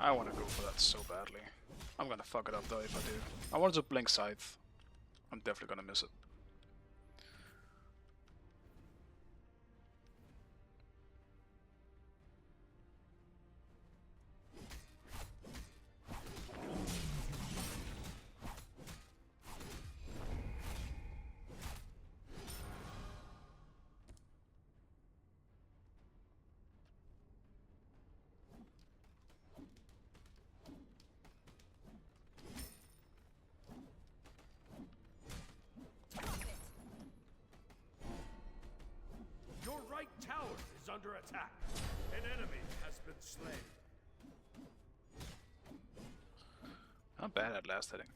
I want to go for that so badly. I'm gonna fuck it up though if I do. I wanted to blink Scythe. I'm definitely gonna miss it. under attack. An enemy has been slain. Not bad at last hitting.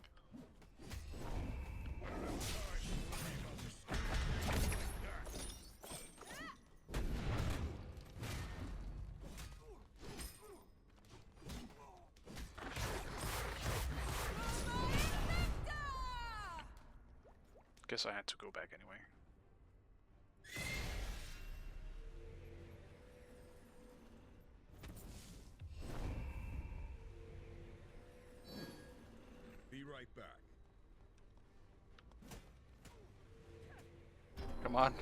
Guess I had to go back anyway. Be right back. Come on.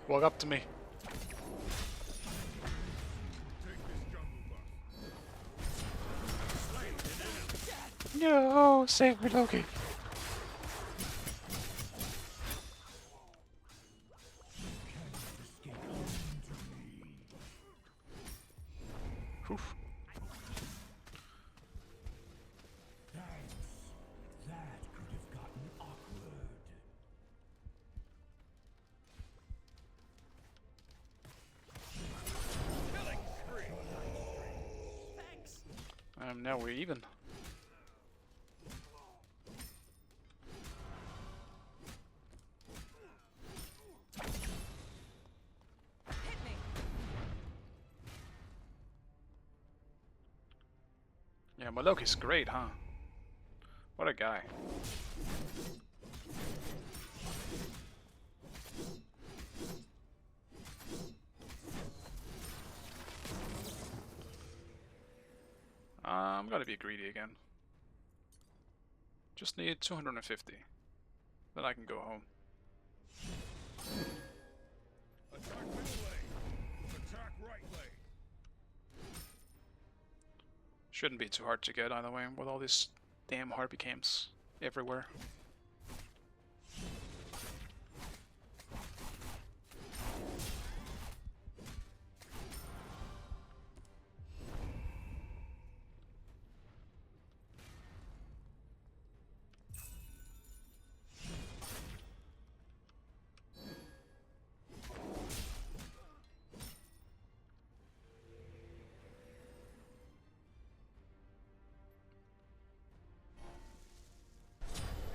Walk up to me. Take this jungle buff. Slain an enemy. No, save me, Loki. Oof. That could have gotten awkward. Killing spree. Thanks. Now we're even. Hit me. Yeah, my Loki's great, huh? What a guy. I'm gonna be greedy again. Just need 250. Then I can go home. Attack middle lane. Attack right lane. Shouldn't be too hard to get either way with all these damn harpy camps everywhere.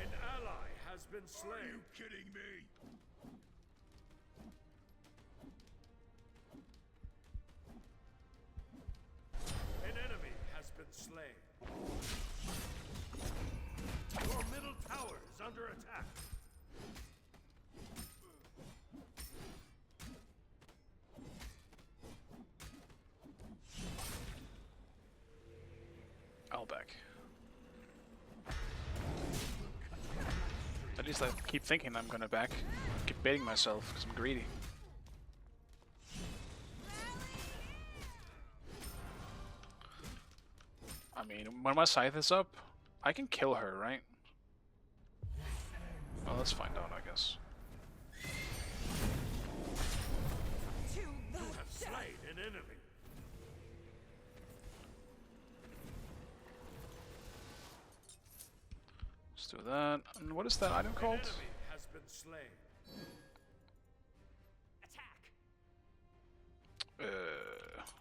An ally has been slain. Are you kidding me? An enemy has been slain. Your middle tower is under attack. I'll back. At least I keep thinking I'm gonna back. Keep baiting myself because I'm greedy. I mean, when my scythe is up, I can kill her, right? Well, let's find out, I guess. You have slain an enemy. Let's do that. And what is that item An called? enemy has been slain.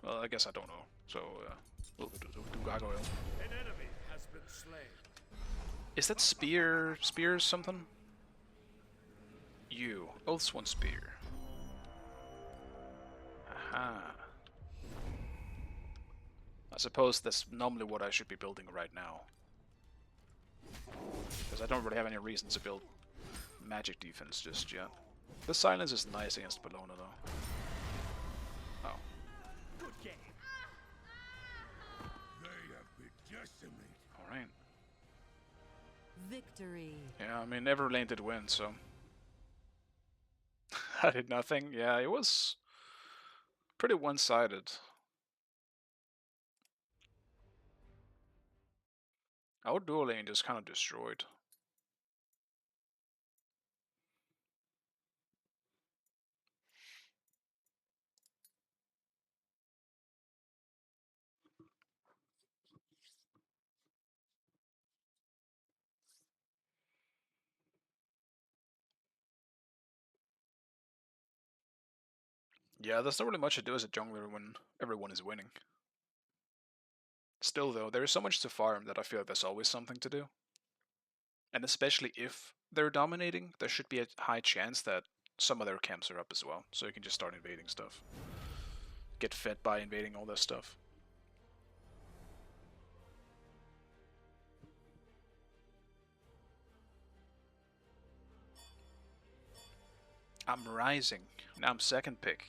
Well, I guess I don't know. So, we'll do gargoyle. An enemy has been slain. Is that spear something? You. Oath's one spear. Aha. I suppose that's normally what I should be building right now. Because I don't really have any reason to build magic defense just yet. The silence is nice against Bologna though. Oh. Good game. They have been decimated. Alright. Victory. Yeah, I mean, every lane did win, so... I did nothing. Yeah, it was pretty one-sided. Our dual lane just kind of destroyed. Yeah, there's not really much to do as a jungler when everyone is winning. Still, though, there is so much to farm that I feel like there's always something to do. And especially if they're dominating, there should be a high chance that some of their camps are up as well, so you can just start invading stuff. Get fed by invading all this stuff. I'm rising. Now I'm second pick.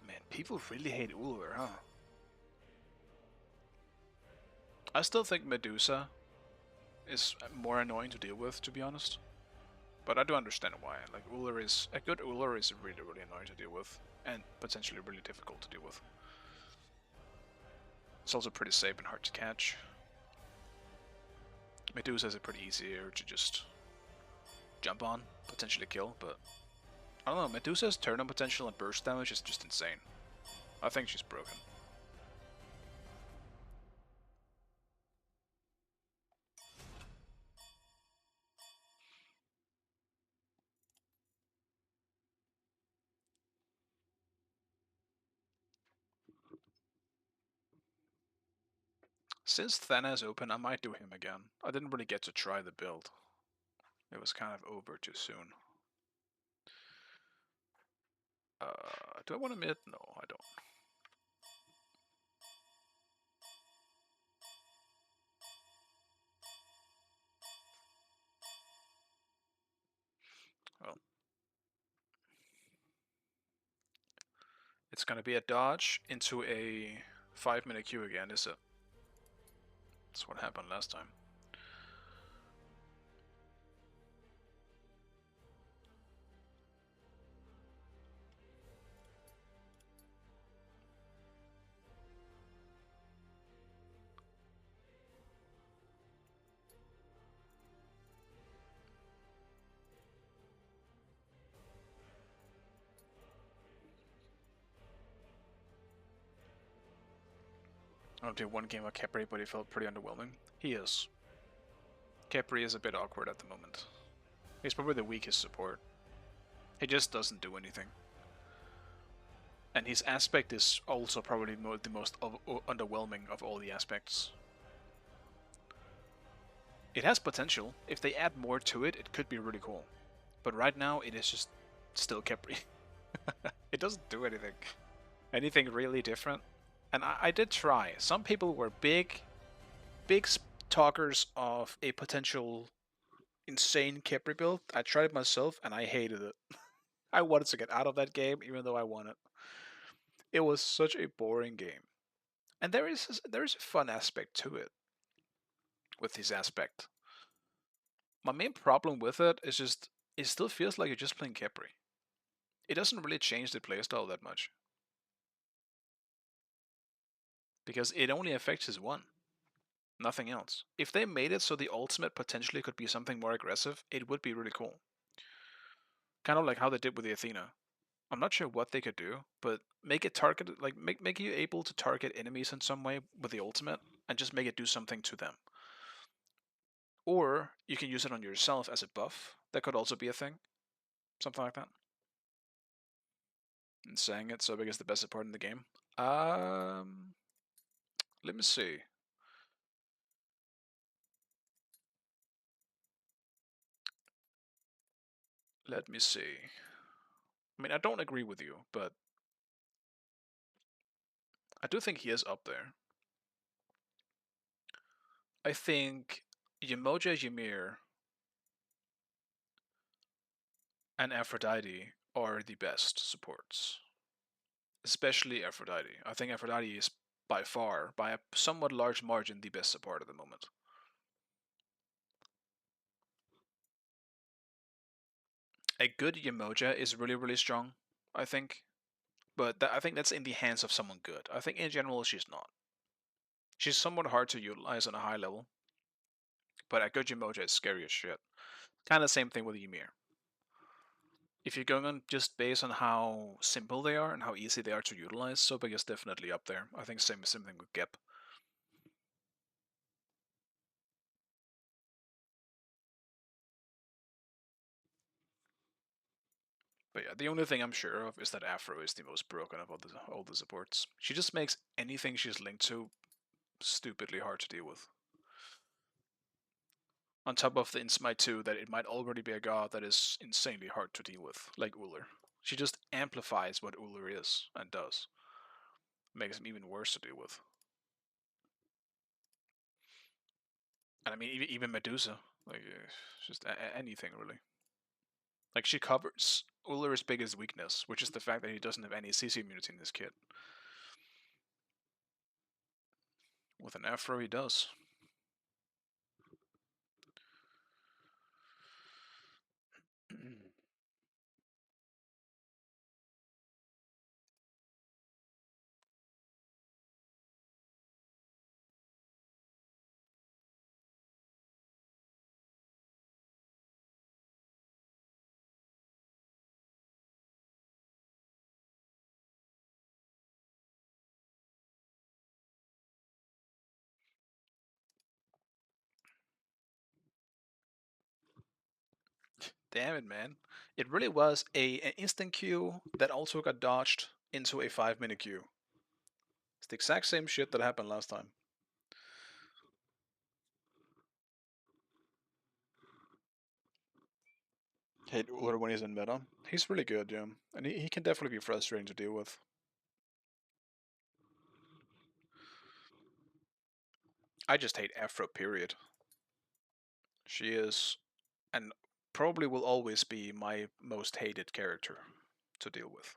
Man, people really hate Ulver, huh? I still think Medusa is more annoying to deal with, to be honest. But I do understand why. Like, a good Uller is really, really annoying to deal with, and potentially really difficult to deal with. It's also pretty safe and hard to catch. Medusa is a pretty easier to just jump on, potentially kill, but I don't know, Medusa's turn on potential and burst damage is just insane. I think she's broken. Since Thana is open, I might do him again. I didn't really get to try the build. It was kind of over too soon. Do I want to mid? No, I don't. Well, it's gonna be a dodge into a 5-minute queue again, is it? That's what happened last time. I did one game of Kepri, but he felt pretty underwhelming. He is. Kepri is a bit awkward at the moment. He's probably the weakest support. He just doesn't do anything. And his aspect is also probably the most underwhelming of all the aspects. It has potential. If they add more to it, it could be really cool. But right now, it is just still Kepri. It doesn't do anything really different. And I did try. Some people were big talkers of a potential insane Kepri build. I tried it myself and I hated it. I wanted to get out of that game even though I won it. It was such a boring game. And there is a fun aspect to it with this aspect. My main problem with it is just it still feels like you're just playing Kepri. It doesn't really change the playstyle that much. Because it only affects his one. Nothing else. If they made it so the ultimate potentially could be something more aggressive, it would be really cool. Kind of like how they did with the Athena. I'm not sure what they could do, but make it target make you able to target enemies in some way with the ultimate and just make it do something to them. Or you can use it on yourself as a buff. That could also be a thing. Something like that. And saying it so big is the best support in the game. Let me see. Let me see. I mean, I don't agree with you, but I do think he is up there. I think Yemoja, Ymir, and Aphrodite are the best supports. Especially Aphrodite. I think Aphrodite is by far, by a somewhat large margin, the best support at the moment. A good Yemoja is really, really strong, I think. But I think that's in the hands of someone good. I think in general she's not. She's somewhat hard to utilize on a high level. But a good Yemoja is scary as shit. Kind of the same thing with Ymir. if you're going on just based on how simple they are and how easy they are to utilize, Sobek is definitely up there. I think same thing with Gep. But yeah, the only thing I'm sure of is that Afro is the most broken of all the supports. She just makes anything she's linked to stupidly hard to deal with. On top of the in Smite 2 that it might already be a god that is insanely hard to deal with, like Uller. She just amplifies what Uller is and does. Makes him even worse to deal with. And I mean, even Medusa, like just anything really. Like she covers Uller's biggest weakness, which is the fact that he doesn't have any CC immunity in this kit. With an Afro, he does. Damn it, man. It really was an instant Q that also got dodged into a 5-minute Q. It's the exact same shit that happened last time. Hate Uller when he's in meta. He's really good, yeah. And he can definitely be frustrating to deal with. I just hate Afro, period. She is, and probably will always be, my most hated character to deal with.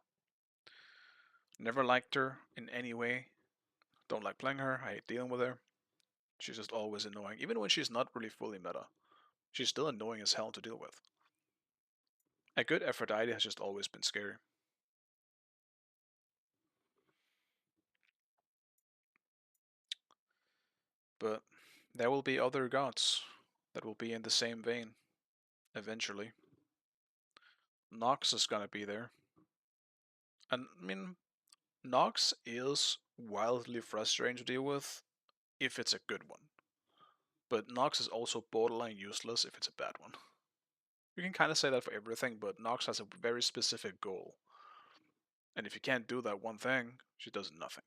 Never liked her in any way. Don't like playing her. I hate dealing with her. She's just always annoying. Even when she's not really fully meta, she's still annoying as hell to deal with. A good Aphrodite has just always been scary. But there will be other gods that will be in the same vein eventually. Nox is gonna be there. And I mean, Nox is wildly frustrating to deal with if it's a good one. But Nox is also borderline useless if it's a bad one. You can kind of say that for everything, but Nox has a very specific goal. And if you can't do that one thing, she does nothing.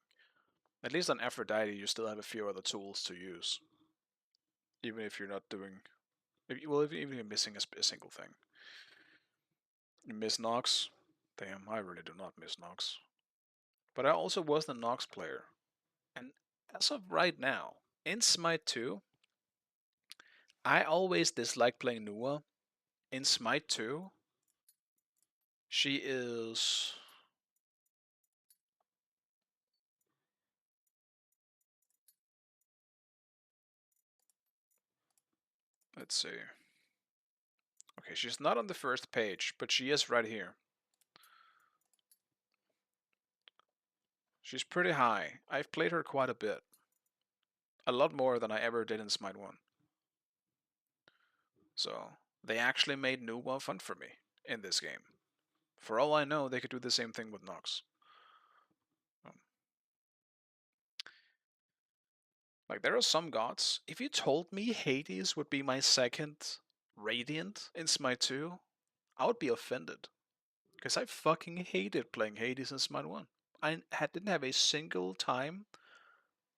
At least on Aphrodite, you still have a few other tools to use. Even if you're not doing... Well, even if you're missing a single thing. You miss Nox? Damn, I really do not miss Nox. But I also was the Nox player. And as of right now, in Smite 2, I always dislike playing Nua. In Smite 2, she is... Let's see. Okay, she's not on the first page, but she is right here. She's pretty high. I've played her quite a bit. A lot more than I ever did in Smite 1. So, they actually made Nuwa fun for me in this game. For all I know, they could do the same thing with Nox. Like, there are some gods. If you told me Hades would be my second Radiant in Smite 2, I would be offended. Because I fucking hated playing Hades in Smite 1. Didn't have a single time,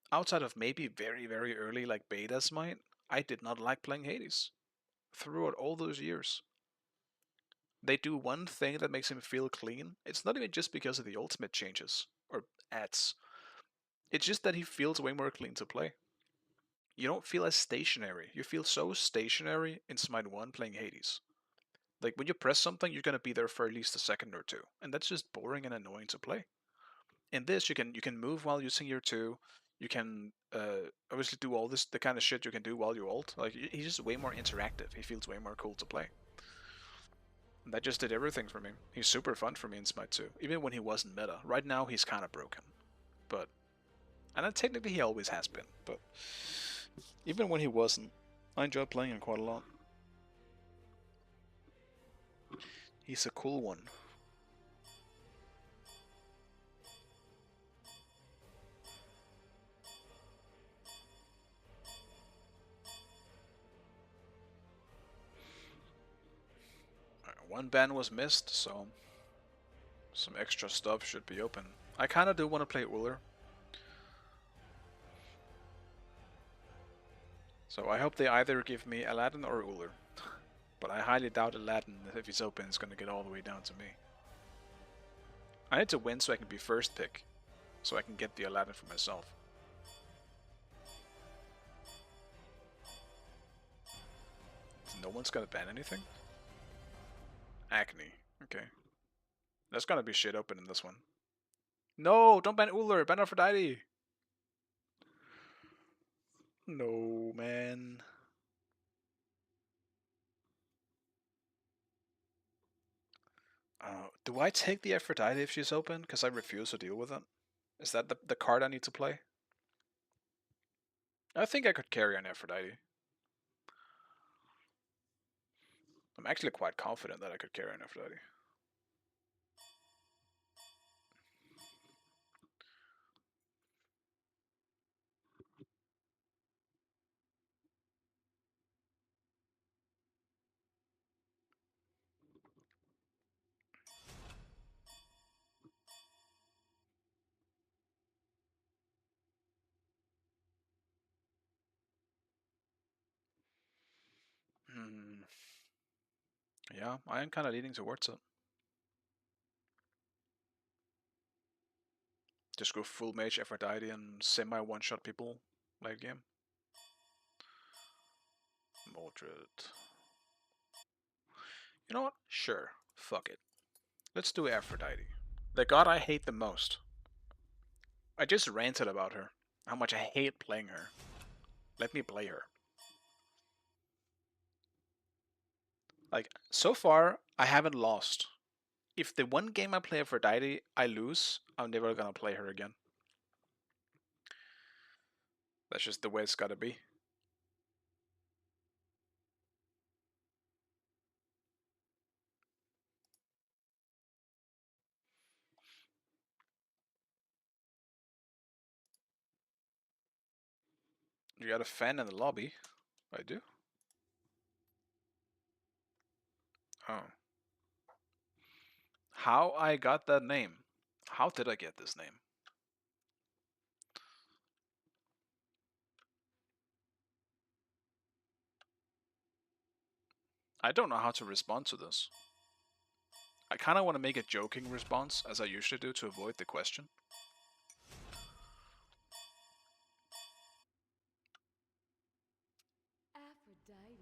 outside of maybe very, very early, like beta Smite, I did not like playing Hades. Throughout all those years. They do one thing that makes him feel clean. It's not even just because of the ultimate changes, or adds. It's just that he feels way more clean to play. You don't feel as stationary. You feel so stationary in Smite 1 playing Hades. Like, when you press something, you're gonna be there for at least a second or two. And that's just boring and annoying to play. In this, you can move while using your 2. You can obviously do all this, the kind of shit you can do while you ult. Like, he's just way more interactive. He feels way more cool to play. And that just did everything for me. He's super fun for me in Smite 2, even when he wasn't meta. Right now, he's kind of broken. But, and technically he always has been, but even when he wasn't, I enjoyed playing him quite a lot. He's a cool one. One ban was missed, so some extra stuff should be open. I kinda do want to play Uller. So I hope they either give me Aladdin or Uller. But I highly doubt Aladdin, if he's open, is gonna get all the way down to me. I need to win so I can be first pick. So I can get the Aladdin for myself. No one's gonna ban anything? Acne. Okay. There's gonna be shit open in this one. No, don't ban Uller, ban Aphrodite! No, man. Do I take the Aphrodite if she's open? Because I refuse to deal with it. Is that the card I need to play? I think I could carry on Aphrodite. I'm actually quite confident that I could carry on Aphrodite. Yeah, I am kind of leaning towards it. Just go full mage Aphrodite and semi one-shot people late game. Mordred. You know what? Sure. Fuck it. Let's do Aphrodite. The god I hate the most. I just ranted about her. How much I hate playing her. Let me play her. Like, so far, I haven't lost. If the one game I play Aphrodite, I lose, I'm never gonna play her again. That's just the way it's gotta be. You got a fan in the lobby? I do? Oh. How I got that name? How did I get this name? I don't know how to respond to this. I kinda want to make a joking response, as I usually do, to avoid the question. Aphrodite.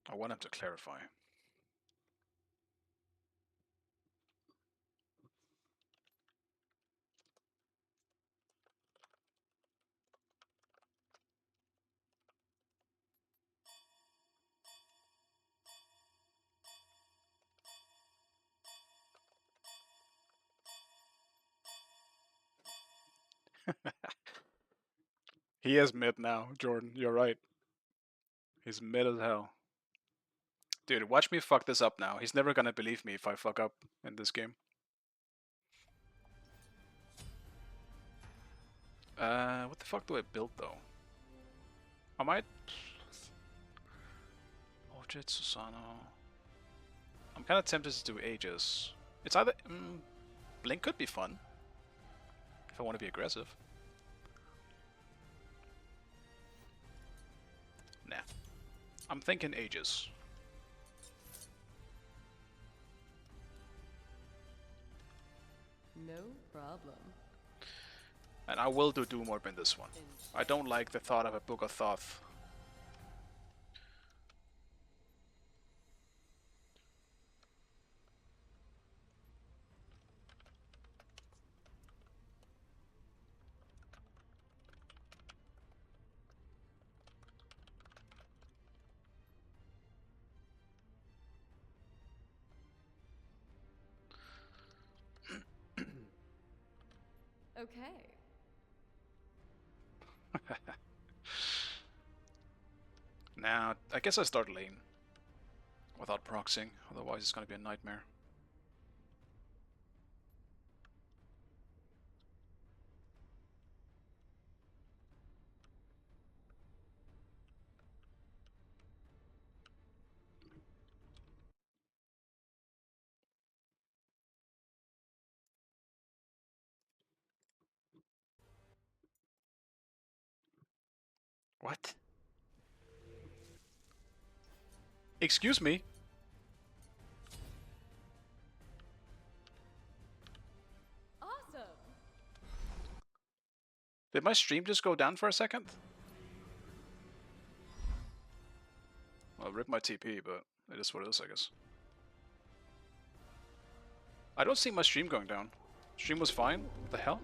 I want him to clarify. He is mid now, Jordan. You're right. He's mid as hell. Dude, watch me fuck this up now. He's never gonna believe me if I fuck up in this game. What the fuck do I build though? I might... Orchid, Susano... I'm kinda tempted to do Aegis. It's either... Blink could be fun. If I want to be aggressive. Nah. I'm thinking Aegis. No problem. And I will do Doom Orb in this one. I don't like the thought of a Book of Thoth. Okay. Now, I guess I start lane without proxying, otherwise it's gonna be a nightmare. What? Excuse me? Awesome. Did my stream just go down for a second? Well, rip my TP, but it is what it is, I guess. I don't see my stream going down. Stream was fine. What the hell?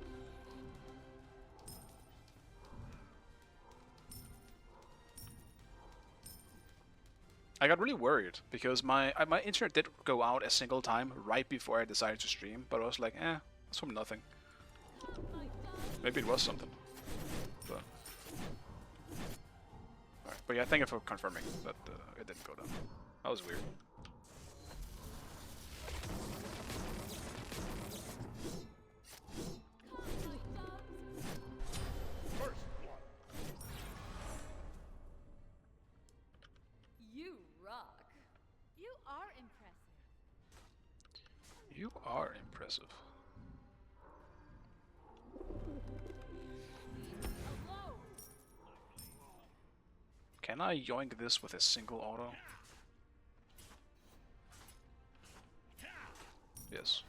I got really worried because my internet did go out a single time right before I decided to stream, but I was like, that's from nothing. Maybe it was something. But, alright. But yeah, thank you for confirming that it didn't go down. That was weird. First blood. You rock. You are impressive. You are impressive. Hello. Can I yoink this with a single auto? Yes.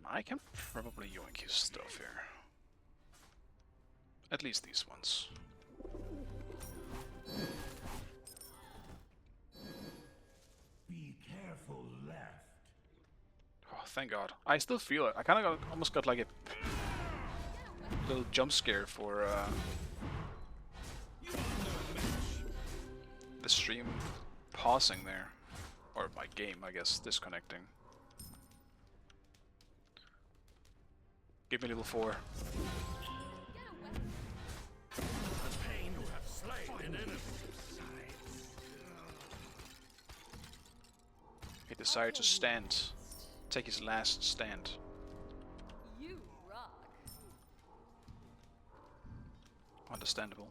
I can probably yoink his stuff here. At least these ones. Be careful left. Oh, thank God. I still feel it. I kind of almost got like a little jump scare for the stream pausing there. Or my game, I guess, disconnecting. Give me level 4. Pain, you have slain an enemy. He decided to stand. Take his last stand. You rock. Understandable.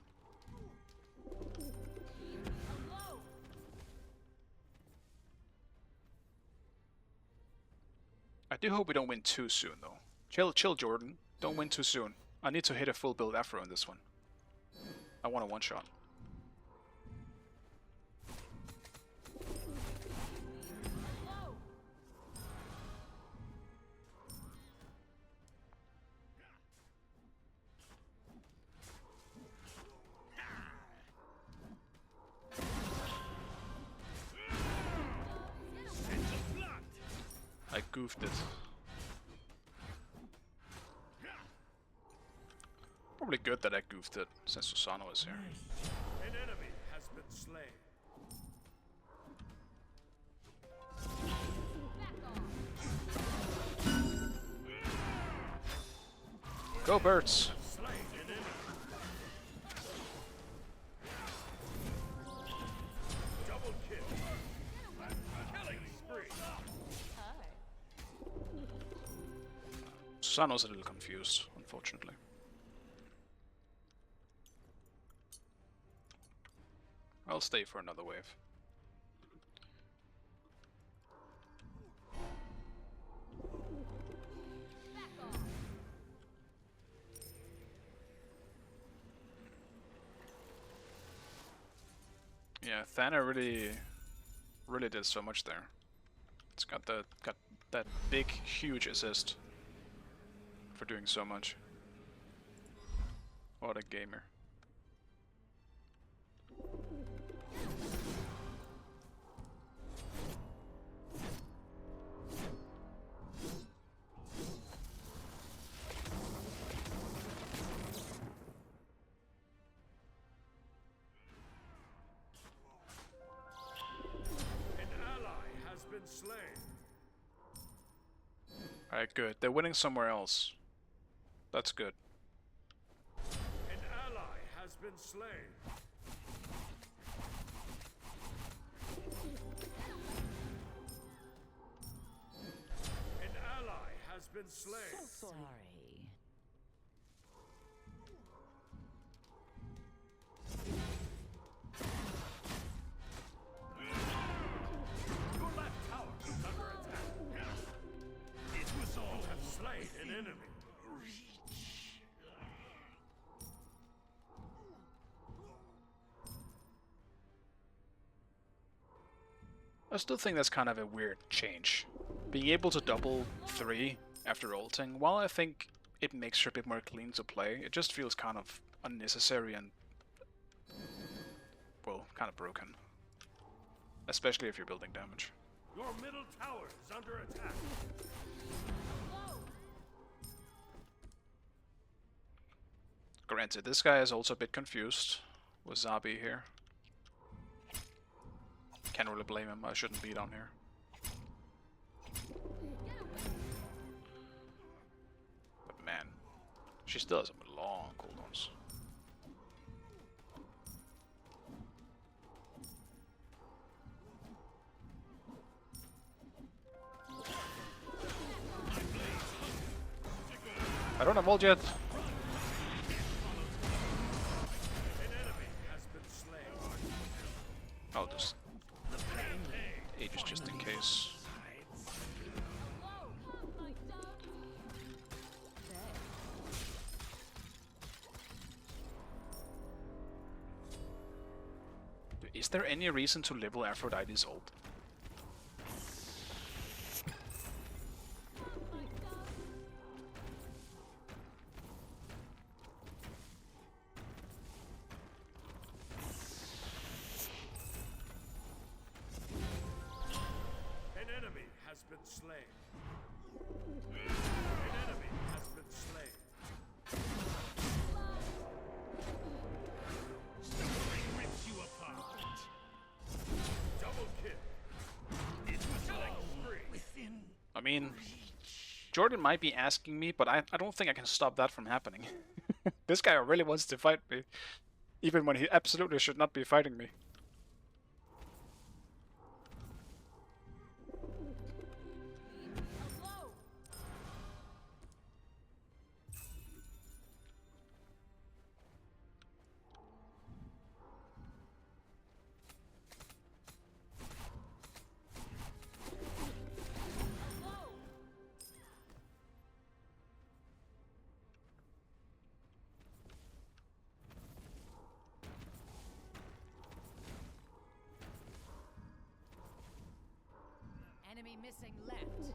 I do hope we don't win too soon, though. Chill, Jordan. Don't win too soon. I need to hit a full build afro in this one. I want a one-shot. I goofed it. Probably good that I goofed it, since Susano is here. An enemy has been slain. Go birds! Slain an enemy. Double kill. Killing spree. Hi. Susano's a little confused, unfortunately. I'll stay for another wave. Yeah, Thana really did so much there. It's got that big, huge assist for doing so much. What a gamer. Alright, good. They're winning somewhere else. That's good. An ally has been slain. An ally has been slain. Sorry. Your left tower is under attack. It was all have slain an enemy. I still think that's kind of a weird change. Being able to double 3 after ulting, while I think it makes her a bit more clean to play, it just feels kind of unnecessary and, well, kind of broken. Especially if you're building damage. Your middle tower is under attack. Granted, this guy is also a bit confused with Zabi here. Can't really blame him, I shouldn't be down here. But man, she still has some long cooldowns. I don't have ult yet. An enemy has been slain. I'll just Aegis just in case. Is there any reason to level Aphrodite's ult? An enemy has been slain. An enemy has been slain. Suffering rips you apart. Double kill. It was all within. I mean, Jordan might be asking me, but I don't think I can stop that from happening. This guy really wants to fight me, even when he absolutely should not be fighting me. Enemy missing left.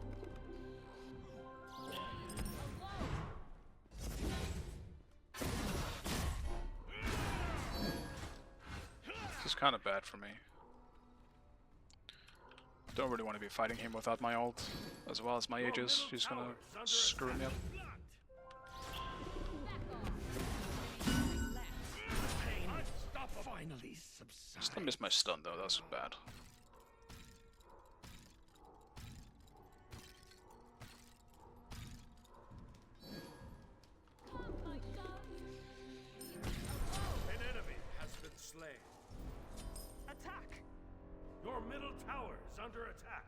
This is kind of bad for me. Don't really want to be fighting him without my ult, as well as my Aegis. He's gonna screw me up. Finally subside. Still missed my stun though, that's bad. An enemy has been slain. Attack! Your middle tower is under attack.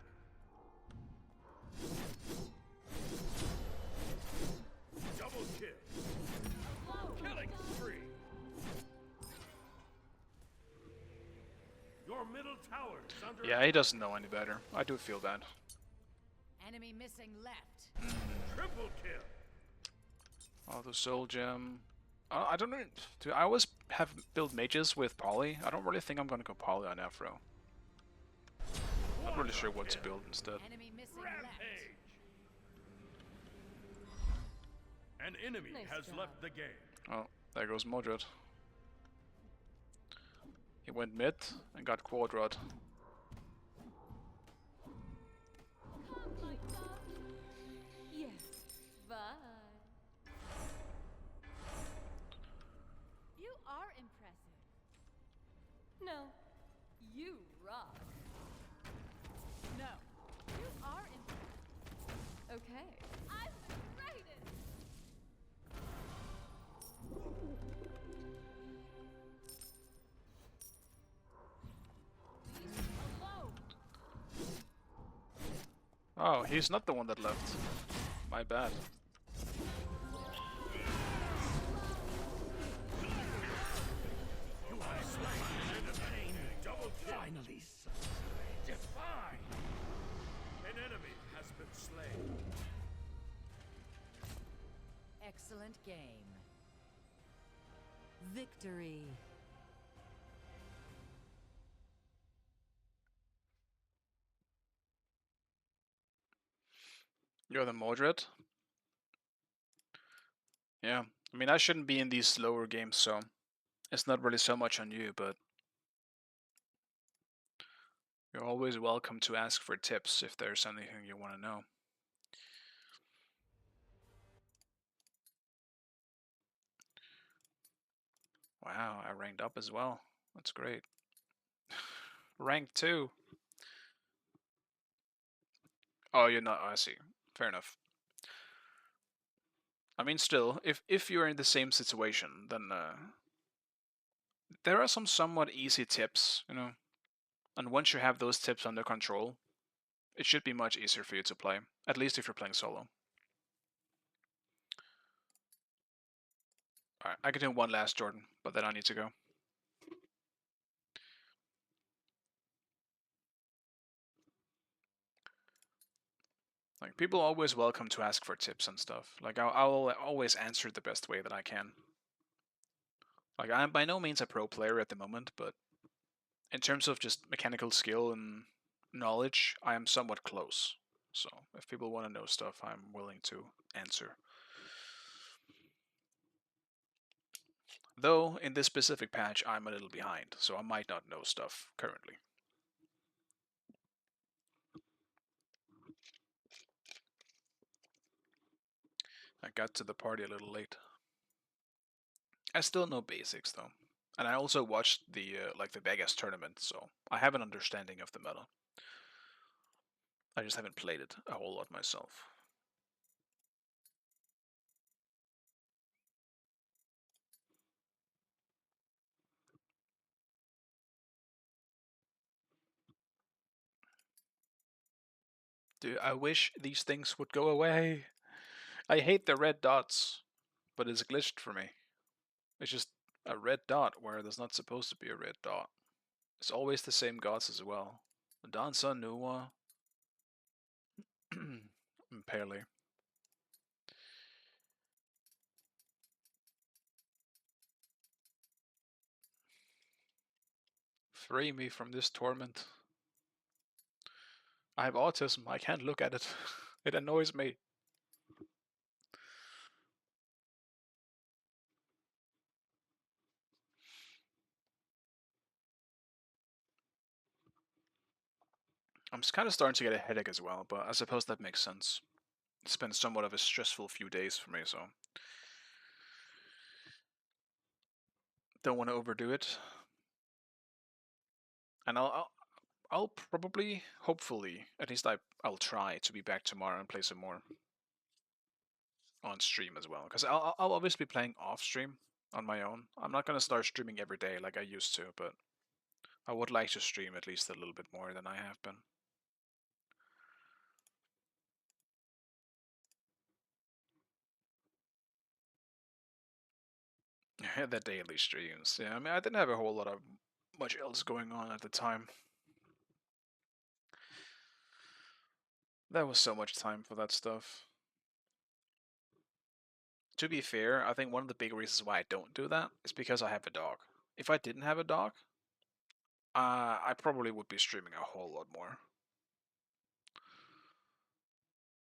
Double kill. Killing spree. Your middle tower is under Yeah, he doesn't know any better. I do feel bad. Enemy missing left. triple kill. Oh, the soul gem. I don't know. I always have built mages with poly. I don't really think I'm gonna go poly on Afro. Not really sure what to build instead. Enemy missing Rampage. An enemy Nice has job. left the game. Oh, there goes Modred. He went mid and got quadrad. Yes. Bye. You are impressive. No. You rock. No, you are impressive. Okay. I Oh, he's not the one that left. My bad. Finally, defy! An enemy has been slain. Excellent game. Victory. You're the Mordred? Yeah. I mean, I shouldn't be in these slower games, so it's not really so much on you, but you're always welcome to ask for tips if there's anything you want to know. Wow, I ranked up as well. That's great. Rank 2. Oh, you're not. Oh, I see. Fair enough. I mean, still, if you're in the same situation, then there are some somewhat easy tips, you know. And once you have those tips under control, it should be much easier for you to play. At least if you're playing solo. Alright, I can do one last Jordan, but then I need to go. Like, people are always welcome to ask for tips and stuff. Like, I'll always answer the best way that I can. Like, I'm by no means a pro player at the moment, but in terms of just mechanical skill and knowledge, I am somewhat close. So, if people want to know stuff, I'm willing to answer. Though, in this specific patch, I'm a little behind, so I might not know stuff currently. I got to the party a little late. I still know basics though, and I also watched the like the Vegas tournament, so I have an understanding of the meta. I just haven't played it a whole lot myself. Dude, I wish these things would go away. I hate the red dots, but it's glitched for me. It's just a red dot where there's not supposed to be a red dot. It's always the same gods as well. Danza, Nuwa, Pele. Free me from this torment. I have autism, I can't look at it. It annoys me. I'm kind of starting to get a headache as well, but I suppose that makes sense. It's been somewhat of a stressful few days for me, so don't want to overdo it. And I'll probably, hopefully, at least I'll try to be back tomorrow and play some more on stream as well. Because I'll obviously be playing off stream on my own. I'm not gonna start streaming every day like I used to, but I would like to stream at least a little bit more than I have been. The daily streams. Yeah, I mean, I didn't have a whole lot of much else going on at the time. There was so much time for that stuff. To be fair, I think one of the big reasons why I don't do that is because I have a dog. If I didn't have a dog, I probably would be streaming a whole lot more.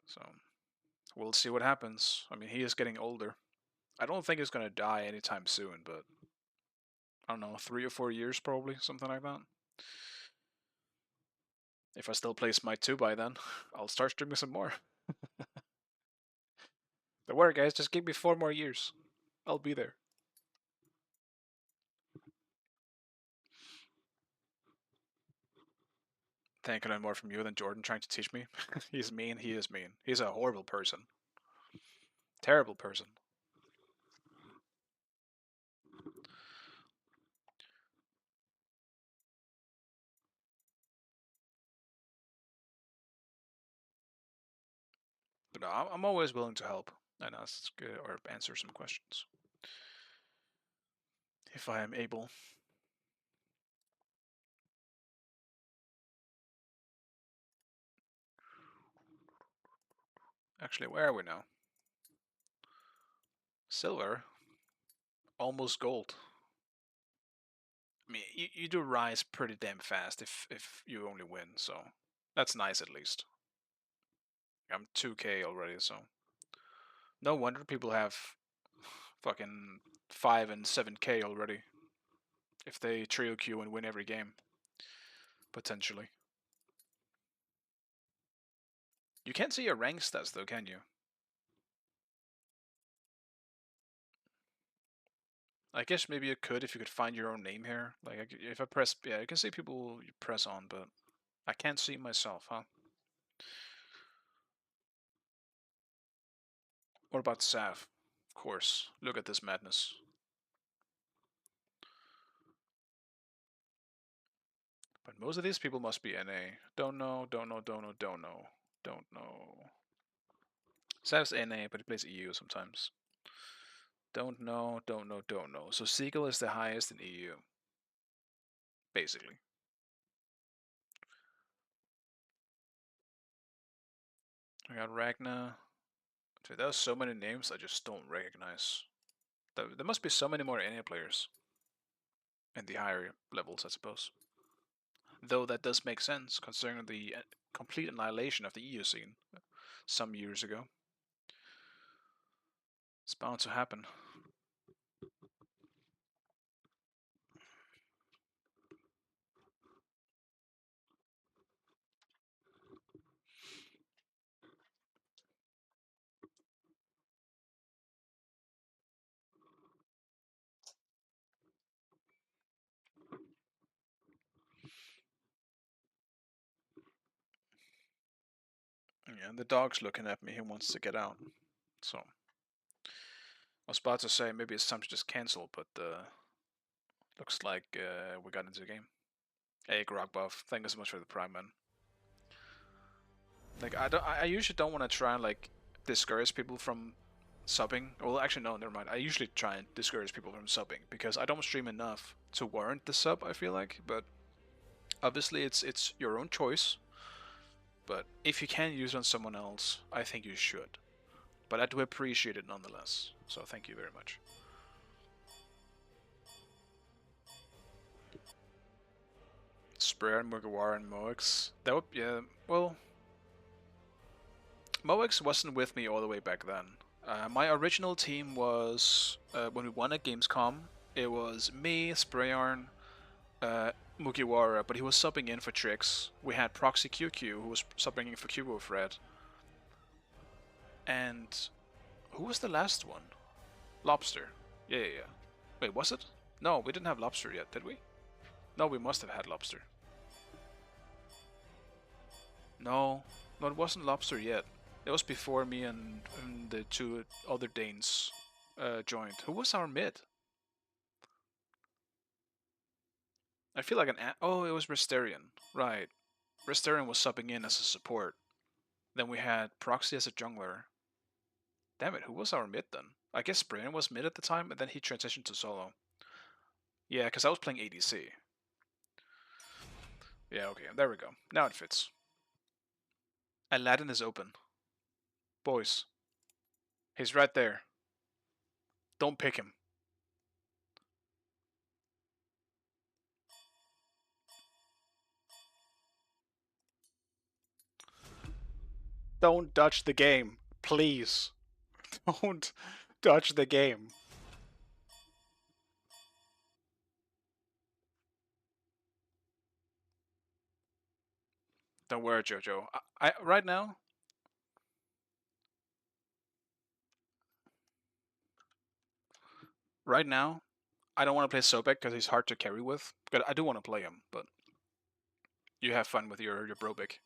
So, we'll see what happens. I mean, he is getting older. I don't think he's gonna die anytime soon, but I don't know, 3 or 4 years probably, something like that. If I still play Smite 2 by then, I'll start streaming some more. Don't worry, guys, just give me 4 more years. I'll be there. Think I learn more from you than Jordan trying to teach me. He's mean, he is mean. He's a horrible person. Terrible person. But I'm always willing to help and ask or answer some questions if I am able. Actually, where are we now? Silver, almost gold. I mean, you do rise pretty damn fast if you only win, so that's nice at least. I'm 2K already, so no wonder people have fucking 5 and 7K already if they trio queue and win every game, potentially. You can't see your rank stats though, can you? I guess maybe you could if you could find your own name here. Like if I press, yeah, you can see people you press on, but I can't see myself, huh? What about Sav? Of course. Look at this madness. But most of these people must be NA. Don't know, don't know, don't know, don't know, don't know. Sav's NA, but he plays EU sometimes. Don't know, don't know, don't know. So Seagull is the highest in EU. Basically. I got Ragnar. Dude, there's so many names I just don't recognize. There must be so many more NA players. In the higher levels, I suppose. Though that does make sense, considering the complete annihilation of the EU scene some years ago. It's bound to happen. Yeah, the dog's looking at me. He wants to get out. So, I was about to say maybe it's time to just cancel, but looks like we got into the game. Hey, Grogbuff, thank you so much for the prime, man. Like, I usually don't want to try and like discourage people from subbing. Well, actually, no, never mind. I usually try and discourage people from subbing because I don't stream enough to warrant the sub. I feel like, but obviously, it's your own choice. But if you can use it on someone else, I think you should. But I do appreciate it nonetheless. So thank you very much. Sprayer and Mugiwara and Moex. That would, yeah, well, Moex wasn't with me all the way back then. My original team was, when we won at Gamescom, it was me, Sprayarn, Mugiwara, but he was subbing in for Trix. We had Proxy QQ, who was subbing in for Cubo Fred. And who was the last one? Lobster. Yeah. Wait, was it? No, we didn't have Lobster yet, did we? No, we must have had Lobster. No, it wasn't Lobster yet. It was before me and the two other Danes joined. Who was our mid? I feel like oh, it was Resterian. Right. Resterian was subbing in as a support. Then we had Proxy as a jungler. Damn it, who was our mid then? I guess Brian was mid at the time, and then he transitioned to solo. Yeah, because I was playing ADC. Yeah, okay, there we go. Now it fits. Aladdin is open. Boys. He's right there. Don't pick him. Don't dodge the game. Please. Don't dodge the game. Don't worry, Jojo. I right now, I don't want to play Sobek because he's hard to carry with. But I do want to play him, but you have fun with your Brobic.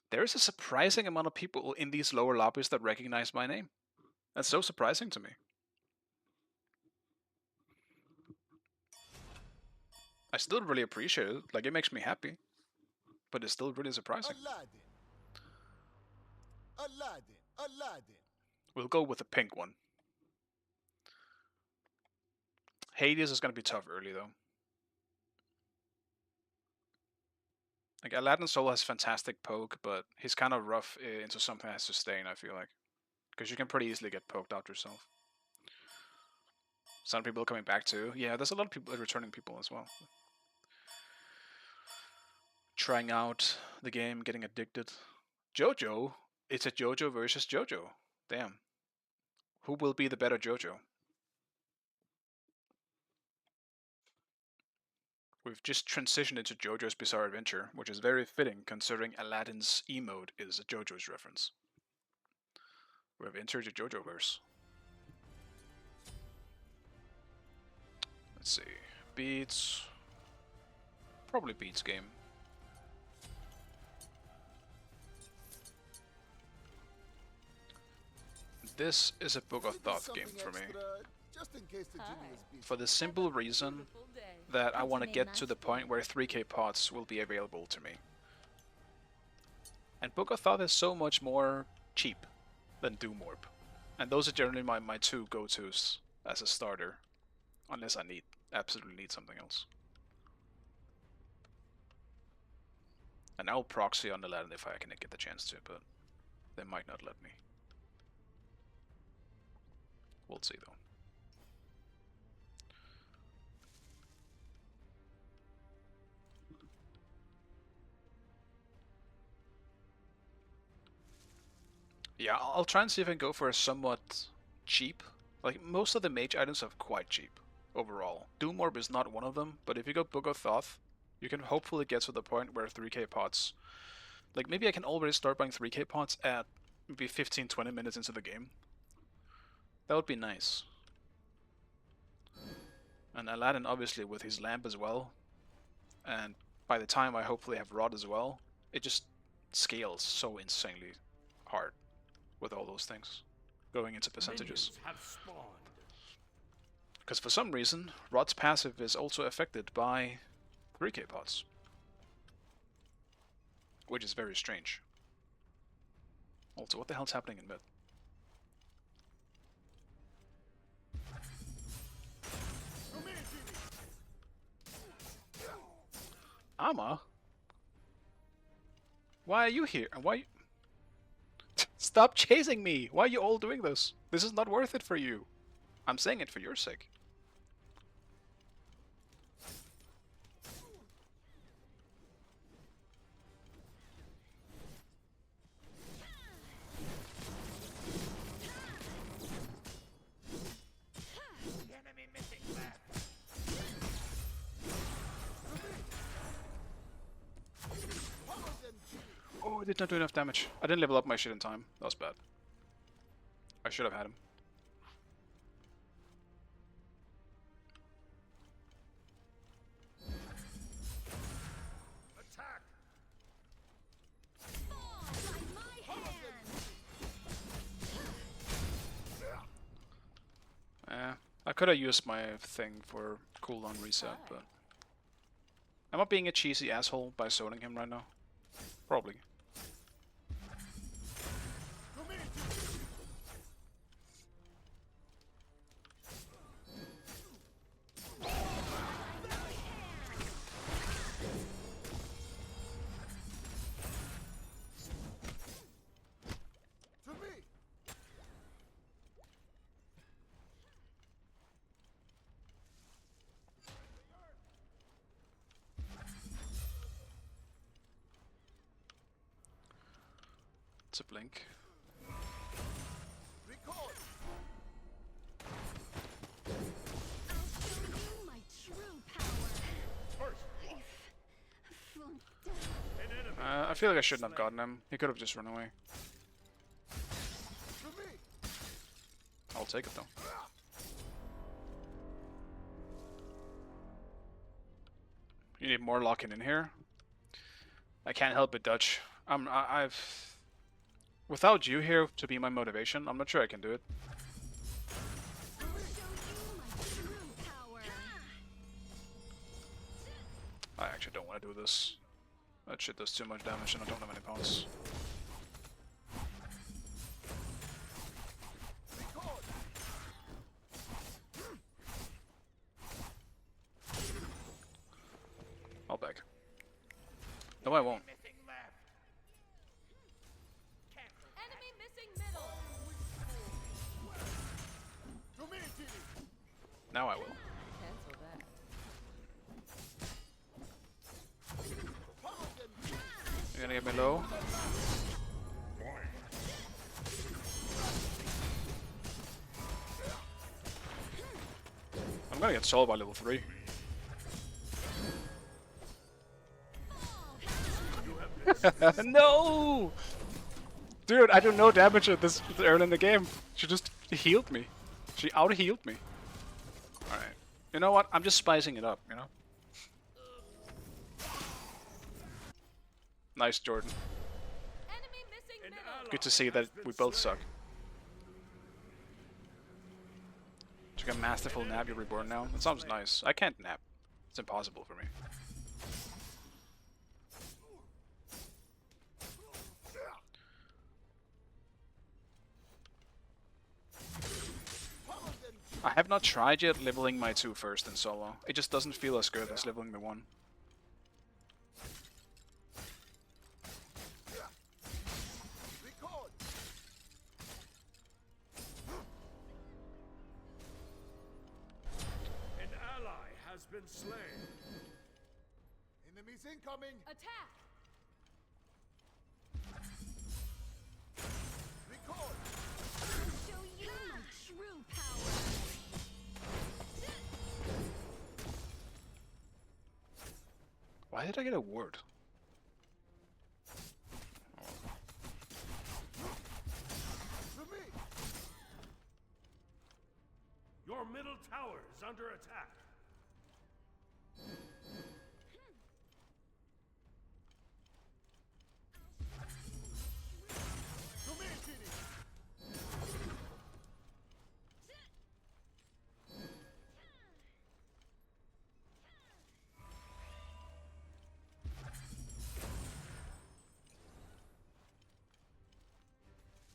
There is a surprising amount of people in these lower lobbies that recognize my name. That's so surprising to me. I still really appreciate it. Like, it makes me happy. But it's still really surprising. Aladdin. We'll go with the pink one. Hades is going to be tough early, though. Like, Aladdin's Soul has fantastic poke, but he's kind of rough into something that has sustain, I feel like. Because you can pretty easily get poked out yourself. Some people coming back too. Yeah, there's a lot of people, returning people as well. Trying out the game, getting addicted. Jojo? It's a Jojo versus Jojo. Damn. Who will be the better Jojo? We've just transitioned into JoJo's Bizarre Adventure, which is very fitting considering Aladdin's emote is a JoJo's reference. We have entered the JoJo-verse. Let's see. Beats. Probably Beats game. This is a Book of Thought game for me. Just in case the genius beats. For the simple reason that I want to get to the point where 3k pots will be available to me. And Book of Thought is so much more cheap than Doom Orb. And those are generally my two go-tos as a starter. Unless I absolutely need something else. And I'll proxy on Aladdin if I can get the chance to, but they might not let me. We'll see though. Yeah, I'll try and see if I can go for a somewhat cheap. Like, most of the mage items are quite cheap overall. Doom Orb is not one of them, but if you go Book of Thoth, you can hopefully get to the point where 3k pots... Like, maybe I can already start buying 3k pots at maybe 15-20 minutes into the game. That would be nice. And Aladdin, obviously, with his lamp as well. And by the time I hopefully have Rod as well, it just scales so insanely hard with all those things going into percentages. Because for some reason, Rod's passive is also affected by 3k pots. Which is very strange. Also, what the hell's happening in mid? Amma? Why are you here? And why... Stop chasing me! Why are you all doing this? This is not worth it for you. I'm saying it for your sake. Oh, I did not do enough damage. I didn't level up my shit in time. That was bad. I should have had him. Attack! I could have used my thing for cooldown reset, but... Am I being a cheesy asshole by zoning him right now? Probably. It's a blink. I feel like I shouldn't have gotten him. He could have just run away. I'll take it though. You need more locking in here. I can't help it, Dutch. I've without you here to be my motivation, I'm not sure I can do it. I actually don't want to do this. That shit does too much damage and I don't have any pounds. I'll back. No, I won't. Enemy missing middle. Now I will. Cancel that. You're gonna get me low. I'm gonna get sold by level 3. No! Dude, I do no damage at this early in the game. She just healed me. She out-healed me. Alright. You know what? I'm just spicing it up, you know? Nice, Jordan. Enemy missing An middle. ally Good to see that has been we both slain. suck. Took a masterful nap, you're reborn now. That sounds nice. I can't nap. It's impossible for me. I have not tried yet leveling my 2 first in solo. It just doesn't feel as good as leveling the 1. An ally has been slain. Enemies incoming! Attack. Record! Show you my true power. Why did I get a ward? To me! Your middle tower is under attack. To me, Genie!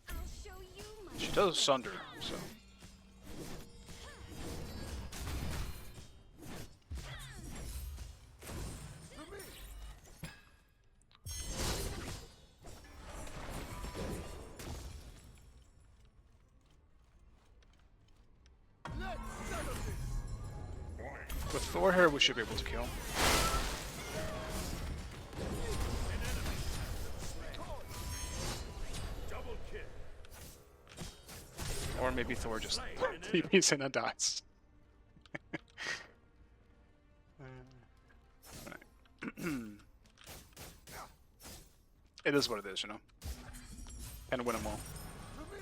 I'll show you my. She does sunder, so. To me! Let's settle this! With Thor here, we should be able to kill. Double kill. Or maybe Thor just TPs in and dies. Alright. It is what it is, you know? Can't win them all. To me!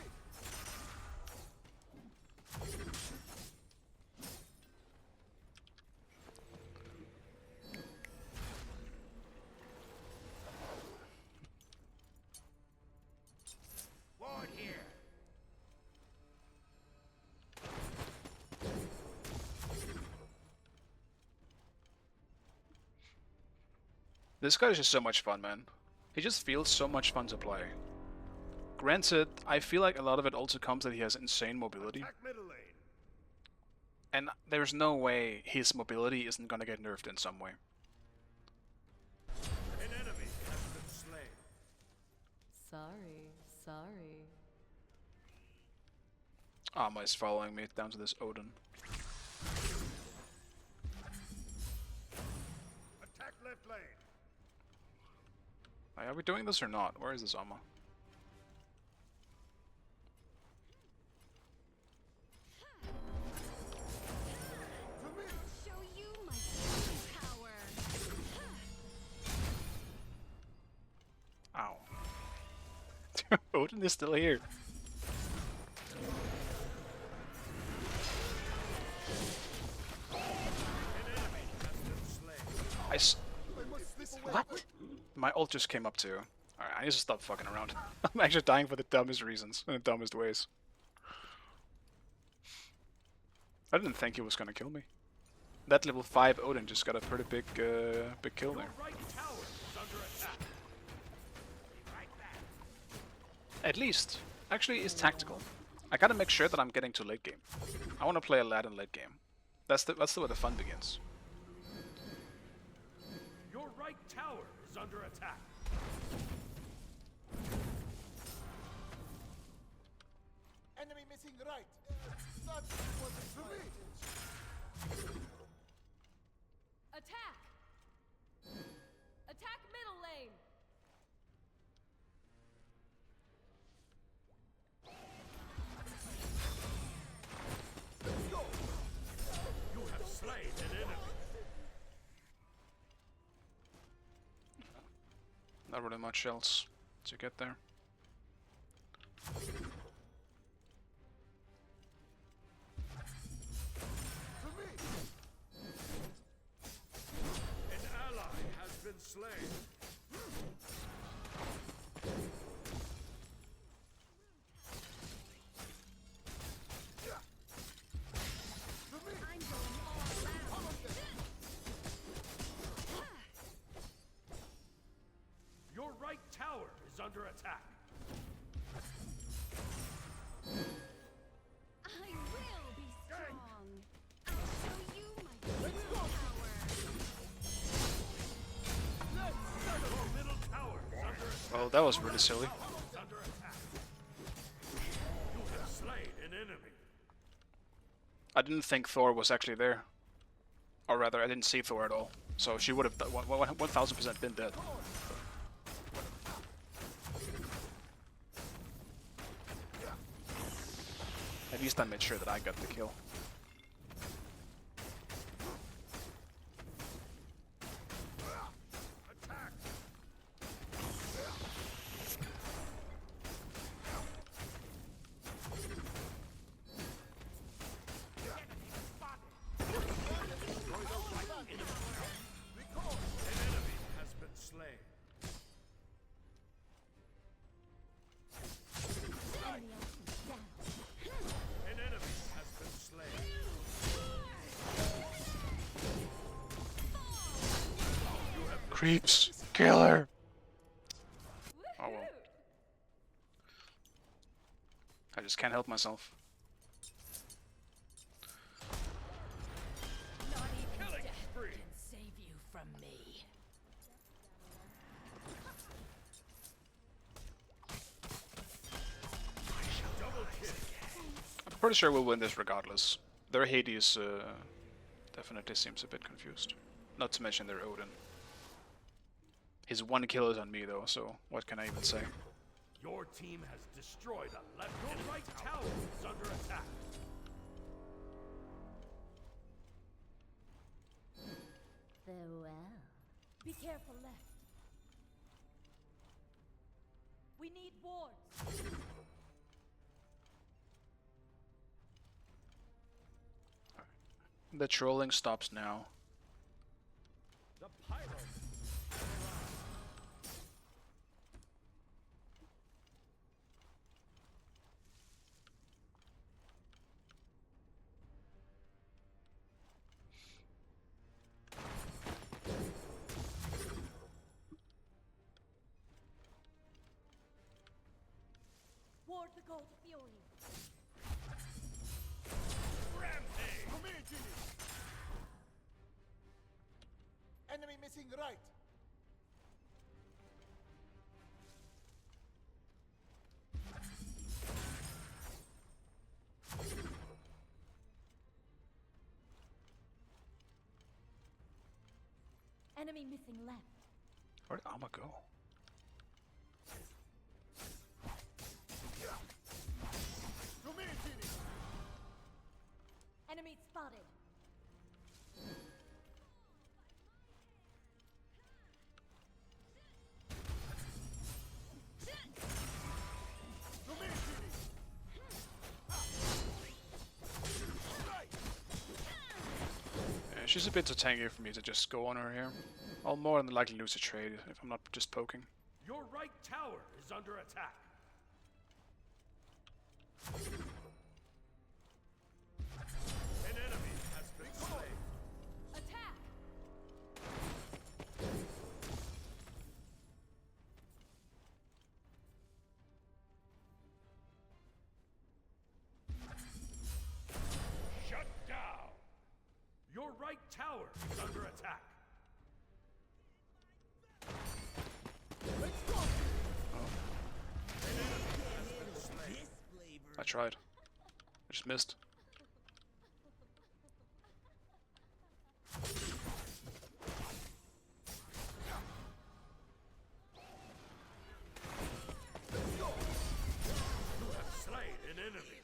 Ward here. This guy is just so much fun, man. He just feels so much fun to play. Granted, I feel like a lot of it also comes that he has insane mobility. Attack middle lane. And there's no way his mobility isn't gonna get nerfed in some way. An enemy has been slain. Sorry, sorry. Amma is following me down to this Odin. Attack left lane. Are we doing this or not? Where is this Amma? To me! Show you my true power. Ow. Odin is still here. I s- I must slip away What? quick. My ult just came up too. Alright, I need to stop fucking around. I'm actually dying for the dumbest reasons and the dumbest ways. I didn't think he was gonna kill me. That level 5 Odin just got a pretty big big kill there. Right tower is under attack. Be right back. At least, actually, is tactical. I gotta make sure that I'm getting to late game. I want to play a lad in late game. That's the where the fun begins. Your right tower is under attack. Enemy missing right. That wasn't for me. Attack! Attack middle lane! You have slain an enemy. Not really much else to get there. An ally has been slain. I'm going all out. Your right tower is under attack. I will be strong. I'll show you my true power. Your middle tower is under attack. Well, that was really silly. Is under attack. You have slain an enemy. I didn't think Thor was actually there. Or rather, I didn't see Thor at all. So she would have 1000% been dead. At least I made sure that I got the kill. Attack. An enemy has been slain. An enemy has been slain. Creeps! Killer! Oh well. I just can't help myself. Not even Killing death spree. can save you from me. Double kill. I'm pretty sure we'll win this regardless. Their Hades definitely seems a bit confused. Not to mention their Odin. His one kill is on me though, so what can I even say? Your team has destroyed a left. Your right tower is under attack. Farewell. Be careful left. We need wards. The trolling stops now. The pyro. Ward the gold fury. Rampage. Enemy missing right. Enemy missing left. Where'd Amma go? Enemy spotted. Yeah, she's a bit too tanky for me to just go on her here. I'll more than likely lose a trade if I'm not just poking. Your right tower is under attack. An enemy has been slain. Attack! Shut down. Your right tower is under attack. I tried. I just missed. You have slain an enemy.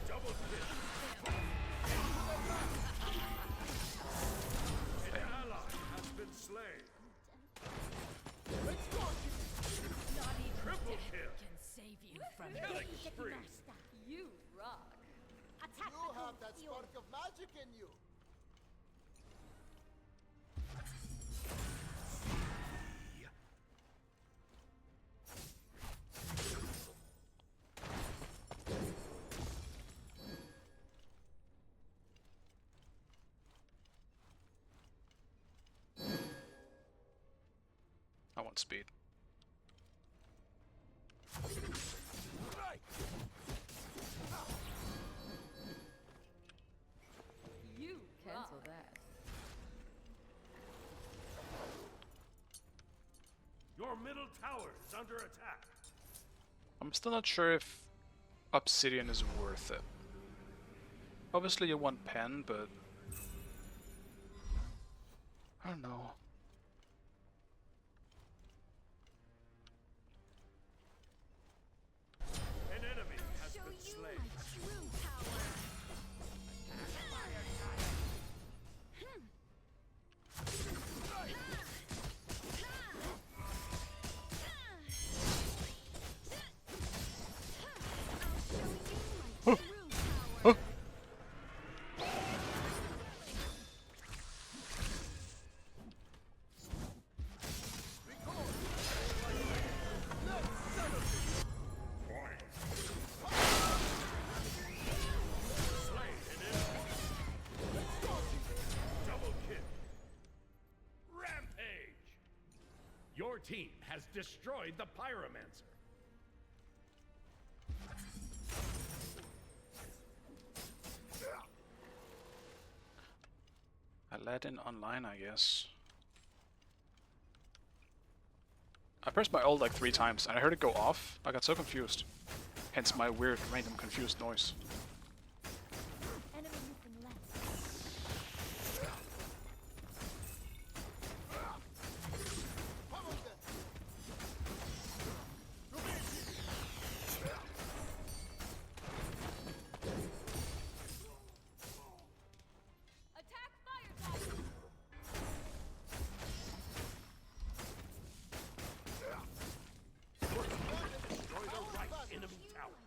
Double kill. An ally has been slain. Triple kill. Can save you from me. Killing spree. You rock. Attack You the have that concealed. spark of magic in you. I want speed. You Cancel rock. that. Your middle tower is under attack. I'm still not sure if obsidian is worth it. Obviously you want pen, but I don't know. An enemy has Show been you slain. my true power. I'll show you my true power. Slain an enemy. Double kill. Rampage. Your team has destroyed the Pyromancer. Aladdin online, I guess. I pressed my ult like 3 times and I heard it go off. I got so confused. Hence my weird, random, confused noise. Enemy missing left. Pummel them. Attack fire type. Destroy the right enemy tower.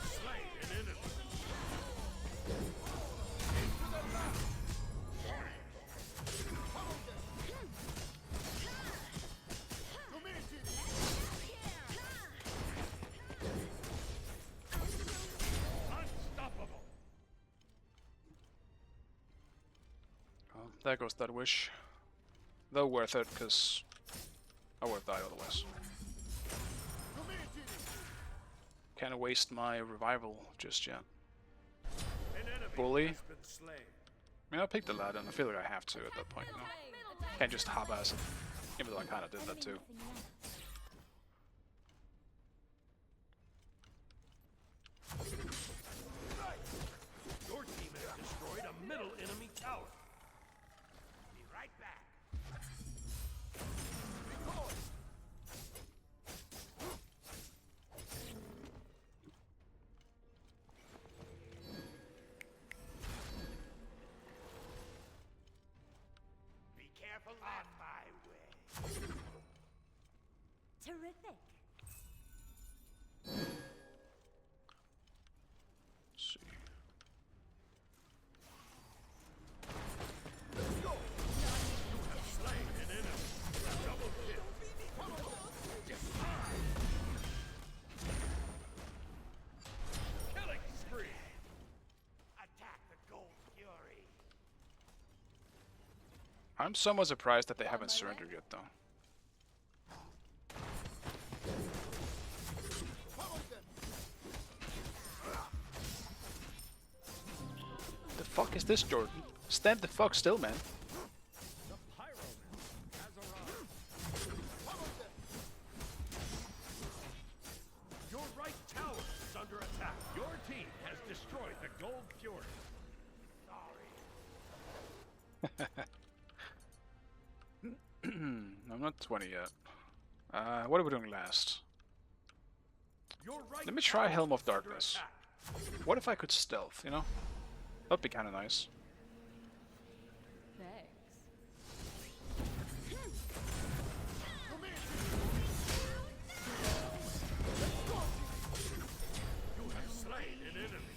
Slain an enemy. Unstoppable. Well, there goes that wish. Though worth it, because I would have died otherwise. Can't waste my revival just yet. An enemy Bully. has been slain. I mean, I picked Aladdin. I feel like I have to at that point, you know? Can't just hop ass it, even though I kind of did that too. Your team has destroyed a middle enemy tower. Be right back. thick. Let's see. Slain an enemy. Double kill. Killing spree. Attack the Gold Fury. I'm somewhat surprised that they haven't surrendered yet, though. The fuck is this, Jordan? Stand the fuck still, man. The pyromancer has arrived. Your right tower is under attack. Your team has destroyed the Gold Fury. I'm not 20 yet. What are we doing last? Your right Let me try tower Helm of is under Darkness. attack. What if I could stealth, you know? That'd be kinda nice. Thanks. You have slain an enemy.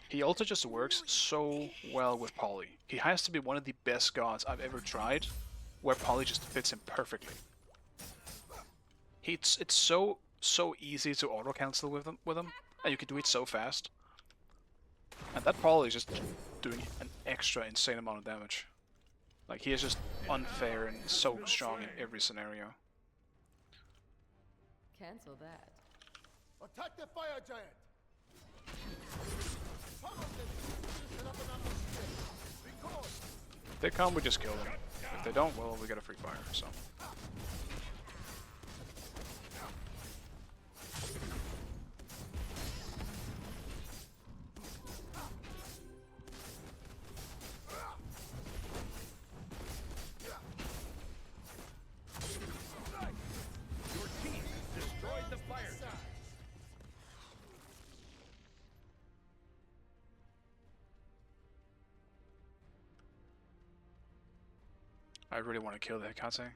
He also just works so well with Polly. He has to be one of the best gods I've ever tried, where Polly just fits him perfectly. It's so easy to auto cancel with him, and you can do it so fast. And that Polly is just doing an extra insane amount of damage. Like, he is just unfair and so strong in every scenario. Cancel that. Attack the fire giant! Follow them! Set up an ambush. Record! If they come, we just kill them. If they don't, well, we get a free fire, so. Your team has destroyed the fire giant. I really want to kill the Hekate.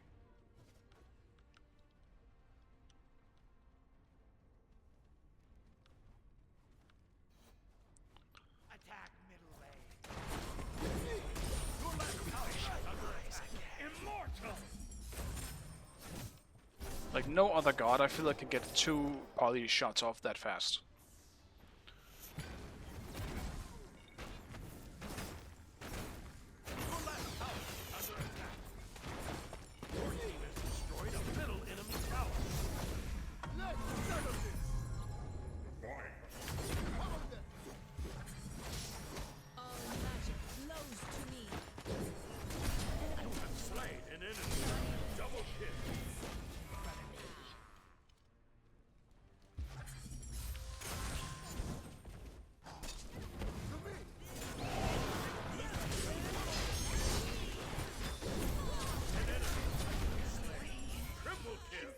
Attack middle lane. Your left tower is under attack. Immortal. Like, no other god I feel like can get 2 Polly shots off that fast. Your left tower is under attack. Your team has destroyed a middle enemy tower. Let's settle this! Follow them! All magic flows to me. You have slain an enemy. Double kill. To me! Triple kill.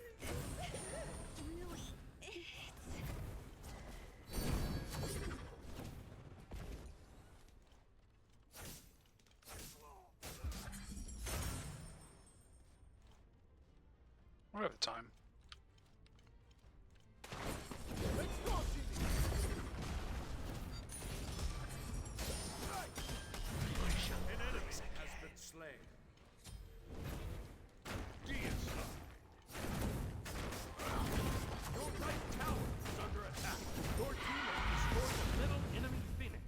We have the time. Let's go, Jimmy! An enemy has been slain. Deicide. Your right tower is under attack. Your team has destroyed the middle enemy phoenix.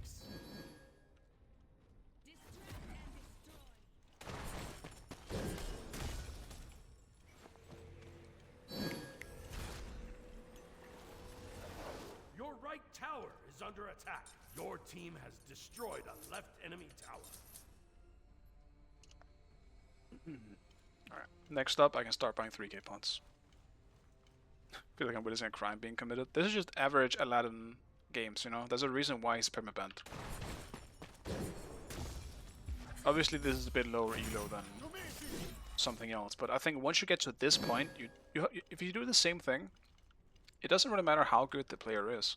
Your right tower is under attack. Your team has destroyed a left enemy tower. Alright, next up I can start buying 3k punts. Feel like I'm witnessing a crime being committed. This is just average Aladdin games, you know? There's a reason why he's permabanned. Obviously this is a bit lower elo than something else, but I think once you get to this point, if you do the same thing, it doesn't really matter how good the player is.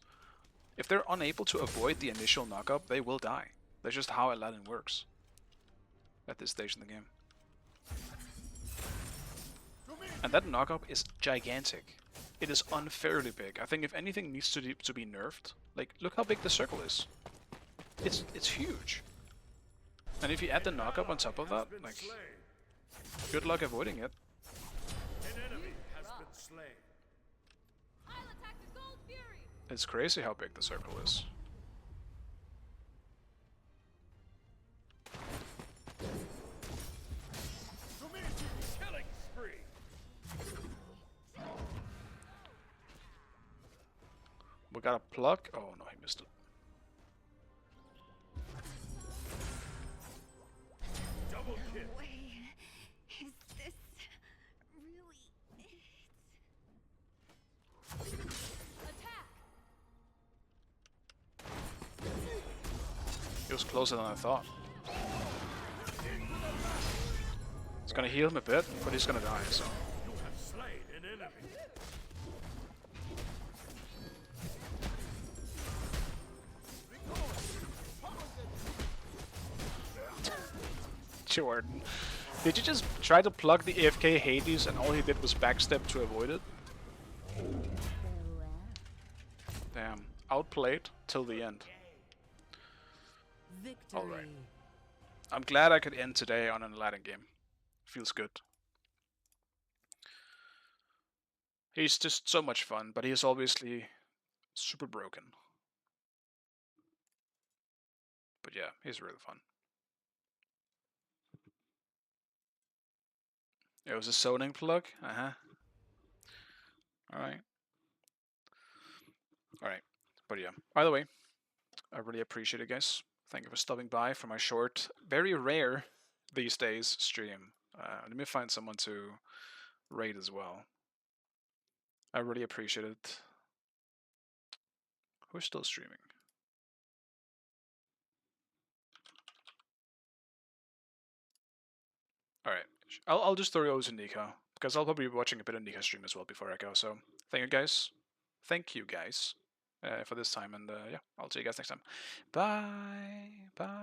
If they're unable to avoid the initial knockup, they will die. That's just how Aladdin works at this stage in the game. And that knockup is gigantic. It is unfairly big. I think if anything needs to be nerfed, like look how big the circle is. It's huge. And if you add the knockup on top of that, like, good luck avoiding it. An enemy has been slain. I'll attack the Gold Fury. It's crazy how big the circle is. Killing spree. We got a pluck. Oh no, he missed it. Double kill. Wait, is this really it? Attack. He was closer than I thought. It's gonna heal him a bit, but he's gonna die, so. You have slain an enemy. Jordan. Did you just try to plug the AFK Hades and all he did was backstep to avoid it? Damn. Outplayed till the end. Victory. Alright. I'm glad I could end today on an Aladdin game. Feels good. He's just so much fun, but he's obviously super broken. But yeah, he's really fun. It was a zoning plug? Uh-huh. Alright. Alright. But yeah. By the way, I really appreciate it, guys. Thank you for stopping by for my short, very rare these days stream. Let me find someone to raid as well. I really appreciate it. Who's still streaming? Alright. I'll just throw it over to Nico, because I'll probably be watching a bit of Nico's stream as well before I go. So thank you guys. Thank you guys for this time, and yeah, I'll see you guys next time. Bye. Bye.